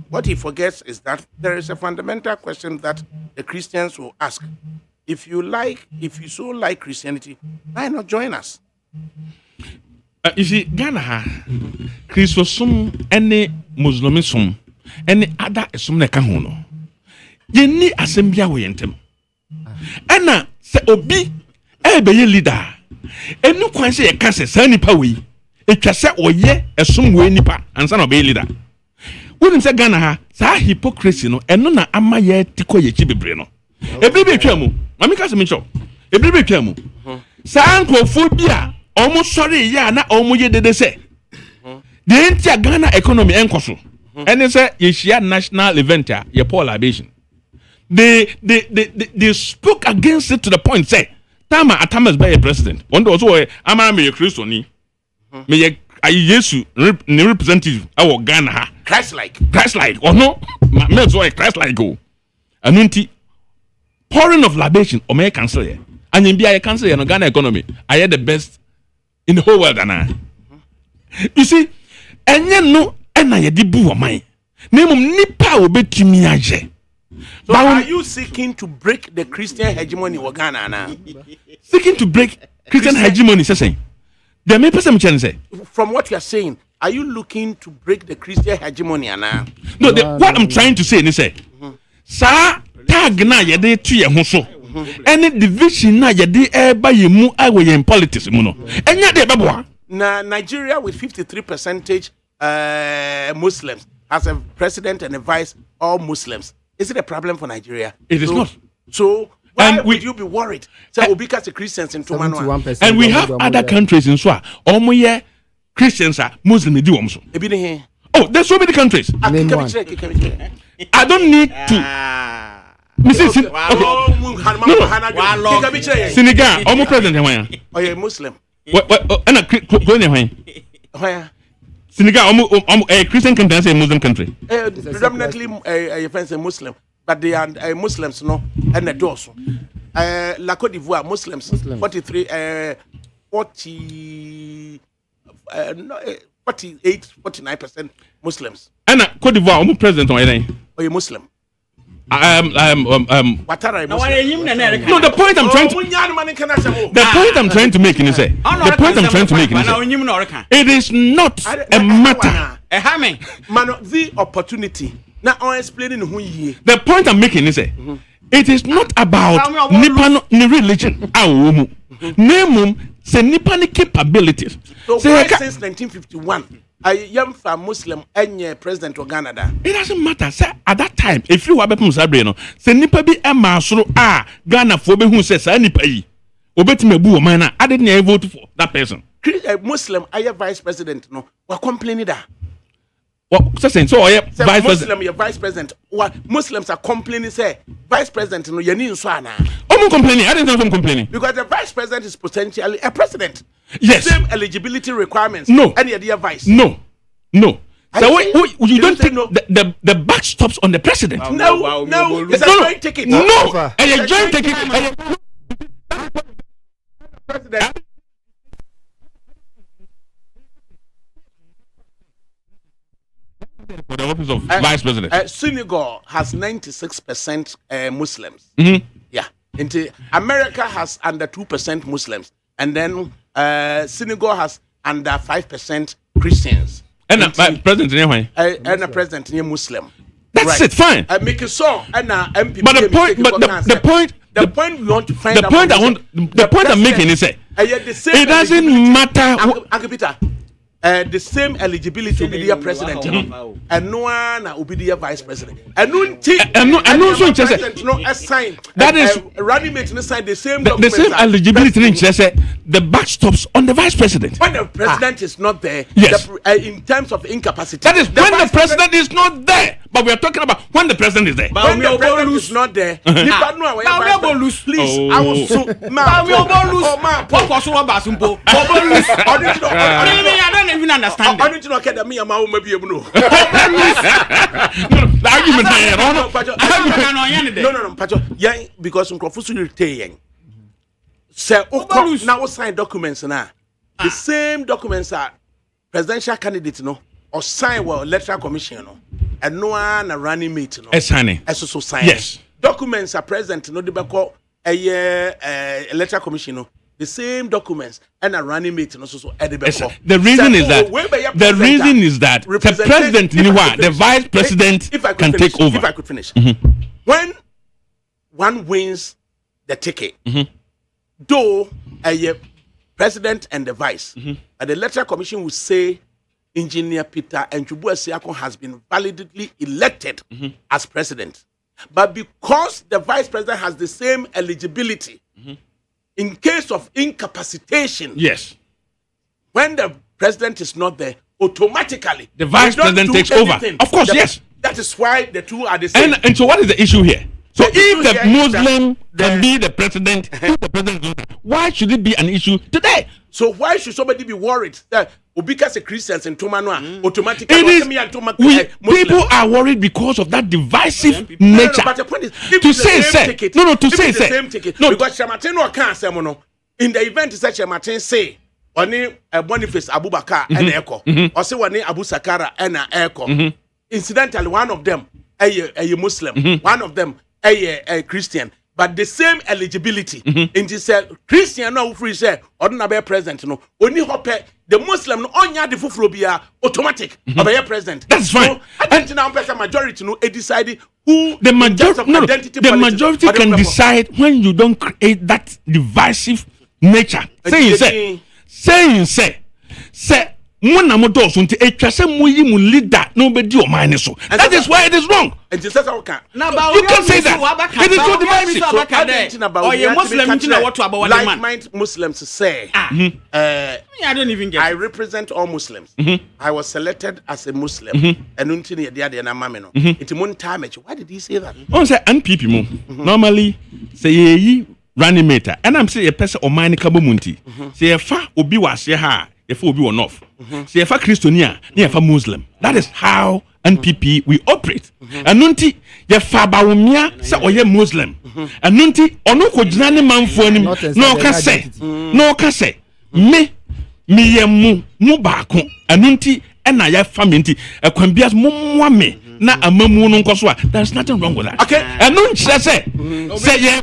What he forgets is that there is a fundamental question that the Christians will ask. If you so like Christianity, why not join us? You see, Ghana, Christosum, any Muslimism, any other Sumnekahono. You need assembly with them. And say, Obi, be leader. And no quan say a cancer, Sunny Pawi. It can say, oh, yeah, a some way nipa, and son of a leader. Wouldn't say Ghana, sa hypocrisy, no, and none ama ye tiko ye chibibreno. A baby chamu, Mamika Micho, a baby chamu. Sankophobia, almost sorry, ya, na omuye de say. The entire Ghana economy enkoso. And they say, ye national event, ye poor libation. They spoke against it to the point, say, Tama Atamas by a president. One also, Ama me a Christian. Me a Yesu representative our Ghana. Christ-like, or no? Me so Christ-like go. Anunti pouring of libation or may cancel ye. And in be I cancel ye no Ghana economy. I had the best in the whole world Ghana. You see, and you know, and I did boo mine. Name nipa will be to me aje. So are you seeking to break the Christian hegemony in Ghana now? Seeking to break Christian hegemony, saying. The main person say. From what you are saying, are you looking to break the Christian hegemony now? No, what I'm trying to say is say, sa tag na yede tu ye ho so. Any division na yede ba ye mu awe in politics mu no. Enya de beboa. Na Nigeria with 53% Muslims has a president and a vice, all Muslims. Is it a problem for Nigeria? It is not. So why would you be worried? So because the Christians in Tumano. And we have other countries in Swa. Omoye Christians are Muslim di omso. Oh, there's so many countries. I don't need to. Mrs. Senegal, almost president. Oh, you're Muslim. What? And a Senegal, a Christian country, say Muslim country. Predominantly a Muslim, but they are Muslims, no, and a doors. La Côte d'Ivoire, Muslims, 43, 40, 48, 49% Muslims. And Côte d'Ivoire, almost president on anything. Are you Muslim? Watara no, the point I'm trying to make is say it is not a matter the opportunity now I'm explaining who ye the point I'm making is say it is not about nipa religion nemum say nipa capabilities so why since 1951 a young Muslim and president of Ghana. It doesn't matter. Say at that time, if you were better Musabrino, say nipa be a masro Ghana for be who says any pay. Obeti me bu mana. I didn't even vote for that person. Muslim, I vice president. No, we're complaining that. What saying? So I vice Muslim, president. Your vice president. What Muslims are complaining? Say vice president. No, you need swana. I'm complaining. I didn't know I'm complaining because the vice president is potentially a president. Yes. Same eligibility requirements. No. Any other vice. No. So you don't take the back stops on the president. No. It's a joint ticket. No. And a joint ticket. President. For the office of vice president. Senegal has 96% Muslims. Mm-hmm. Yeah. America has under 2% Muslims. And then Senegal has under 5% Christians. And a president anyway. And a president near Muslim. That's right. It. Fine. Make a song and MP. But the point we want to find. The point I'm making is say it doesn't matter. The same eligibility will be the president, and no one will be the vice president. And no, president no assign. That is running mate sign the same. The same eligibility the back stops on the vice president. When the president is not there, yes. In terms of incapacity. That is when the president is not there. But we are talking about when the president is there. When the president is not there, please, I will sue. I don't even understand. I don't know that me and my own maybe able to. The argument no, Pacho. Yeah, because Nkofusu retain. Say, now sign documents now. The same documents are presidential candidates, no, or sign well electoral commission, no. and no one a running mate. No, Signing. So sign. Yes. Documents are present. No, they call a electoral commission. No, the same documents and a running mate. No, so the reason is that the president, the vice president can take over. If I could finish, when one wins the ticket, though a president and the vice, and the electoral commission will say Engineer Peter Nchubu has been validly elected as president. But because the vice president has the same eligibility, in case of incapacitation, yes, when the president is not there, automatically the vice president takes over. Of course, yes. That is why the two are the same. And so what is the issue here? So if the Muslim can be the president, why should it be an issue today? So why should somebody be worried that because a Christians in Tomano automatically people are worried because of that divisive nature. But the point is, to say because Shamatino can't say in the event such a Martin say only a Boniface Abubakar and Echo, or say one Abu Sakara and Echo. Incidentally, one of them a Muslim, one of them a Christian. But the same eligibility in this Christian no free say or not be president no only hope the Muslim no onya the fufrobia automatic of a president. That's fine. And now person majority no decide who the majority can decide when you don't create that divisive nature. Saying say Mona modos until a Trasamuyi leader nobody or mine so. That is why it is wrong. And just as I can. You can say that. It is not divisive. Like-minded Muslims say. I don't even get. I represent all Muslims. I was selected as a Muslim. And until the other na mameno. It's one time. Why did he say that? On say NPP mo. Normally say ye running matter. And I'm say a person or mine kabomunti. Say a fa obi was ha. If we be enough, see if a Christiania, if a Muslim. That is how NPP we operate. And nunti ye fabawumia sa oye Muslim. And nunti ono ko jinani manfoni no ka say me ye mu baako. And nunti ena ye family e kwambias mo me na amamu no nkoso a. There's nothing wrong with that. Okay. And nunti say ye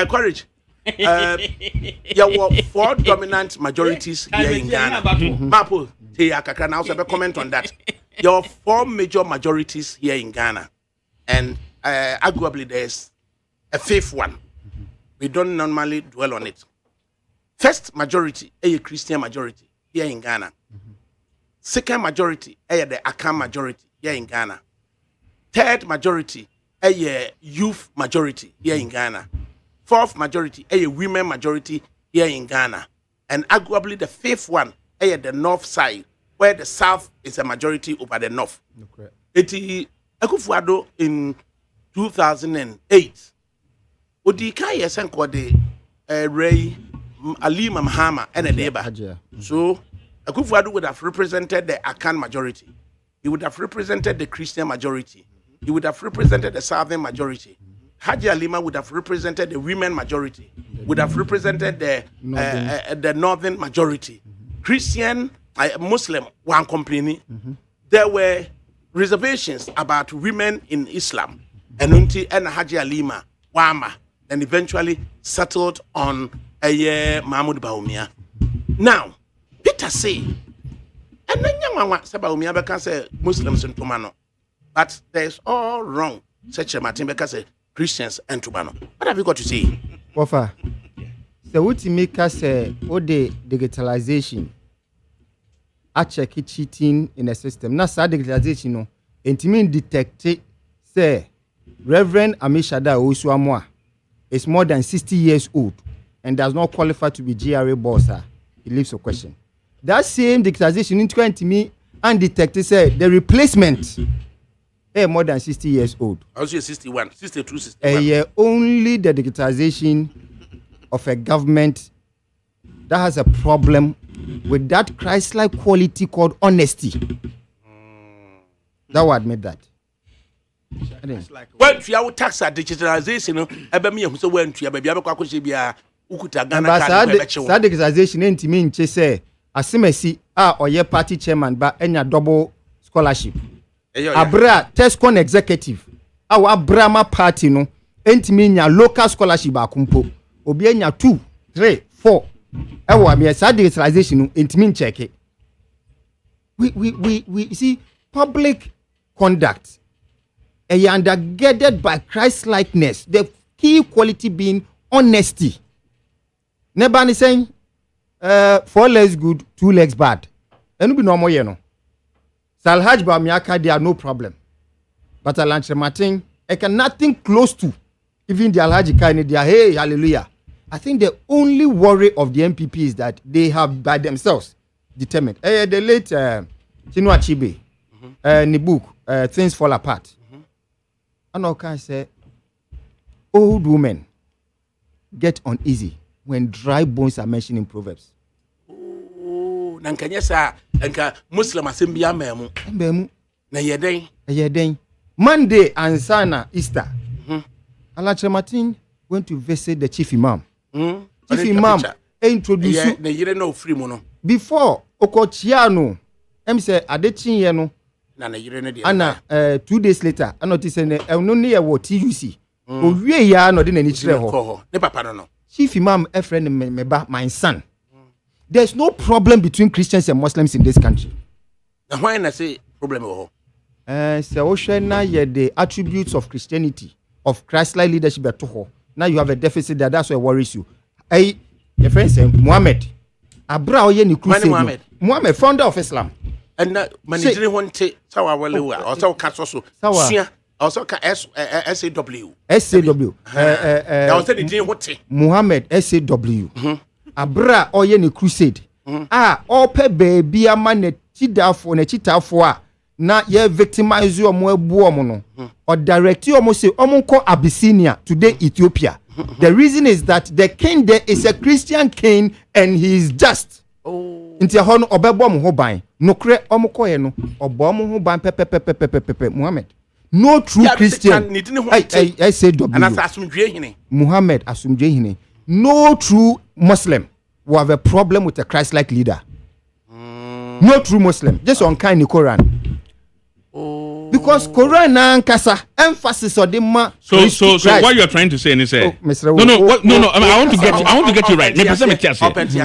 courage. There were 4 dominant majorities here in Ghana. Mapo, I now have a comment on that. There are 4 major majorities here in Ghana, and arguably there's a 5th one. We don't normally dwell on it. First majority, a Christian majority here in Ghana. Second majority, the Akam majority here in Ghana. Third majority, a youth majority here in Ghana. Fourth majority, a women majority here in Ghana. And arguably the 5th one, the north side, where the south is a majority over the north. Okay. Ekufuado in 2008, Odika yesenko de Ray Ali Mahama and a neighbor. So Ekufuado would have represented the Akan majority. He would have represented the Christian majority. He would have represented the Southern majority. Haji Alima would have represented the women majority. Would have represented the northern majority. Christian, Muslim, one complaining. There were reservations about women in Islam. And Haji Alima, Wama, and eventually settled on Mahmoud Baumia. Now, Peter say, and then young man said Baumia because Muslims in Tumano. But there's all wrong. Such a Martin because Christians and Tumano. What have you got to say? Wafa. So what you make us say all the digitalization I check cheating in the system. Now sad digitalization no. Intimate detect say Reverend Amishada Osuamwa is more than 60 years old and does not qualify to be GRA boss. He leaves a question. That same digitalization into me and detect say the replacement more than 60 years old. I was 61, 62, 61. Only the digitization of a government that has a problem with that Christ-like quality called honesty. That will admit that. When you have tax digitalization, ebe me who say when you baby abekwa kwose bia ukuta Ghana card be chewo. That digitalization ntimi nche say asemesi oye party chairman ba enya double scholarship. Abra Tescon executive our Brahma party no ntimi nya local scholarship ba kumpo. Obi enya 2, 3, 4. Ewa me that digitalization ntimi ncheke. We see public conduct undergirded by Christ-likeness, the key quality being honesty. Nebani saying 4 legs good, 2 legs bad. Enu be normal, you know. Salhaj ba miaka there no problem. But Alanche Martin, I can nothing close to even the Alhaji kind there. Hey, hallelujah. I think the only worry of the MPP is that they have by themselves determined. The late Chinua Achebe, Nibuk, Things Fall Apart. And I can say, old women get uneasy when dry bones are mentioned in Proverbs. Oh, nankanyesa enka Muslim asembia memu. Na yeden. Monday and Sana Easter. Alache Martin went to visit the chief imam. Chief imam introduce na yire no free mo no. Before Okochiano, say adechin no. Na yire no dey. Ana 2 days later, I notice no near what TUC. Owie ya no de nani kire ho. Ne papa no. Chief imam a friend meba my son. There's no problem between Christians and Muslims in this country. Now why na say problem ho? So na ye the attributes of Christianity, of Christ-like leadership at ho. Now you have a deficit there. That's what worries you. Your friend say Muhammad. Abra oye ni crusade. Muhammad, founder of Islam. And managing one take sawa wale also kasoso. Sawa. Also ka SAW. SAW. That was the name what Muhammad SAW. Abra oye ni crusade. Ope baby amane chidafo ne chitafo a na ye victimize you omo ebu omo no. Or direct you omo say omo ko Abyssinia, today Ethiopia. The reason is that the king there is a Christian king and he is just. Inti ho no obebo omo ho ban. Nokre omo ko ye no obo omo ho ban pepe Muhammad. No true Christian. I say Muhammad asumdwe hine. No true Muslim will have a problem with a Christ-like leader. No true Muslim. Just on kind of Quran. Because Quran ankasa emphasis on the ma. So what you are trying to say is no. I want to get you right.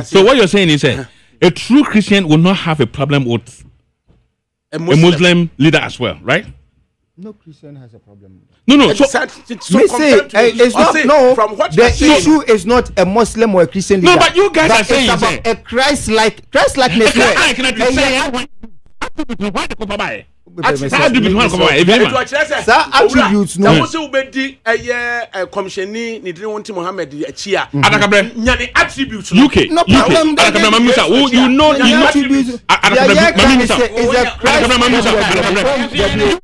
So what you're saying is a true Christian will not have a problem with a Muslim leader as well, right? No Christian has a problem. No. So it's not. No, from what the issue is not a Muslim or a Christian leader. No, but you guys are saying it's about a Christ-likeness. Attributes no. So ubedi commissioni ni didn't want Muhammad chia. ADAKABRI. Nyane attributes UK. No problem. ADAKABRI you know attributes. ADAKABRI is a Christ.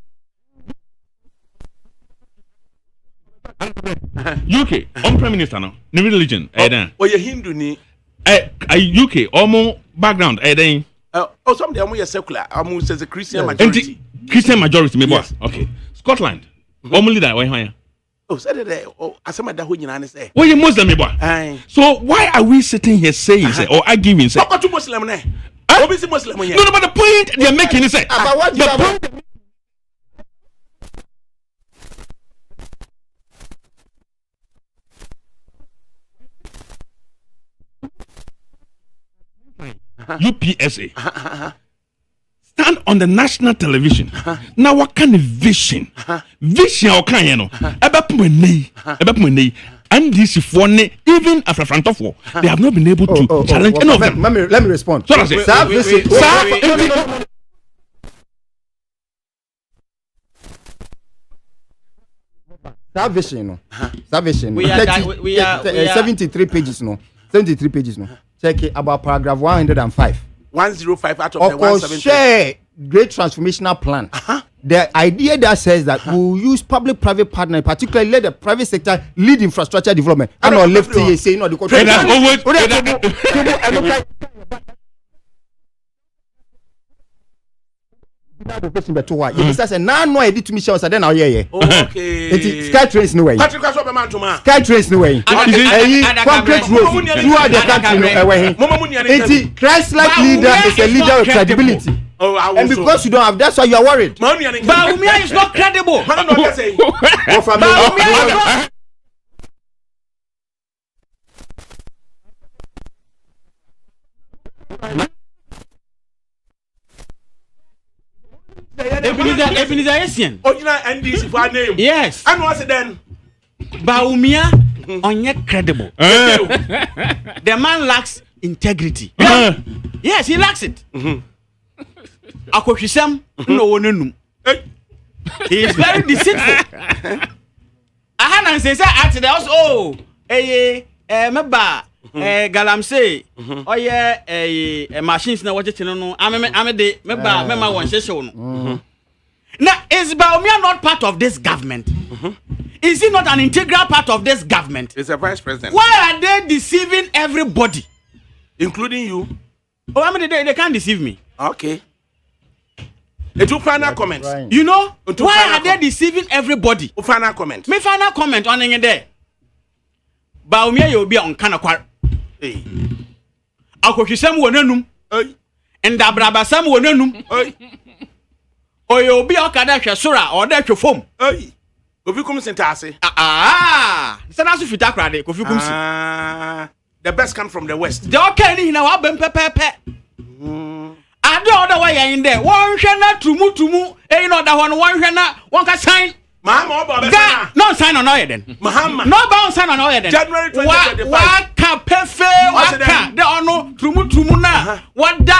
UK on prime minister no ni religion oye Hindu ni UK omo background some they are secular says a Christian majority. Christian majority me boy. Okay. Scotland omo leader why here? Said that asema da ho nyina ne say we Muslim me boy. So why are we sitting here saying say or arguing say to Muslim ne obi si Muslim here? No, but the point they are making is say about what you are UPSA stand on the national television. Now what kind of vision or kind you know and this for even after front of war they have not been able to challenge any of them. Let me respond. So that's it. That vision, we are 73 pages, no. 73 pages, no. Check it about paragraph 105. 105 out of the 170. Share great transformational plan. The idea that says that we'll use public-private partner, particularly let the private sector lead infrastructure development. And not left here saying no, the country. profession beto wa you say na no e to me show say then na ye okay it sky trains no way Patrick so be man to ma sky trains no way concrete roads throughout the country no way it Christ like leader is a leader with credibility. And because you don't have, that's why you are worried. Baumia is not credible. Baumia Ebenezer Essien. Original NDC for name. Yes. And what's it then? Baumia onye credible. The man lacks integrity. Yes, he lacks it. Akwahwisam no wonenum. He is very deceitful. Ahana say at the house meba galamsey oye machines na watch no amede mema won hyehyw no. Now is Baumia not part of this government? Is he not an integral part of this government? He's a vice president. Why are they deceiving everybody, including you? Oh, I mean they can't deceive me. Okay. It will final comment. You know why are they deceiving everybody? Final comment. Me final comment on it there. Baumia you be on kanakwar. Hey. Akwahwisam wonanum. Hey. Ndabrabasam wonanum. Hey. Oyo obi okada hwesora or da hwefom. Hey. Kofi kum sentase. Sana so fita krade Kofi kum si. The best come from the west. The okay ni na wa bem pepepe. Ade order wa yan there. Won hwe na tumu no da ho no won hwe na won ka sign. Mahama oba be sign. No sign on oye den. Mahama. No ba sign on oye den. January 2025. Wa ka pefe wa ka de ono tumu na wa da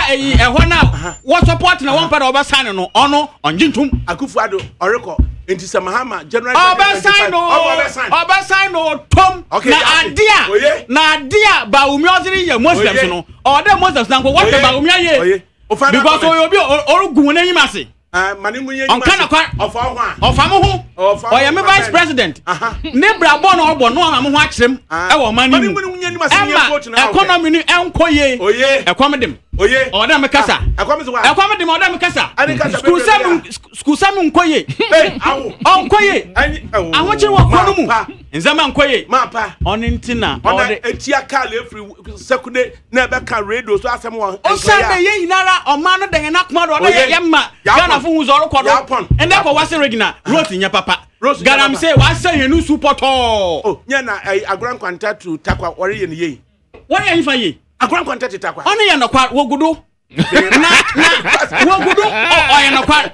ho na what support na won pa da oba sign no ono onjintum. Akufuado oreko enti se Mahama January 2025. Oba sign no tom na adia Baumia oziri ye Muslims no. O de Muslims na what Baumia ye. Because obi orugun na yimase. On kind of I am a vice president. Nebra born or born, no, I'm watching. Our money, economy, and accommodate. Or them a casa. Accommodate or them a casa. School seven koye. On koye. I want you to walk in Zaman koye. Mapa on intina. On a tia car every second never can read those as someone. Oh, Sunday, ye nara or man than an akmar or yamma. Ghana who's all called. And therefore was a regular. Wrote in your papa. Garam say, what's saying you support all? Oh, Yana, a grand contact to Takwa or ye. What are you for ye? A grand contact to Takwa. Only an acquired what good do? What good do? I am acquired.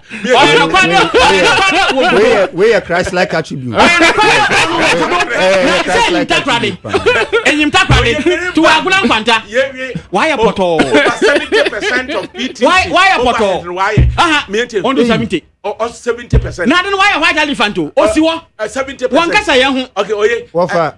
We are Christ like attribute. And you talk about it to a grand quanta. Why a bottle? 70% of people. Why a bottle? Why? On 70. Or 70%. Not in why a white elephant to Osiwa 70%. One cassa young. Okay, oye.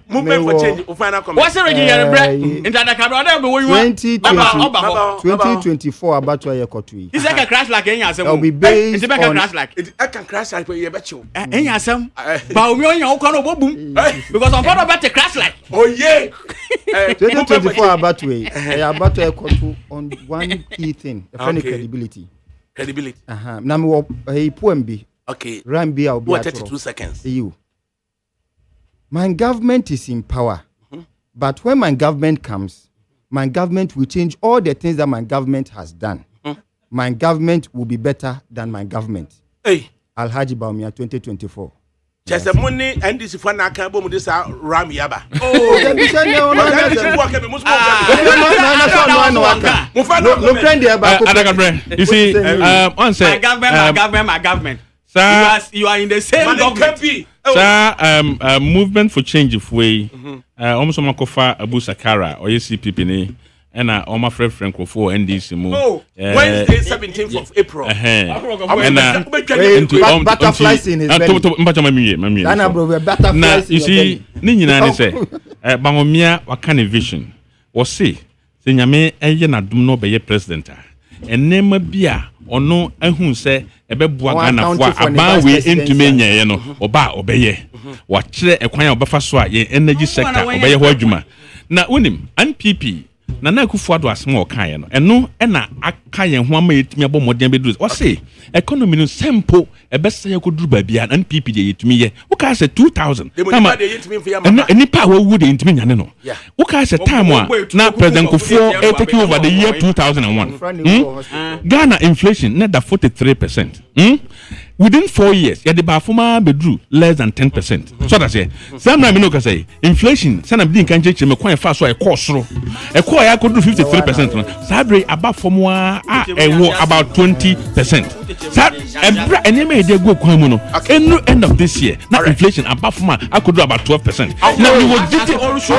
Movement for change. What's the regular bread in ADAKABRI? 2024 about to a cotui. It's like a crash like any other. I'll be based on crash like it. I can crash like you bet you. Any assam. Baumia boom. Because I'm part about the crash like. Oh yeah. 2024 about to a cotui on one key thing, the friendly credibility. Credibility. Now, a poem be. Okay. Rambi, I'll be 32 seconds. You. My government is in power. But when my government comes, my government will change all the things that my government has done. My government will be better than my government. Hey. Alhaji Baumia 2024. Just a money and this one I can't bomb this Ram Yaba. Oh, you see, one second. My government. Sir, you are in the same government. Sir, movement for change of way. Almost Makofa Abu Sakara or CPP. And all my friend for NDC move. Oh, Wednesday, 17th of April. And butterflies in his belly. Now, you see, Nina say, Bangomia, what kind of vision? Or say, Senyame, Ayana Dumno be president. And name Bia, or no, and who say, a bebwagana for a bar we into mania, or bar obey. What a quite of Bafaswa, ye energy sector, obey Wajuma. Now, Unim, and PP. na na Akufo-Addo asem o kan no eno e na aka yen ho ama yetumi abo modern be do o say economy no sempo e be say yakoduru ba bia na NPP de yetumi ye wo ka say 2000 kama enipa wo wu de yetumi nyane no wo ka say time a na president Kufo take over the year 2001 Ghana inflation net that 43%. Within 4 years, ya the Bafuma bedru less than 10%. So that's it. Some I know say inflation. Some of the country me quite fast so a cost ro. A core I could do 53%. Sabre about from about 20%. And may they go kwamuno. End of this year, not inflation above from I could do about 12%. Now we will get it all so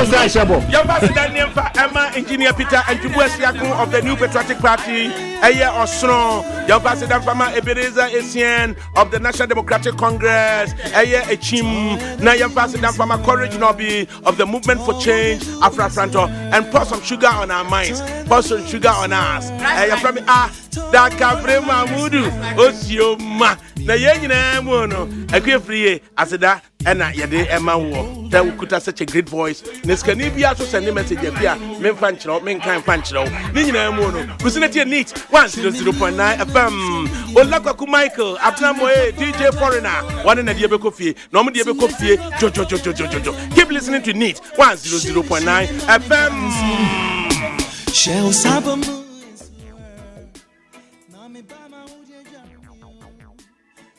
Emma Engineer Peter and Jubuesiaku of the New Patriotic Party. Aya Osron, your President Fama Ebenezer Essien of the National Democratic Congress. Aya Echim, now your President Fama Courage Nobby of the Movement for Change, Afra Franto, and pour some sugar on our minds, pour some sugar on us. Aya from ADAKABRI Mamudu, Osioma, na Yenina Mono, a quick free as a Ena yade Emma wo that we could have such a great voice. Neskani bi aso send message bia men fanchiro men kan fanchiro ni nyina mu no vicinity neat 100.9 FM Olakwaku Michael Abnamoe DJ Foreigner one na die be kofie na omo die be kofie jo keep listening to neat 100.9 FM Shell Sabam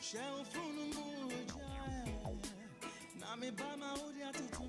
Shell Funumuja Nami Bama